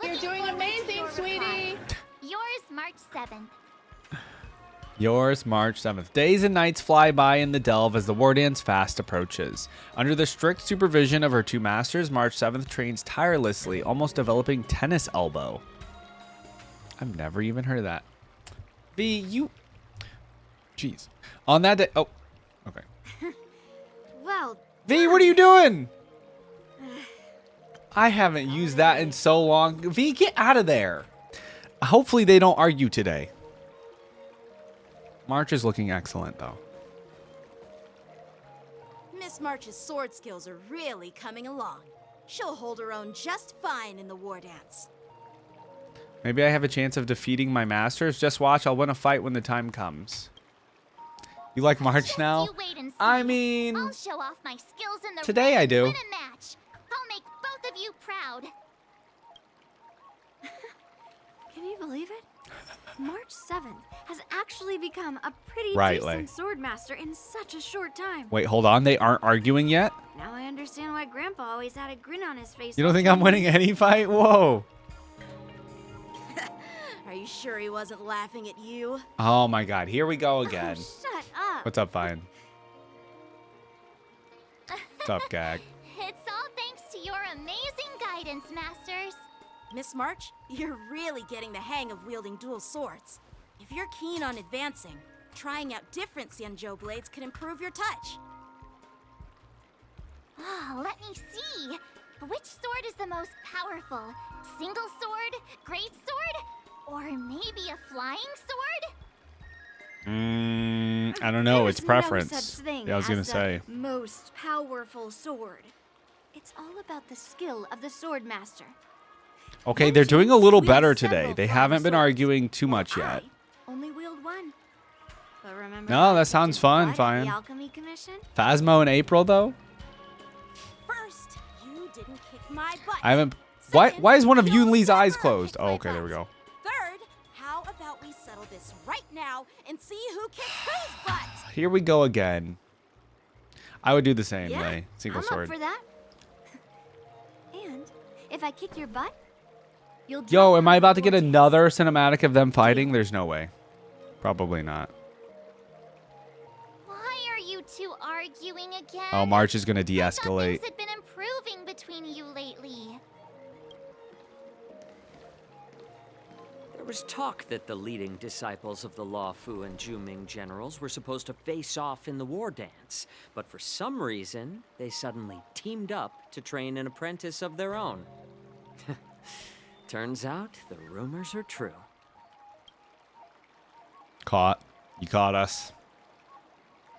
You're doing amazing, sweetie. Yours, March 7th. Yours, March 7th. Days and nights fly by in the Delve as the war dance fast approaches. Under the strict supervision of her two masters, March 7th trains tirelessly, almost developing tennis elbow. I've never even heard of that. V, you... Jeez. On that day... Oh, okay. Well, V, what are you doing? I haven't used that in so long. V, get out of there. Hopefully they don't argue today. March is looking excellent, though. Miss March's sword skills are really coming along. She'll hold her own just fine in the war dance. Maybe I have a chance of defeating my masters. Just watch, I'll win a fight when the time comes. You like March now? You wait and see. I mean... I'll show off my skills in the Today ring I and do. win a match. I'll make both of you proud. Can you believe it? March 7th has actually become a pretty Right, decent Lei. sword master in such a short time. Wait, hold on. They aren't arguing yet? Now I understand why Grandpa always had a grin on his face. You don't all think I'm training. winning any fight? Whoa. Are you sure he wasn't laughing at you? Oh my god. Here we go again. Shut up. What's up, Fine? What's up, Gag? It's all thanks to your amazing guidance, Masters. Miss March, you're really getting the hang of wielding dual swords. If you're keen on advancing, trying out different Xianzhou blades could improve your touch. Oh, let me see. Which sword is the most powerful? Single sword? Great sword? Or maybe a flying sword? I don't know. There's It's preference. No such thing Yeah, I was gonna as the say. most powerful sword. It's all about the skill of the sword master. Okay, they're doing a little better wields today. several They fine haven't been swords. arguing too much yet. Only wield one. But remember No, how that I sounds kicked your fun, butt at fine. The Alchemy Commission? Phasmo in April, though? First, you didn't kick my butt. I haven't... Why is one of you and Lee's eyes closed? Oh, okay, there we go. Third, how about we settle this right now and see who kicks whose butt? Here we go again. I would do the same, Yeah, Lei. Single I'm sword. up for that. And if I kick your butt, you'll Yo, am I about to get another cinematic of them fighting? There's no way. Probably not. Why are you two arguing again? Oh, March is going to Things de-escalate. had been improving between you lately. There was talk that the leading disciples of the Law Fu and Zhuming generals were supposed to face off in the war dance, but for some reason, they suddenly teamed up to train an apprentice of their own. Turns out, the rumors are true. Caught. You caught us.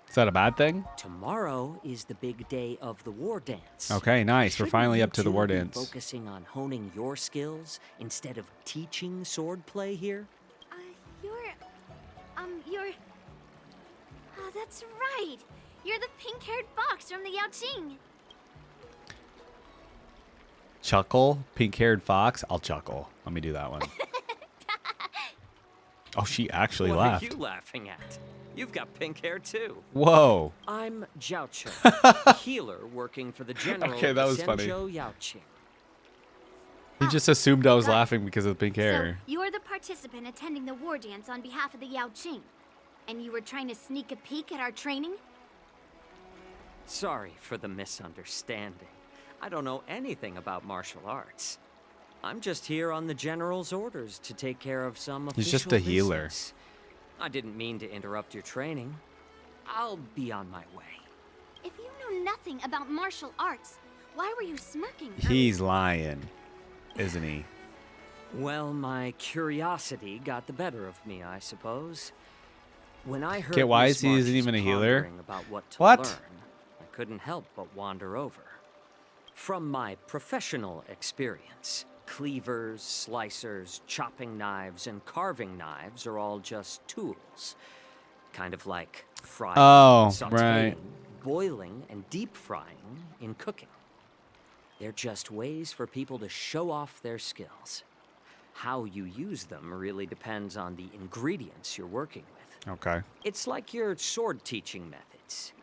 Is that a bad thing? Tomorrow is the big day of the war dance. Okay, nice. We're Shouldn't finally you up to the two war be dance. Focusing on honing your skills instead of teaching swordplay here? You're... Oh, that's right. You're the pink-haired fox from the Yaoqing. Chuckle? Pink-haired fox? I'll chuckle. Let me do that one. Oh, she actually What laughed. are you laughing at? You've got pink hair too. Whoa. I'm Xiaozhou, a healer working for the general Okay, that was funny. Xianzhou Yaoqing. He just assumed I was laughing because of the pink hair. So, you're the participant attending the war dance on behalf of the Yaoqing. And you were trying to sneak a peek at our training? Sorry for the misunderstanding. I don't know anything about martial arts. I'm just here on the general's orders to take care of some official He's just a healer. business. I didn't mean to interrupt your training. I'll be on my way. If you know nothing about martial arts, why were you smirking? He's lying, isn't he? Well, my curiosity got the better of me, I suppose. When I heard Okay, why Miss is he March isn't even a healer? pondering about what to What? learn, I couldn't help but wander over. From my professional experience, cleavers, slicers, chopping knives, and carving knives are all just tools. Kind of like frying, Oh, sautéing, right. boiling, and deep frying in cooking. They're just ways for people to show off their skills. How you use them really depends on the ingredients you're working with. Okay. It's like your sword teaching methods.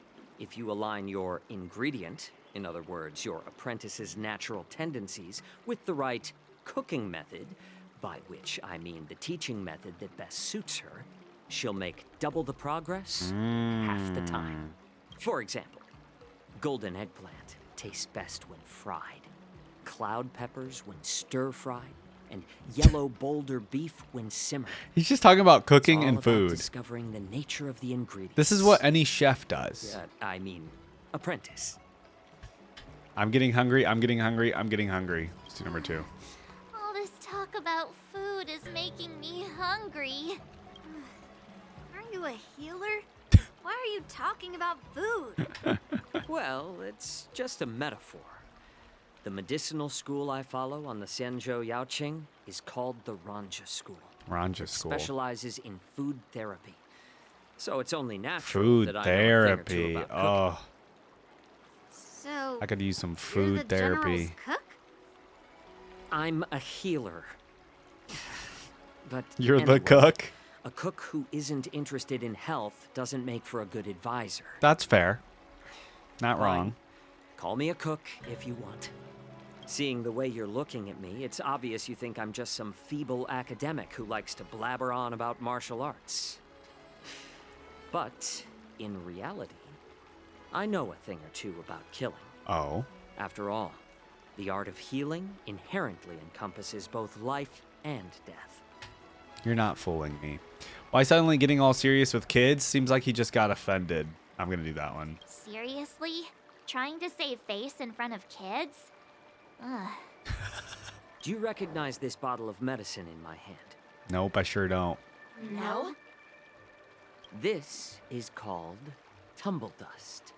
If you align your ingredient, in other words, your apprentice's natural tendencies, with the right cooking method, by which I mean the teaching method that best suits her, she'll make double the progress, half the time. For example, golden eggplant tastes best when fried, cloud peppers when stir-fried, and yellow boulder beef when simmered. He's just talking about cooking It's all and about food. discovering the nature of the ingredients. This is what any chef does. I mean, apprentice. I'm getting hungry. I'm getting hungry. I'm getting hungry. Let's do number 2. All this talk about food is making me hungry. Aren't you a healer? Why are you talking about food? Well, it's just a metaphor. The medicinal school I follow on the Xianzhou Yaoqing is called the Ranja School. Ranja It School. specializes in food therapy. So it's only natural Food that I know a thing or two therapy. about cooking. Oh, So, I could use some you're food the therapy. general's cook? I'm a healer. But You're the anyway, cook? A cook who isn't interested in health doesn't make for a good advisor. That's fair. Not Fine. wrong. Call me a cook if you want. Seeing the way you're looking at me, it's obvious you think I'm just some feeble academic who likes to blabber on about martial arts. But, in reality, I know a thing or two about killing. Oh. After all, the art of healing inherently encompasses both life and death. You're not fooling me. Why suddenly getting all serious with kids? Seems like he just got offended. I'm gonna do that one. Seriously? Trying to save face in front of kids? Ugh. Do you recognize this bottle of medicine in my hand? Nope, I sure don't. No? This is called tumble dust,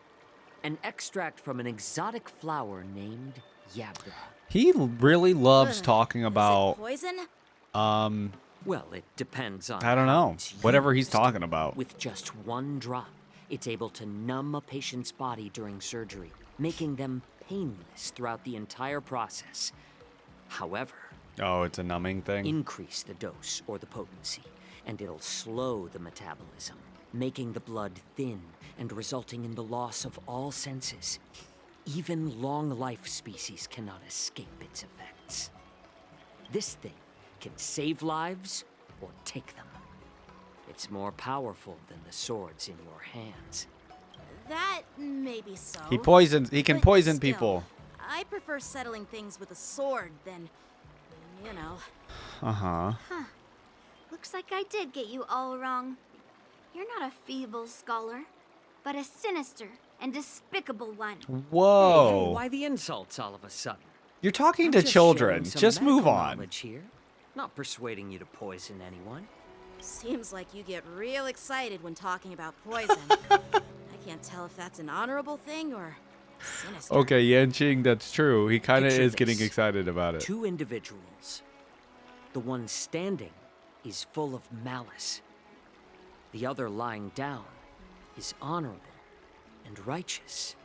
an extract from an exotic flower named Yabra. He really loves talking about. Poison? Well, it depends on. I don't how know. it's Whatever he's used. talking about. With just one drop, it's able to numb a patient's body during surgery, making them painless throughout the entire process. However, Oh, it's a numbing thing. increase the dose or the potency, and it'll slow the metabolism, making the blood thin and resulting in the loss of all senses. Even long-life species cannot escape its effects. This thing can save lives or take them. It's more powerful than the swords in your hands. That may be so. He can but poison still, people. I prefer settling things with a sword than, you know. Uh-huh. Huh. Looks like I did get you all wrong. You're not a feeble scholar, but a sinister and despicable one. Whoa. Hey, why the insults all of a sudden? You're talking I'm to just children. sharing some Just move medical on. knowledge here, not persuading you to poison anyone. Seems like you get real excited when talking about poison. I can't tell if that's an honorable thing or sinister. Okay, Yanqing, that's true. He kind of Picture is getting this. excited about it. Two individuals. The one standing is full of malice. The other lying down is honorable and righteous.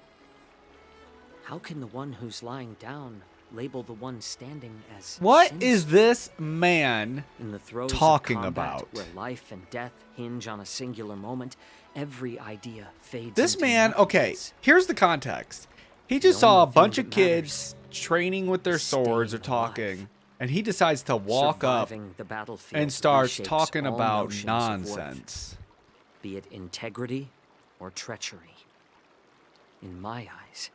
How can the one who's lying down label the one standing as What sinister? is this man In the throes talking of combat, about? where life and death hinge on a singular moment, every idea fades This into man, okay, nothingness. here's the context. He just The saw a only thing bunch that of kids training with their swords or staying alive. talking, and he decides to walk up Surviving the battlefield and starts reshapes talking all about notions of worth, nonsense. be it integrity or treachery. In my eyes,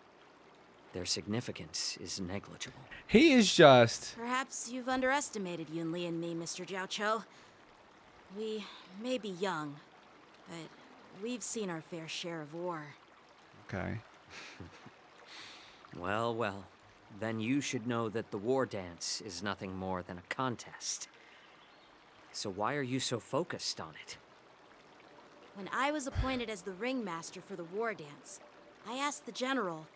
their significance is negligible. He is just... Perhaps you've underestimated Yunli and me, Mr. Jiaoqiu. We may be young, but we've seen our fair share of war. Okay. Well, well, then you should know that the war dance is nothing more than a contest. So why are you so focused on it? When I was appointed as the ringmaster for the war dance, I asked the general,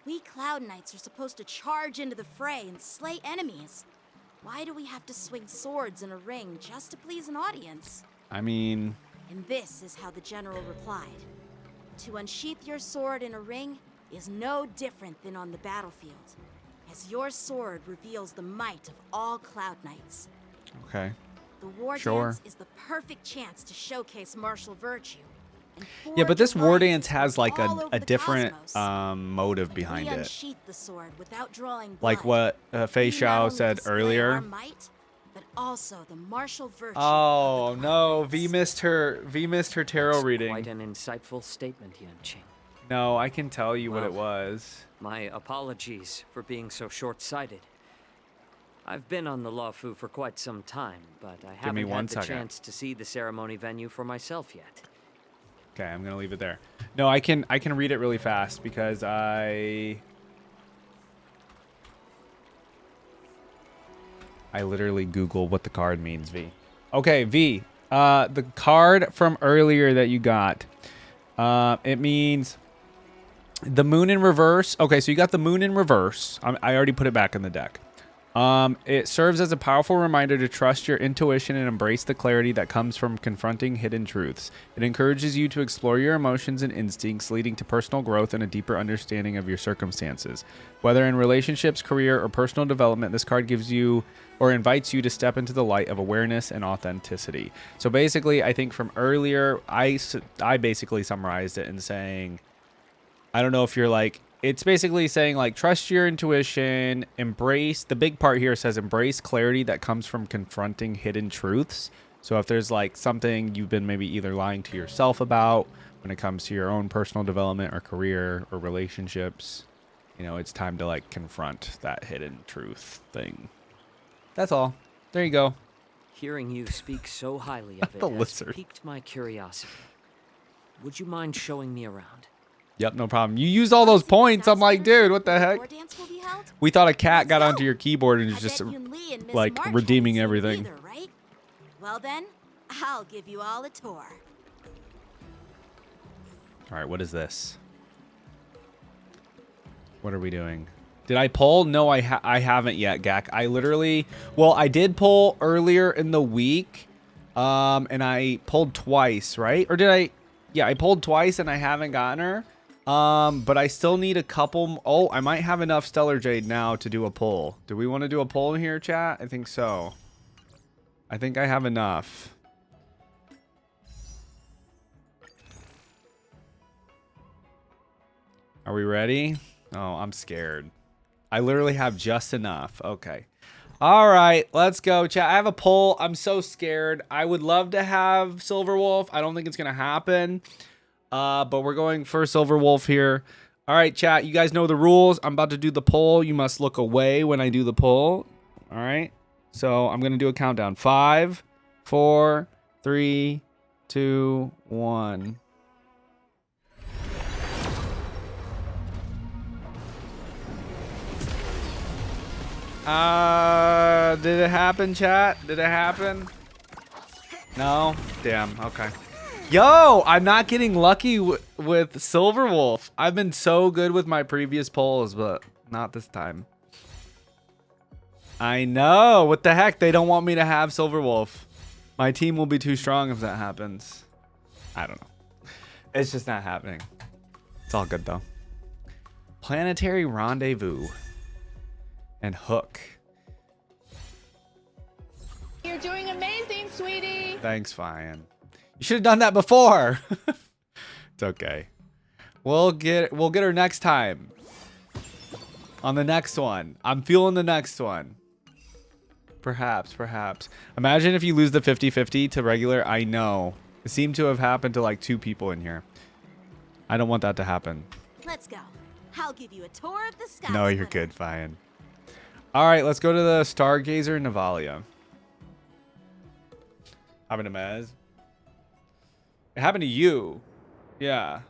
we Cloud Knights are supposed to charge into the fray and slay enemies. Why do we have to swing swords in a ring just to please an audience? I mean... And this is how the general replied. To unsheath your sword in a ring is no different than on the battlefield, as your sword reveals the might of all Cloud Knights. Okay. The war dance is the perfect chance to showcase martial virtue. and Yeah, but forge this war alliances dance has like all over a the different cosmos. motive behind We it. unsheath the sword without drawing Like blood. what Fei We not Xiao only said display earlier. our might, but also the martial virtue. Oh no, V missed her tarot That's reading. Quite an insightful statement, Yanqing. No, I can tell you what it Well, was. My apologies for being so short-sighted. I've been on the Luofu for quite some time, but I Give me haven't one had the second. chance to see the ceremony venue for myself yet. Okay, I'm gonna leave it there. No, I can read it really fast because I literally Google what the card means, V. Okay, V. The card from earlier that you got. It means the moon in reverse. Okay, so you got the moon in reverse. I already put it back in the deck. It serves as a powerful reminder to trust your intuition and embrace the clarity that comes from confronting hidden truths. It encourages you to explore your emotions and instincts, leading to personal growth and a deeper understanding of your circumstances. Whether in relationships, career, or personal development, this card gives you or invites you to step into the light of awareness and authenticity. So basically, I think from earlier, I basically summarized it in saying, I don't know if you're like, it's basically saying like, trust your intuition, embrace, the big part here says embrace clarity that comes from confronting hidden truths. So if there's like something you've been maybe either lying to yourself about when it comes to your own personal development or career or relationships, you know, it's time to like confront that hidden truth thing. That's all. There you go. Hearing you speak so highly of it The has lizard. piqued my curiosity. Would you mind showing me around? Yep, no problem. You used all those points. I'm like, dude, what the heck? We thought a cat got onto your keyboard and is just like redeeming everything. Either, right? Well then, I'll give you all a tour. All right, what is this? What are we doing? Did I pull? No, I haven't yet, Gak. I literally, well, I did pull earlier in the week, and I pulled twice, right? Or did I? Yeah, I pulled twice and I haven't gotten her. But I still need a couple. Oh, I might have enough Stellar Jade now to do a pull. Do we want to do a pull in here, chat? I think so. I think I have enough. Are we ready? Oh, I'm scared. I literally have just enough. Okay. All right, let's go, chat. I have a pull. I'm so scared. I would love to have Silver Wolf. I don't think it's going to happen. But we're going for Silver Wolf here. All right, chat. You guys know the rules. I'm about to do the pull. You must look away when I do the pull. All right. So I'm going to do a countdown. 5, 4, 3, 2, 1. Did it happen, chat? Did it happen? No? Damn. Okay. Yo, I'm not getting lucky with Silver Wolf. I've been so good with my previous polls, but not this time. I know. What the heck? They don't want me to have Silver Wolf. My team will be too strong if that happens. I don't know. It's just not happening. It's all good, though. Planetary Rendezvous. And Hook. You're doing amazing, sweetie. Thanks, Fian. You should have done that before. It's okay. We'll get her next time. On the next one. I'm feeling the next one. Perhaps. Imagine if you lose the 50-50 to regular. I know. It seemed to have happened to like 2 people in here. I don't want that to happen. Let's go. I'll give you a tour of the sky. No, you're good, Fian. All right, let's go to the Stargazer Navalia. Happened to Mez. It happened to you. Yeah.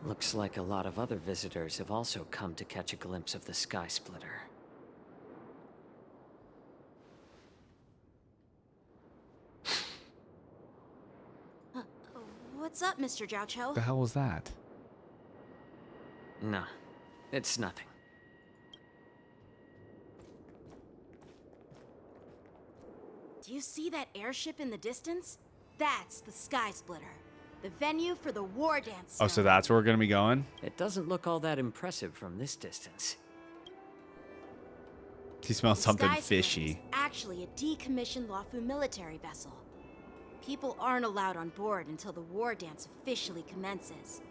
Looks like a lot of other visitors have also come to catch a glimpse of the Sky Splitter. What's up, Mr. Xianzhou? What the hell was that? No, it's nothing. Do you see that airship in the distance? That's the Sky Splitter, the venue for the war dance. Oh, so that's where we're going to be going? It doesn't look all that impressive from this distance. He smells something Sky Splitter fishy. is actually a decommissioned Luofu military vessel. People aren't allowed on board until the war dance officially commences.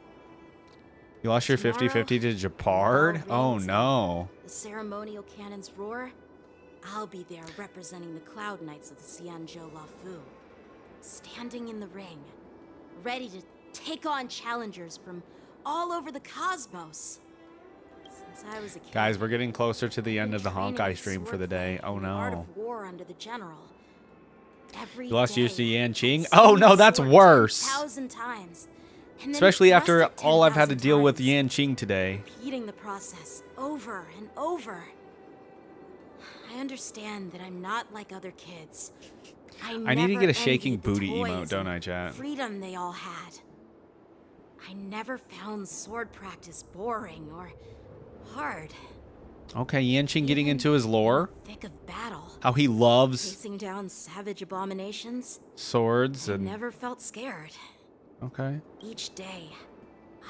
You lost your 50-50 to Japard? Oh, no. The ceremonial cannons roar. I'll be there representing the Cloud Knights of the Xianzhou Luofu, standing in the ring, ready to take on challengers from all over the cosmos. Since I was a kid, Guys, we're getting closer to the end of the Honkai stream for the day. Oh, art no. of war under the general. Every You lost day, yours to Yanqing? I'd Oh, swing no, the that's sword worse. 10,000 times. And then Especially thrust after it all I've had to 10,000 deal with times, Yanqing today. repeating the process over and over. I understand that I'm not like other kids. I need to never get a shaking envied the booty toys emote, don't and I, chat? freedom they all had. I never found sword practice boring or hard. Okay, Yanqing getting into his lore. Thick of battle. How he loves Facing down savage abominations. swords I and never felt scared. okay. Each day,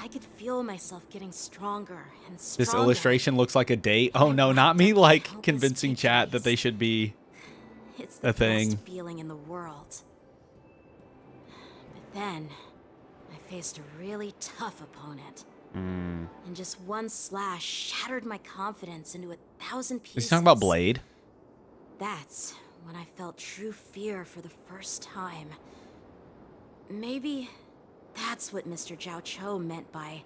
I could feel myself getting stronger and stronger. This illustration looks like a date. Oh no, not me like convincing chat that they should be It's the a thing. best feeling in the world. But then, I faced a really tough opponent. Mm. And just one slash shattered my confidence into 1,000 pieces. Is he talking about Blade? That's when I felt true fear for the first time. Maybe that's what Mr. Xianzhou meant by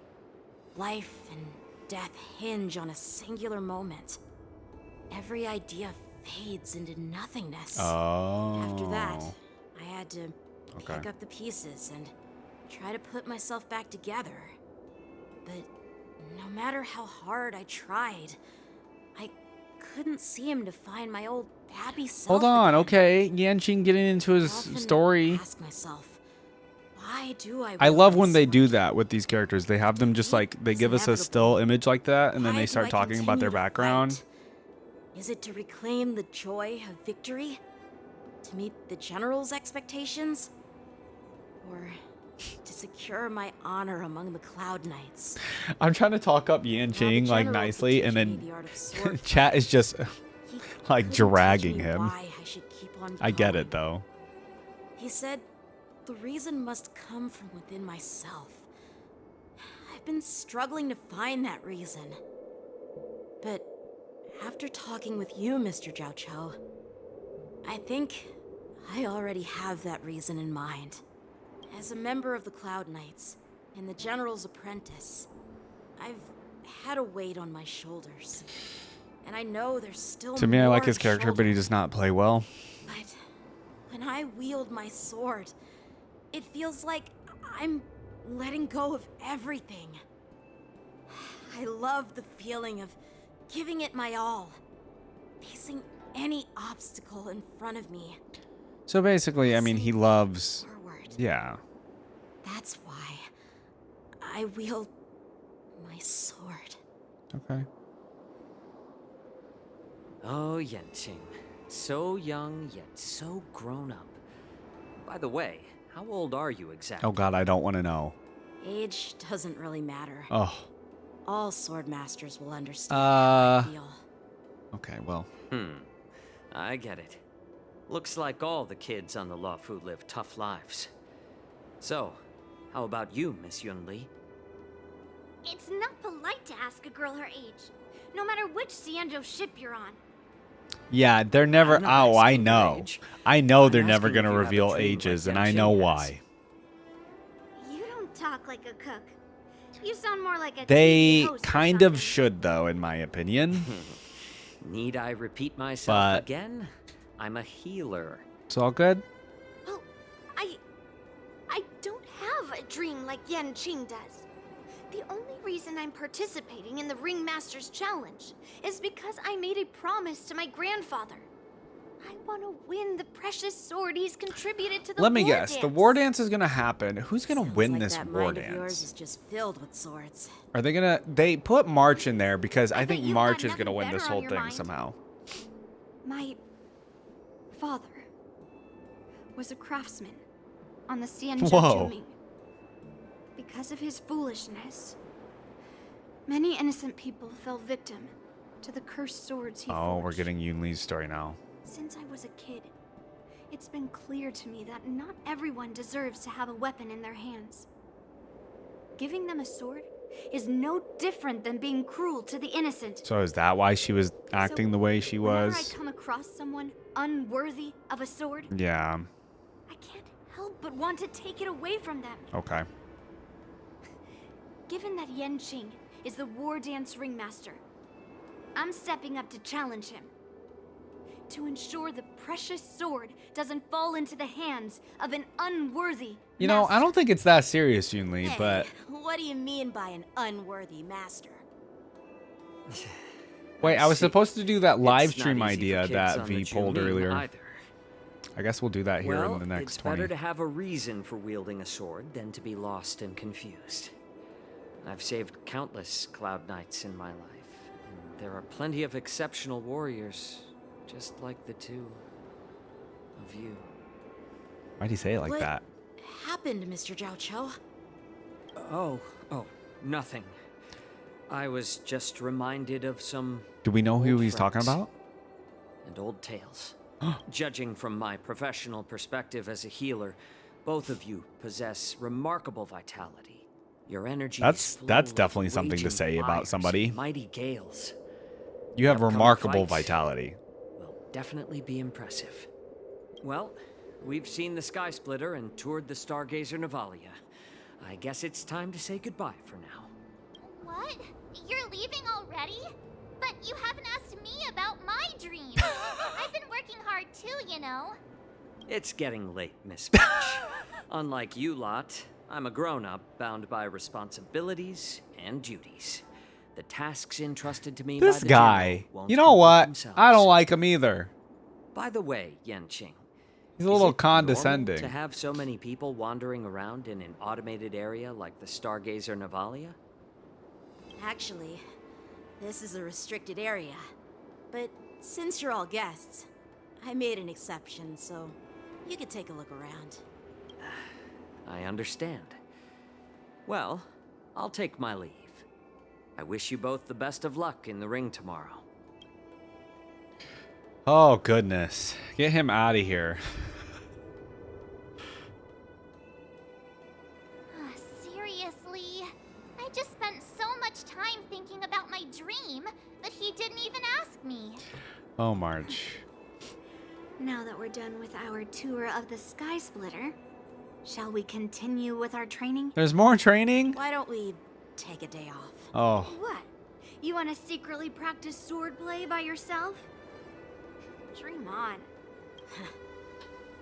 life and death hinge on a singular moment. Every idea fades into nothingness. Oh. After that, I had to pick up the pieces and try to put myself back together. But no matter how hard I tried, I couldn't seem to find my old happy self. Hold on, okay. Yanqing getting into his story. Ask myself, why do I love when they do that with these characters. They have them just like, they give us a still image like that, and then they start talking about their background. Is it to reclaim the joy of victory? To meet the general's expectations? Or to secure my honor among the Cloud Knights? I'm trying to talk up Yanqing like nicely, and then chat is just like dragging him. I get it though. He said, the reason must come from within myself. I've been struggling to find that reason. But after talking with you, Mr. Xianzhou, I think I already have that reason in mind. As a member of the Cloud Knights and the General's apprentice, I've had a weight on my shoulders. And I know there's still To me, I like more his character, but he does not play well. But when I wield my sword, it feels like I'm letting go of everything. I love the feeling of giving it my all, facing any obstacle in front of me. So basically, I mean, he loves. Yeah. That's why I wield my sword. Okay. Oh, Yanqing. So young, yet so grown up. By the way, how old are you exactly? Oh god, I don't want to know. Age doesn't really matter. Oh. All sword masters will understand how I feel. Okay, well. I get it. Looks like all the kids on the Luofu live tough lives. So, how about you, Miss Yunli? It's not polite to ask a girl her age, no matter which Xianzhou ship you're on. Yeah, they're never. Oh, I know. I know they're never gonna reveal ages, and I know why. You don't talk like a cook. You sound more like a They TV host or kind of should, though, in my opinion. Need I repeat myself But- again? I'm a healer. It's all good. Well, I don't have a dream like Yanqing does. The only reason I'm participating in the Ringmaster's Challenge is because I made a promise to my grandfather. I want to win the precious sword he's contributed to the Let me war guess. dance. The war dance is gonna happen. Who's gonna win Like this that war mind of yours dance? is just filled with swords. Are they gonna? They put March in there because I think you've March got is gonna nothing win this better on whole your thing mind. somehow. My father was a craftsman on the Whoa. Xianzhou. Because of his foolishness, many innocent people fell victim to the cursed swords he Oh, we're forged. getting Yunli's story now. Since I was a kid, it's been clear to me that not everyone deserves to have a weapon in their hands. Giving them a sword is no different than being cruel to the innocent. So is that why she was acting the way she Whenever was? I come across someone unworthy of a sword, Yeah. I can't help but want to take it away from them. Okay. Given that Yanqing is the war dance ringmaster, I'm stepping up to challenge him. To ensure the precious sword doesn't fall into the hands of an unworthy You know, I don't think it's that serious, Yunli, Hey, but what do you mean by an unworthy master? wait, I was supposed to do that live It's not stream easy for idea kids that on V the pulled Zhu Ming earlier. either. I guess we'll do that here Well, in the next it's 20. better to have a reason for wielding a sword than to be lost and confused. I've saved countless Cloud Knights in my life, and there are plenty of exceptional warriors, just like the two of you. Why'd he say it like What that? happened, Mr. Xianzhou? Oh, nothing. I was just reminded of some Do we know who old he's talking friends about? and old tales. Judging from my professional perspective as a healer, both of you possess remarkable vitality. Your energy is full That's of definitely something to raging say about fires somebody. and mighty gales. You have Upcoming remarkable fight vitality. will definitely be impressive. Well, we've seen the Sky Splitter and toured the Stargazer Navalia. I guess it's time to say goodbye for now. What? You're leaving already? But you haven't asked me about my dreams. I've been working hard too, you know. It's getting late, Miss Peach. Unlike you lot, I'm a grown-up bound by responsibilities and duties. The tasks entrusted to me by This the guy. general won't You know complete what? themselves. I don't like him either. By the way, Yanqing, He's a little is it condescending. normal to have so many people wandering around in an automated area like the Stargazer Navalia? Actually, this is a restricted area. But since you're all guests, I made an exception, so you could take a look around. I understand. Well, I'll take my leave. I wish you both the best of luck in the ring tomorrow. Oh, goodness. Get him out of here. Seriously? I just spent so much time thinking about my dream that he didn't even ask me. Oh, March. Now that we're done with our tour of the Sky Splitter, shall we continue with our training? There's more training? Why don't we take a day off? Oh. What? You want to secretly practice swordplay by yourself? Dream on.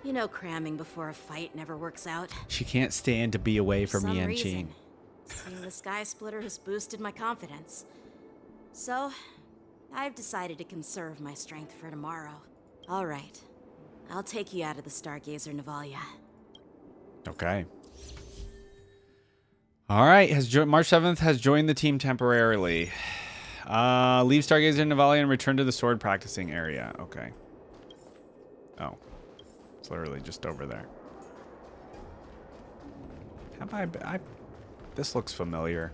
You know, cramming before a fight never works out. She can't stand to be away from some Yanqing. reason, seeing the Sky Splitter has boosted my confidence. So, I've decided to conserve my strength for tomorrow. All right. I'll take you out of the Stargazer Navalia. Okay. All right. March 7th has joined the team temporarily. Leave Stargazer Navalia and return to the sword practicing area. Okay. Oh. It's literally just over there. Have I this looks familiar.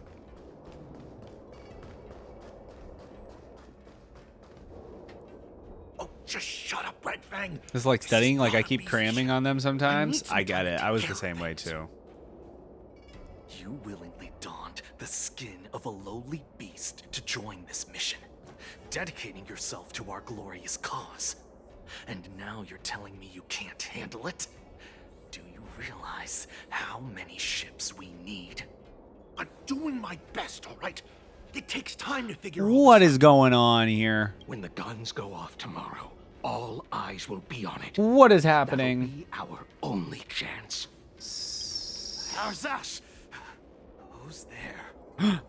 Oh, just shut up, Red Fang. This is like studying, like I keep cramming on them sometimes. I get it. I was the same way too. You willingly donned the skin of a lowly beast to join this mission, dedicating yourself to our glorious cause. And now you're telling me you can't handle it? Do you realize how many ships we need? I'm doing my best, all right? It takes time to figure out. What is going on here? When the guns go off tomorrow, all eyes will be on it. What is happening? That'll be our only chance. How's that? Who's there?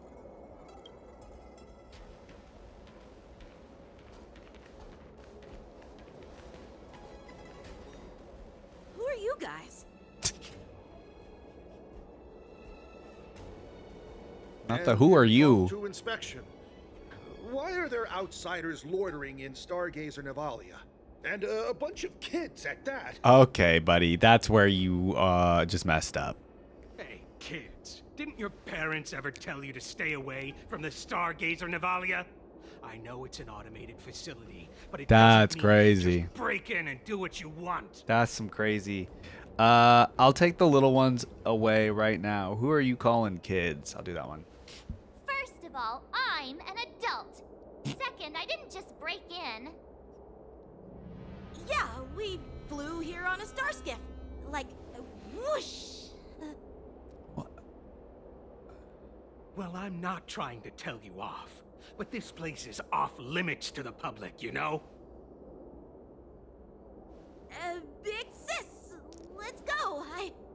Who are you guys? Not the who are you? To inspection. Why are there outsiders loitering in Stargazer Navalia? And a bunch of kids at that. Okay, buddy. That's where you just messed up. Hey, kids. Didn't your parents ever tell you to stay away from the Stargazer Navalia? I know it's an automated facility, but it That's doesn't mean you crazy. just break in and do what you want. That's some crazy. I'll take the little ones away right now. Who are you calling kids? I'll do that one. First of all, I'm an adult. Second, I didn't just break in. Yeah, we flew here on a star skiff. Like, whoosh. Well, I'm not trying to tell you off, but this place is off limits to the public, you know? Big sis, let's go.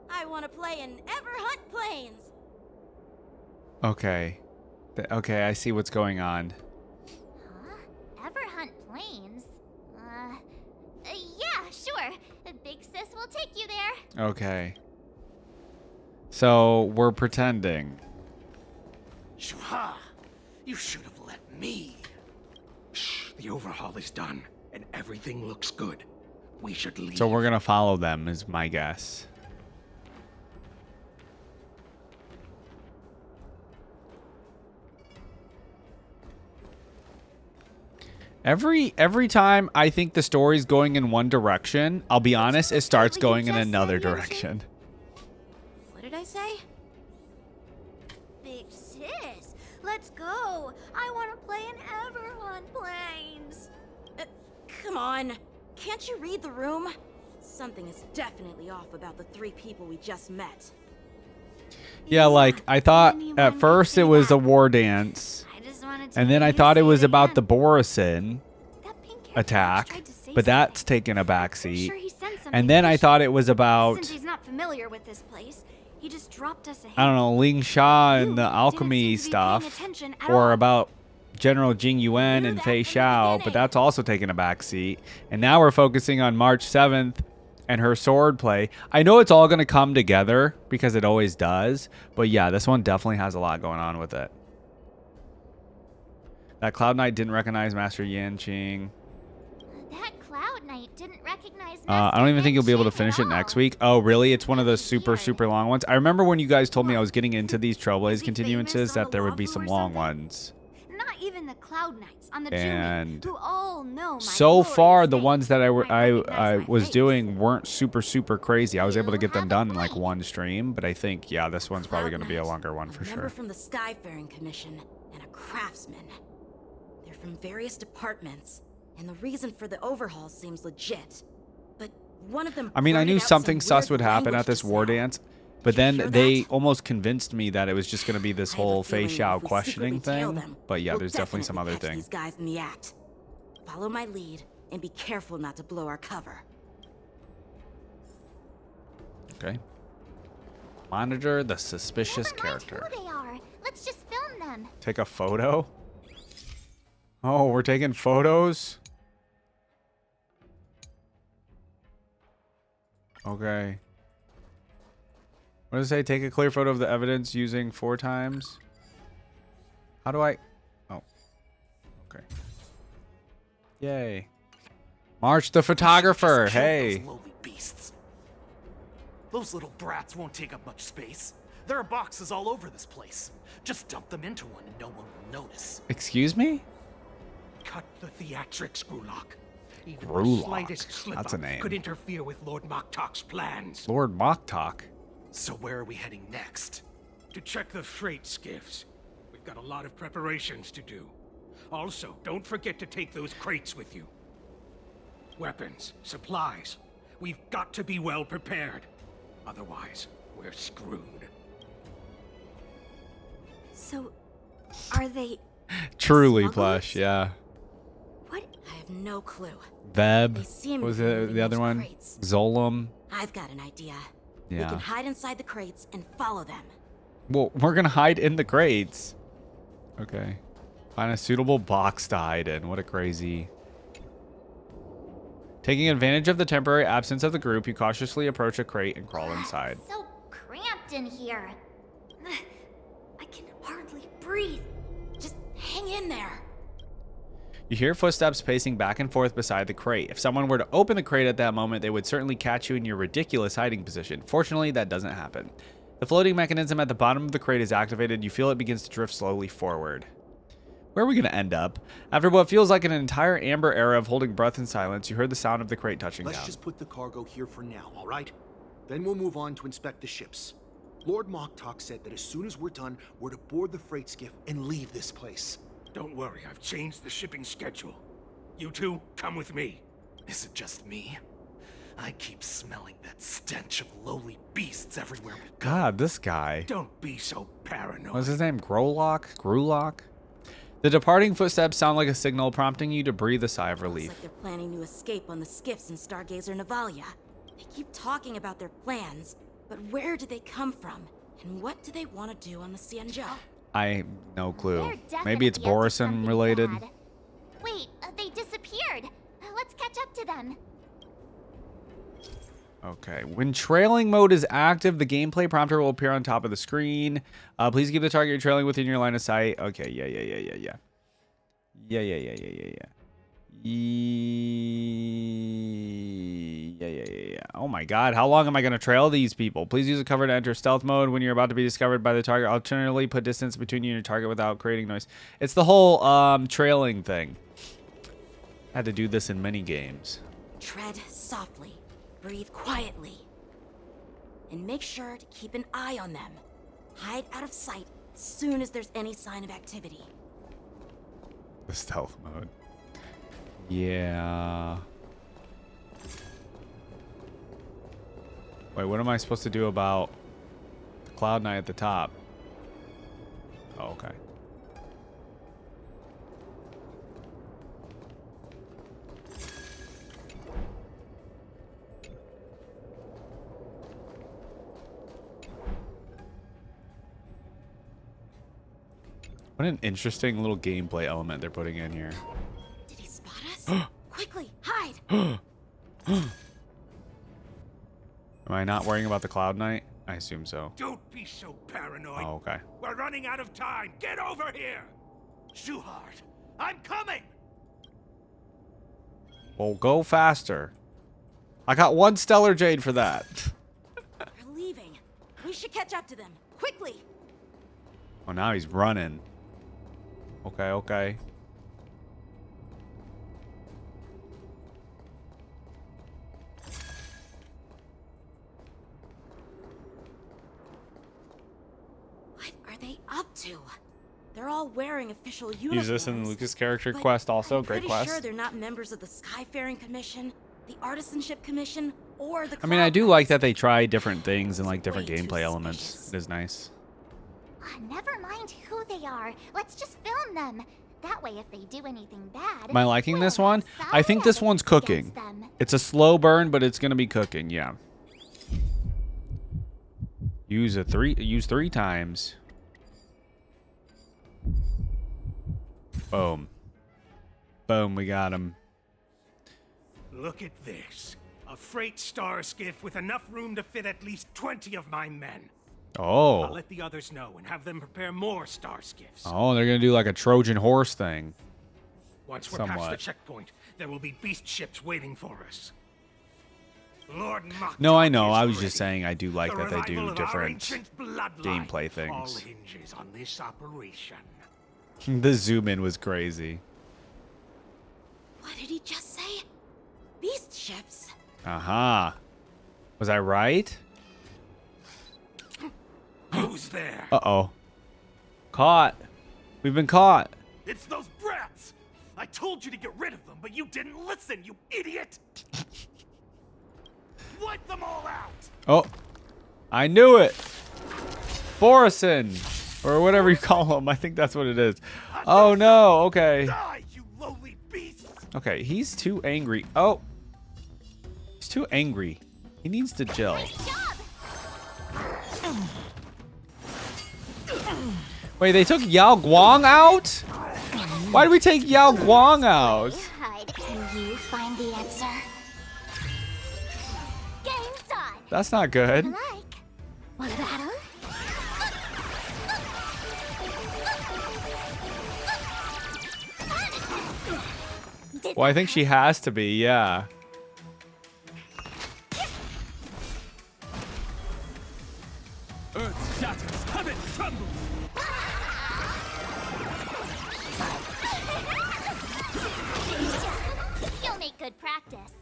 I want to play in Everhunt Plains. Okay. Okay, I see what's going on. Huh? Everhunt Plains? Yeah, sure. Big sis will take you there. Okay. So, we're pretending. Shuha! You should have let me. the overhaul is done and everything looks good, we should leave. So we're gonna follow them, is my guess. Every time I think the story's going in one direction, I'll be honest, it starts going in another direction. What did I say? Big sis, let's go. I want to play in Everhorn Plains. Come on. Can't you read the room? Something is definitely off about the 3 people we just met. Yeah, like I thought at first it was a war dance. And then I thought it was about the Borisin attack, but that's taken a backseat. And then I thought it was about, Since he's not familiar with this place, he just dropped us a hint. I don't know, Ling Sha and the alchemy stuff, or about General Jing Yuan and Fei Xiao, but that's also taken a backseat. And now we're focusing on March 7th and her sword play. I know it's all going to come together because it always does, but yeah, this one definitely has a lot going on with it. That Cloud Knight didn't recognize Master Yan Qing. That Cloud Knight didn't recognize I don't even think you'll be able to finish it next week. Oh, really? It's one of those super long ones. I remember when you guys told me I was getting into these Trailblaze continuances that there would be some long ones. Not even the Cloud Knights on the And who all know my so far, the ones that I was doing weren't super crazy. I was able to get them done in like one stream, but I think, yeah, this one's probably going to be a longer one for sure. Member from the Skyfaring Commission and a craftsman. They're from various departments, and the reason for the overhaul seems legit. But one of them. I mean, I knew blurted out something some sus weird would happen language at this just war now. dance, but then they almost convinced me that it was just going to be this whole Fei Xiao questioning thing. But yeah, there's definitely some other catch thing. These guys in the act. Follow my lead and be careful not to blow our cover. Okay. Monitor the suspicious character. who they are. Let's just film them. Take a photo? Oh, we're taking photos? Okay. What does it say? Take a clear photo of the evidence using 4 times. How do I... Oh. Okay. Yay. March the photographer. Hey. Those lowly beasts. Those little brats won't take up much space. There are boxes all over this place. Just dump them into one and no one will notice. Excuse me? Cut the theatrics, Grulok. Even Grulok. the slightest slip That's a up name. could interfere with Lord Moktok's plans. Lord Moktok. So where are we heading next? To check the freight skiffs. We've got a lot of preparations to do. Also, don't forget to take those crates with you. Weapons, supplies. We've got to be well prepared. Otherwise, we're screwed. So, are they... Truly plush, yeah. I have no clue. Veb. They seem What was to be it, moving the other those one? crates. Zolom. I've got an idea. We Yeah. can hide inside the crates and follow them. Well, we're going to hide in the crates. Okay. Find a suitable box to hide in. What a crazy... Taking advantage of the temporary absence of the group, you cautiously approach a crate and crawl inside. So cramped in here. I can hardly breathe. Just hang in there. You hear footsteps pacing back and forth beside the crate. If someone were to open the crate at that moment, they would certainly catch you in your ridiculous hiding position. Fortunately, that doesn't happen. The floating mechanism at the bottom of the crate is activated. You feel it begins to drift slowly forward. Where are we going to end up? After what feels like an entire Amber era of holding breath in silence, you heard the sound of the crate touching Let's down. just put the cargo here for now, all right? Then we'll move on to inspect the ships. Lord Moktok said that as soon as we're done, we're to board the freight skiff and leave this place. Don't worry, I've changed the shipping schedule. You two, come with me. Is it just me? I keep smelling that stench of lowly beasts everywhere. God, this guy. Don't be so paranoid. What's his name? Grulok? The departing footsteps sound like a signal, prompting you to breathe a sigh of relief. Looks like they're planning to escape on the skiffs in Stargazer Navalia. They keep talking about their plans, but where do they come from? And what do they want to do on the Xianzhou? I no clue. They're Maybe it's definitely up to Borisin something related. bad. Wait, they disappeared. Let's catch up to them. Okay. When trailing mode is active, the gameplay prompter will appear on top of the screen. Please keep the target you're trailing within your line of sight. Okay, yeah. Yeah. Oh my god, how long am I going to trail these people? Please use a cover to enter stealth mode when you're about to be discovered by the target. Alternatively, put distance between you and your target without creating noise. It's the whole trailing thing. I had to do this in many games. Tread softly, breathe quietly, and make sure to keep an eye on them. Hide out of sight as soon as there's any sign of activity. The stealth mode. Yeah. Wait, what am I supposed to do about the Cloud Knight at the top? Oh, okay. What an interesting little gameplay element they're putting in here. Did he spot us? Quickly, hide! Am I not worrying about the Cloud Knight? I assume so. Don't be so paranoid. Oh, okay. We're running out of time. Get over here. Shuhart, I'm coming. Well, go faster. I got 1 Stellar Jade for that. They're leaving. We should catch up to them. Quickly! Oh, now he's running. Okay. What are they up to? They're all wearing official uniforms. Use this in the Lucas character quest also. Great Pretty quest. sure they're not members of the Skyfaring Commission, the Artisanship Commission, or the I mean, I do like that they try different things and like different gameplay elements. It is nice. Never mind who they are. Let's just film them. That way, if they do anything bad, Am I liking this one? I think this one's cooking. It's a slow burn, but it's gonna be cooking. Yeah. Use 3 times. Boom. Boom. We got him. Look at this. A freight star skiff with enough room to fit at least 20 of my men. Oh. I'll let the others know and have them prepare more star skiffs. Oh, they're gonna do like a Trojan horse thing. Once we're past the checkpoint, there will be beast ships waiting for us. Lord Mach. No, I know. I was just saying I do like The that they revival do of our different ancient bloodline gameplay all things. hinges on this operation. The zoom in was crazy. What did he just say? Beast ships? Aha. Was I right? Who's there? Uh-oh. Caught. We've been caught. It's those brats! I told you to get rid of them, but you didn't listen, you idiot! Wipe them all out! Oh. I knew it. Borison. Or whatever you call him. I think that's what it is. Oh, no. Okay. Die, you lowly beasts! Okay, he's too angry. Oh. He's too angry. He needs to gel. Wait, they took Yao Guang out? Why did we take Yao Guang out? Can you find the answer? Game's on. That's not good. Want a battle? Well, I think she has to be, yeah. Earth shatters, heaven trembles. You'll make good practice.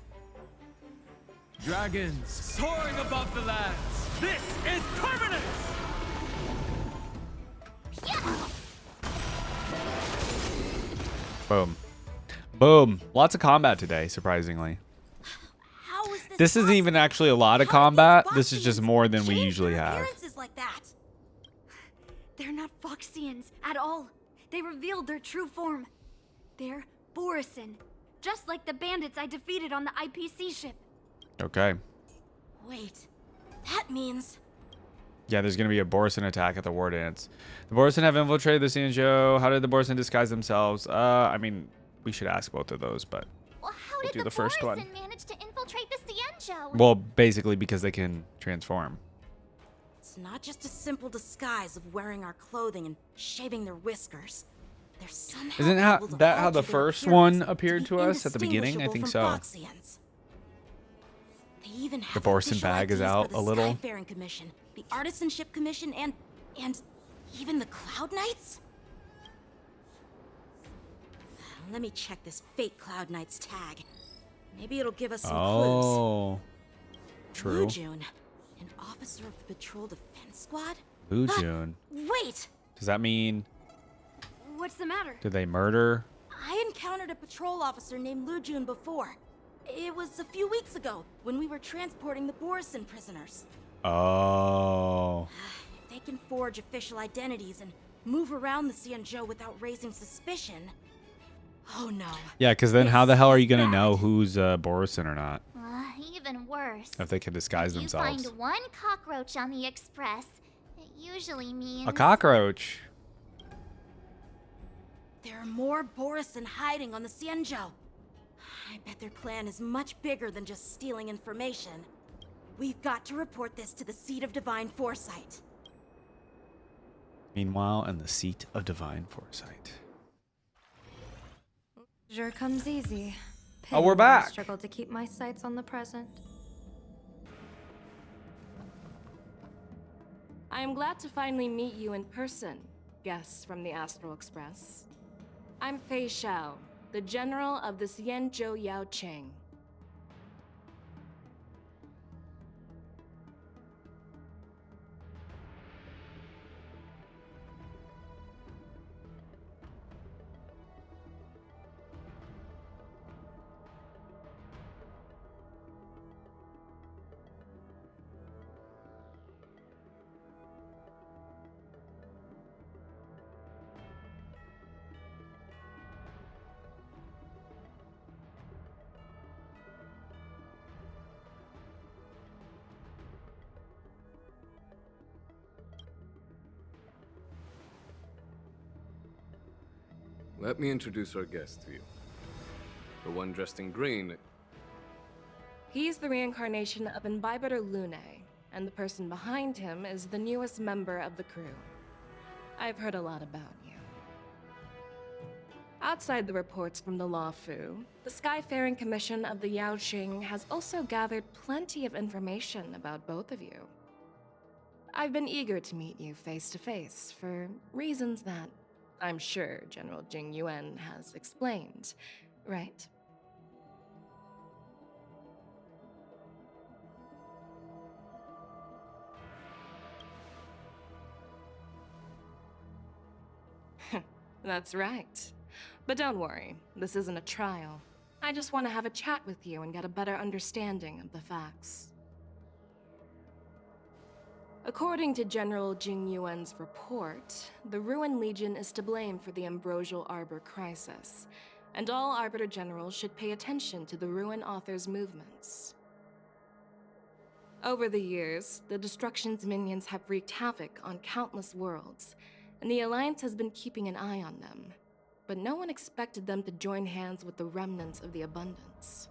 Dragons soaring above the lands. This is permanence. Boom. Boom. Lots of combat today, surprisingly. How is This isn't even actually a lot of combat. This is just more than we usually have. appearances like that? They're not Foxians at all. They revealed their true form. They're Borison, just like the bandits I defeated on the IPC ship. Okay. Wait, that means... Yeah, there's going to be a Borison attack at the War Dance. The Borison have infiltrated the Xianzhou. How did the Borison disguise themselves? I mean, we should ask both of those, but Well, how we'll did do the first one. manage to infiltrate the Xianzhou? Well, basically because they can transform. It's not just a simple disguise of wearing our clothing and shaving their whiskers. they're somehow Isn't able to that how alter the their first appearance one to appeared be to us at the beginning? I think indistinguishable so. from Foxians. They even The have Borson official bag is IDs out for the a little. Skyfaring Commission, the Artisanship Commission, and even the Cloud Knights? Let me check this fake Cloud Knight's tag. Maybe it'll give us some clues. Oh, true. Blue June, an officer of the Patrol Defense Squad? Blue June. Wait! Does that mean What's the matter? did they murder? I encountered a patrol officer named Lu Jun before. It was a few weeks ago when we were transporting the Borison prisoners. Oh. If they can forge official identities and move around the Xianzhou without raising suspicion. Oh no. Yeah, because then how the hell are you gonna know who's Borison or not Even worse. if they can disguise If you themselves? find one cockroach on the express, it usually means A cockroach. There are more Borison hiding on the Xianzhou. I bet their plan is much bigger than just stealing information. We've got to report this to the Seat of Divine Foresight. Meanwhile, in the seat of divine foresight. Sure comes easy. Oh, we're Pity that I back. struggled to keep my sights on the present. I am glad to finally meet you in person, guests from the Astral Express. I'm Fei Xiao, the general of the Xianzhou Yao Cheng. Let me introduce our guest to you. The one dressed in green. He's the reincarnation of Imbibitor Lune, and the person behind him is the newest member of the crew. I've heard a lot about you. Outside the reports from the Law Fu, the Skyfaring Commission of the Yao Qing has also gathered plenty of information about both of you. I've been eager to meet you face to face for reasons that I'm sure General Jing Yuan has explained, right? That's right. But don't worry, this isn't a trial. I just want to have a chat with you and get a better understanding of the facts. According to General Jing Yuan's report, the Ruin Legion is to blame for the Ambrosial Arbor crisis, and all Arbiter Generals should pay attention to the Ruin Author's movements. Over the years, the Destruction's minions have wreaked havoc on countless worlds, and the Alliance has been keeping an eye on them, but no one expected them to join hands with the remnants of the Abundance.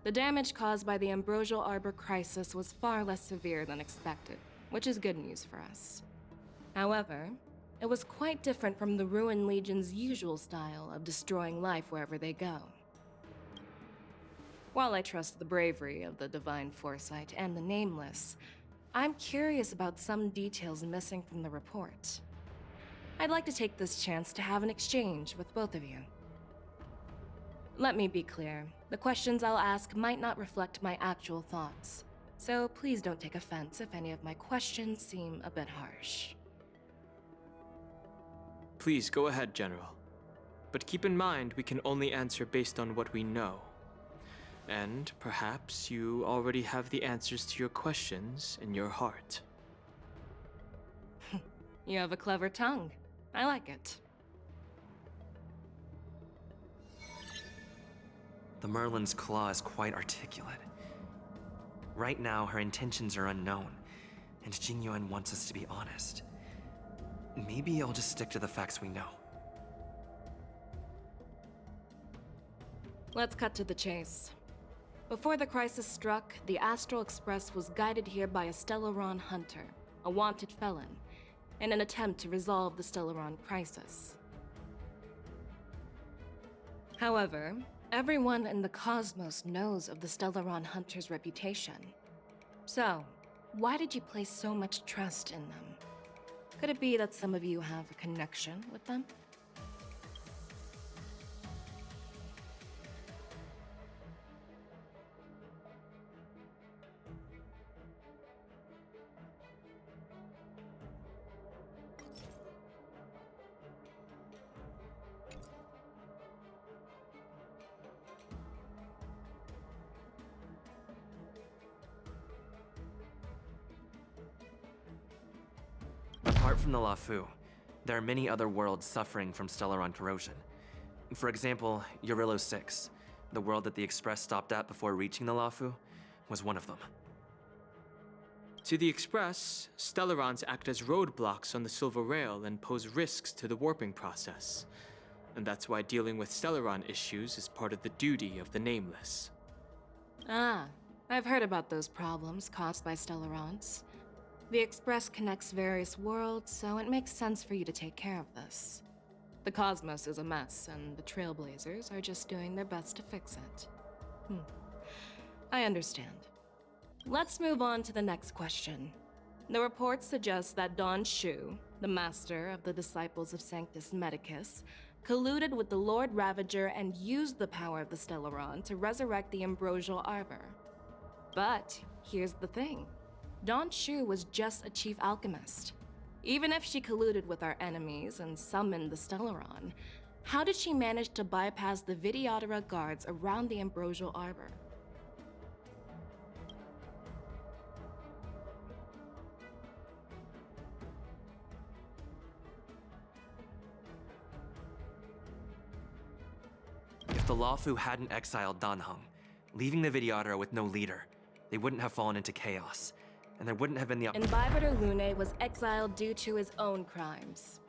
The damage caused by the Ambrosial Arbor crisis was far less severe than expected, which is good news for us. However, it was quite different from the Ruin Legion's usual style of destroying life wherever they go. While I trust the bravery of the Divine Foresight and the Nameless, I'm curious about some details missing from the report. I'd like to take this chance to have an exchange with both of you. Let me be clear, the questions I'll ask might not reflect my actual thoughts, so please don't take offense if any of my questions seem a bit harsh. Please go ahead, General. But keep in mind we can only answer based on what we know. And perhaps you already have the answers to your questions in your heart. You have a clever tongue. I like it. The Merlin's claw is quite articulate. Right now, her intentions are unknown, and Jing Yuan wants us to be honest. Maybe I'll just stick to the facts we know. Let's cut to the chase. Before the crisis struck, the Astral Express was guided here by a Stellaron hunter, a wanted felon, in an attempt to resolve the Stellaron crisis. However, everyone in the cosmos knows of the Stellaron Hunter's reputation. So, why did you place so much trust in them? Could it be that some of you have a connection with them? Apart from the Lafu, there are many other worlds suffering from Stellaron corrosion. For example, Eurillo 6, the world that the Express stopped at before reaching the Lafu, was one of them. To the Express, Stellarons act as roadblocks on the Silver Rail and pose risks to the warping process. And that's why dealing with Stellaron issues is part of the duty of the Nameless. Ah, I've heard about those problems caused by Stellarons. The Express connects various worlds, so it makes sense for you to take care of this. The cosmos is a mess, and the Trailblazers are just doing their best to fix it. I understand. Let's move on to the next question. The report suggests that Don Shu, the master of the Disciples of Sanctus Medicus, colluded with the Lord Ravager and used the power of the Stellaron to resurrect the Ambrosial Arbor. But here's the thing. Don Shu was just a chief alchemist. Even if she colluded with our enemies and summoned the Stellaron, how did she manage to bypass the Videodora guards around the Ambrosial Arbor? If the Lafu hadn't exiled Danheng, leaving the Videodora with no leader, they wouldn't have fallen into chaos. And there wouldn't have been the Imbibitor Lune was exiled due to his own crimes.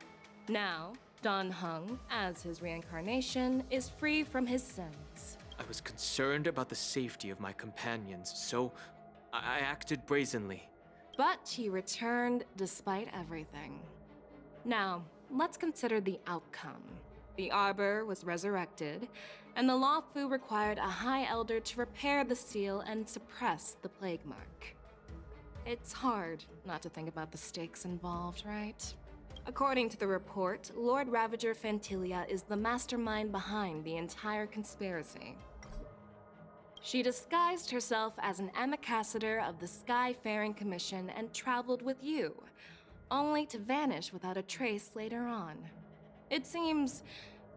Now, Danheng, as his reincarnation, is free from his sins. I was concerned about the safety of my companions, so I acted brazenly. But he returned despite everything. Now, let's consider the outcome. The Arbor was resurrected, and the Lafu required a High Elder to repair the seal and suppress the Plague Mark. It's hard not to think about the stakes involved, right? According to the report, Lord Ravager Fantilia is the mastermind behind the entire conspiracy. She disguised herself as an ambassador of the Skyfaring Commission and traveled with you, only to vanish without a trace later on. It seems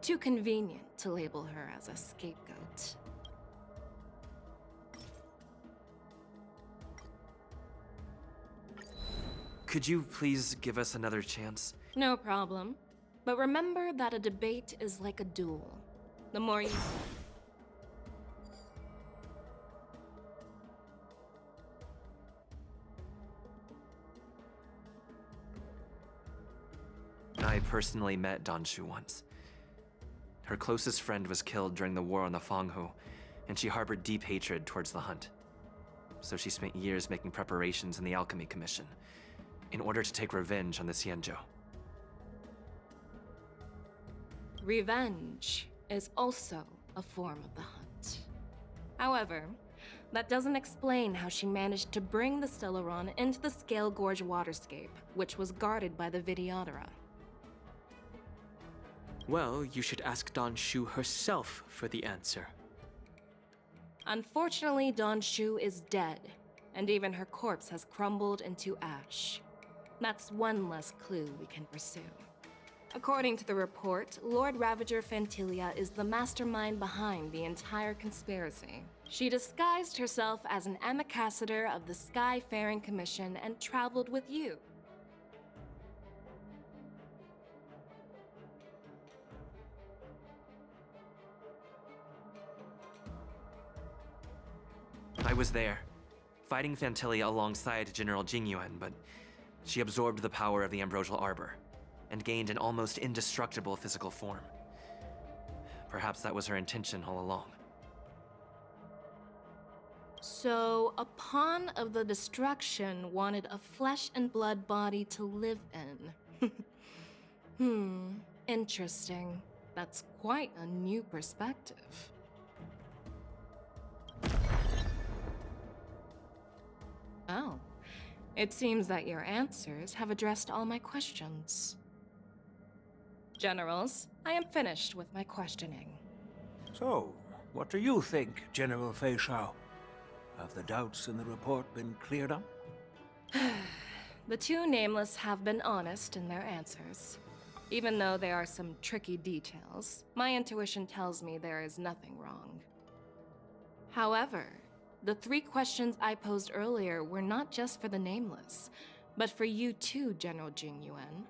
too convenient to label her as a scapegoat. Could you please give us another chance? No problem. But remember that a debate is like a duel. The more you... I personally met Don Shu once. Her closest friend was killed during the war on the Fanghu, and she harbored deep hatred towards the Hunt. So she spent years making preparations in the Alchemy Commission, in order to take revenge on the Xianzhou. Revenge is also a form of the Hunt. However, that doesn't explain how she managed to bring the Stellaron into the Scale Gorge waterscape, which was guarded by the Videodora. Well, you should ask Don Shu herself for the answer. Unfortunately, Don Shu is dead, and even her corpse has crumbled into ash. That's one less clue we can pursue. According to the report, Lord Ravager Fantilia is the mastermind behind the entire conspiracy. She disguised herself as an ambassador of the Skyfaring Commission and traveled with you. I was there, fighting Fantilia alongside General Jingyuan, but she absorbed the power of the Ambrosial Arbor, and gained an almost indestructible physical form. Perhaps that was her intention all along. So, a pawn of the destruction wanted a flesh and blood body to live in. Interesting. That's quite a new perspective. Oh. It seems that your answers have addressed all my questions. Generals, I am finished with my questioning. So, what do you think, General Xianzhou? Have the doubts in the report been cleared up? The two nameless have been honest in their answers. Even though there are some tricky details, my intuition tells me there is nothing wrong. However, the 3 questions I posed earlier were not just for the nameless, but for you too, General Jingyuan.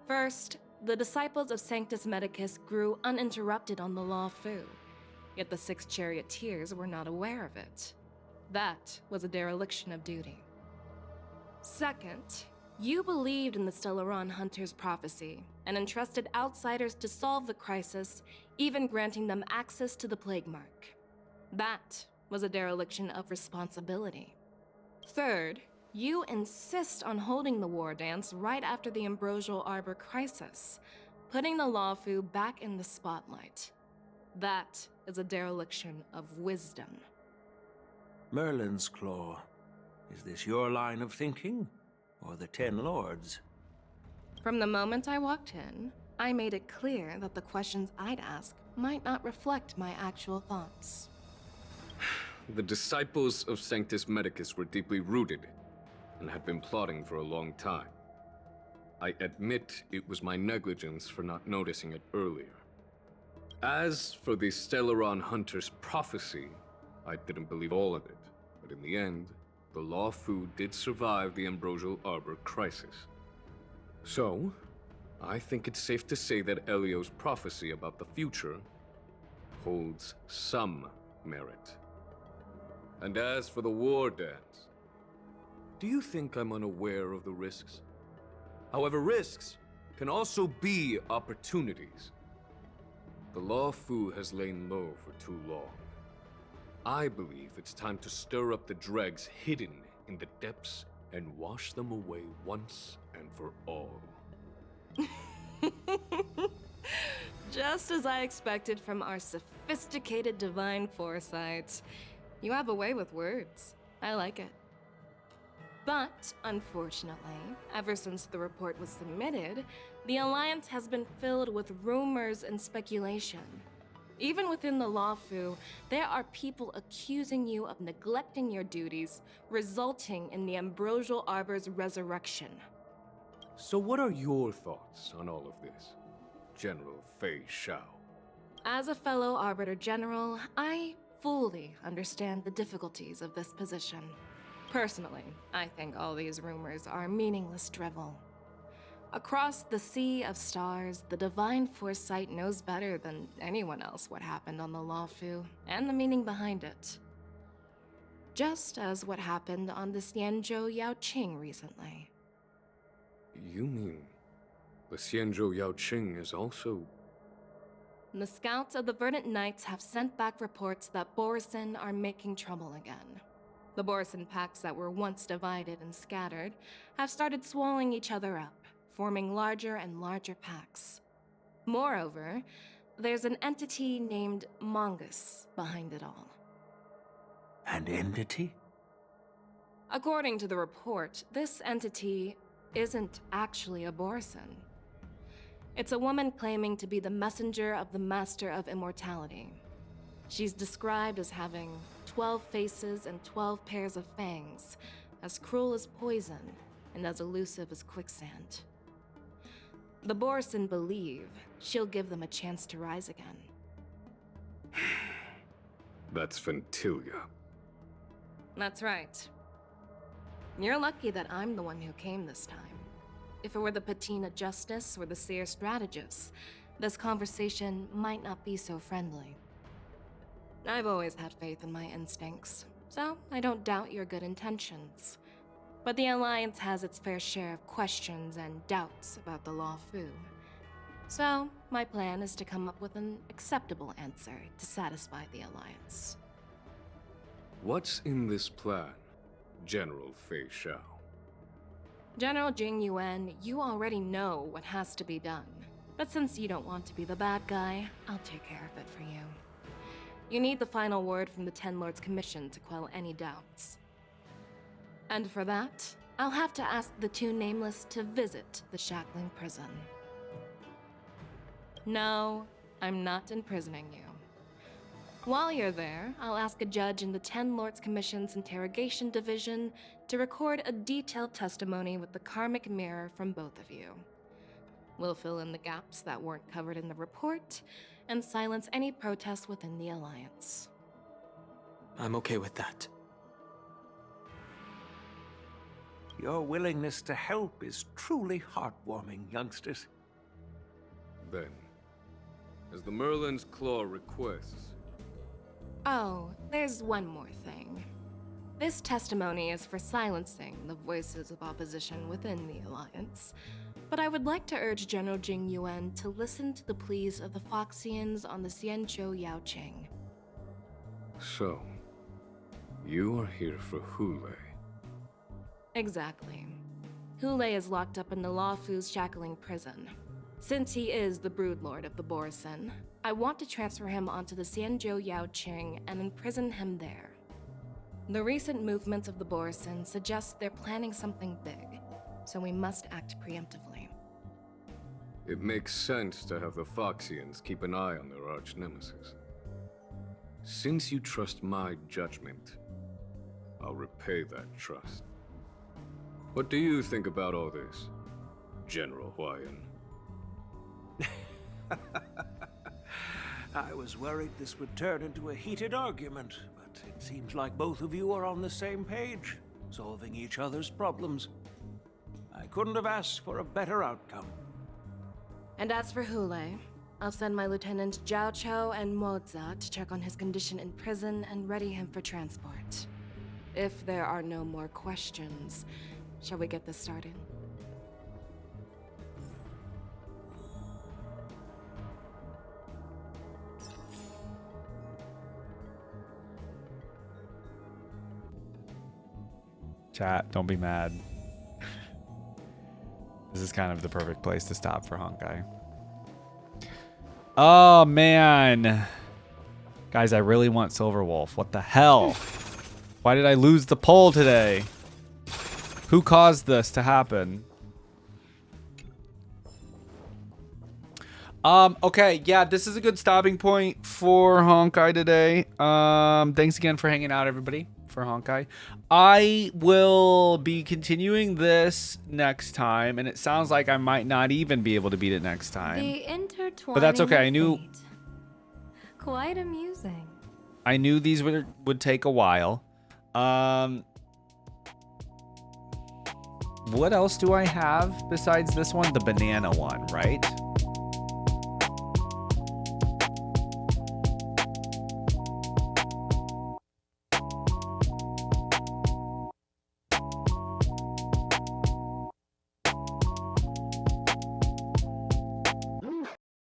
First, the disciples of Sanctus Medicus grew uninterrupted on the Law Fu, yet the 6 charioteers were not aware of it. That was a dereliction of duty. Second, you believed in the Stellaron Hunter's prophecy and entrusted outsiders to solve the crisis, even granting them access to the Plague Mark. That was a dereliction of responsibility. Third, you insist on holding the war dance right after the Ambrosial Arbor crisis, putting the Lawfu back in the spotlight. That is a dereliction of wisdom. Merlin's Claw. Is this your line of thinking, or the 10 Lords? From the moment I walked in, I made it clear that the questions I'd ask might not reflect my actual thoughts. The disciples of Sanctus Medicus were deeply rooted and had been plotting for a long time. I admit it was my negligence for not noticing it earlier. As for the Stellaron Hunter's prophecy, I didn't believe all of it, but in the end, the Law Fu did survive the Ambrosial Arbor crisis. So, I think it's safe to say that Elio's prophecy about the future holds some merit. And as for the war dance, do you think I'm unaware of the risks? However, risks can also be opportunities. The Law Fu has lain low for too long. I believe it's time to stir up the dregs hidden in the depths and wash them away once and for all. Just as I expected from our sophisticated divine foresight. You have a way with words. I like it. But, unfortunately, ever since the report was submitted, the Alliance has been filled with rumors and speculation. Even within the Lawfu, there are people accusing you of neglecting your duties, resulting in the Ambrosial Arbor's resurrection. So what are your thoughts on all of this, General Xianzhou? As a fellow Arbiter General, I fully understand the difficulties of this position. Personally, I think all these rumors are meaningless drivel. Across the sea of stars, the divine foresight knows better than anyone else what happened on the Lawfu and the meaning behind it. Just as what happened on the Xianzhou Yaoqing recently. You mean the Xianzhou Yaoqing is also... The scouts of the Verdant Knights have sent back reports that Borisin are making trouble again. The Borisin packs that were once divided and scattered have started swallowing each other up, forming larger and larger packs. Moreover, there's an entity named Mongus behind it all. An entity? According to the report, this entity isn't actually a Borisin. It's a woman claiming to be the messenger of the Master of Immortality. She's described as having 12 faces and 12 pairs of fangs, as cruel as poison and as elusive as quicksand. The Borisin believe she'll give them a chance to rise again. That's Ventilia. That's right. You're lucky that I'm the one who came this time. If it were the Patina Justice or the Seer Strategist, this conversation might not be so friendly. I've always had faith in my instincts, so I don't doubt your good intentions. But the Alliance has its fair share of questions and doubts about the Lawfu. So, my plan is to come up with an acceptable answer to satisfy the Alliance. What's in this plan, General Fei Xiao? General Jing Yuan, you already know what has to be done. But since you don't want to be the bad guy, I'll take care of it for you. You need the final word from the Ten Lords Commission to quell any doubts. And for that, I'll have to ask the two Nameless to visit the Shackling prison. No, I'm not imprisoning you. While you're there, I'll ask a judge in the Ten Lords Commission's Interrogation Division to record a detailed testimony with the karmic mirror from both of you. We'll fill in the gaps that weren't covered in the report and silence any protests within the Alliance. I'm okay with that. Your willingness to help is truly heartwarming, youngsters. Then, as the Merlin's Claw requests... Oh, there's one more thing. This testimony is for silencing the voices of opposition within the Alliance, but I would like to urge General Jing Yuan to listen to the pleas of the Foxians on the Xianzhou Yaoqing. So, you are here for Hule. Exactly. Hule is locked up in the Luofu's Shackling prison. Since he is the broodlord of the Borsen, I want to transfer him onto the Xianzhou Yaoqing and imprison him there. The recent movements of the Borsen suggest they're planning something big, so we must act preemptively. It makes sense to have the Foxians keep an eye on their arch-nemesis. Since you trust my judgment, I'll repay that trust. What do you think about all this, General Huayan? I was worried this would turn into a heated argument, but it seems like both of you are on the same page, solving each other's problems. I couldn't have asked for a better outcome. And as for Hule, I'll send my Lieutenant Zhao Chou and Moza to check on his condition in prison and ready him for transport. If there are no more questions, shall we get this started? Chat, don't be mad. This is kind of the perfect place to stop for Honkai. Oh, man. Guys, I really want Silverwolf. What the hell? Why did I lose the poll today? Who caused this to happen? Okay, yeah, this is a good stopping point for Honkai today. Thanks again for hanging out, everybody, for Honkai. I will be continuing this next time, and it sounds like I might not even be able to beat it next time. The intertwining But that's okay. of I knew fate. Quite amusing. I knew these would take a while. What else do I have besides this one? The banana one, right?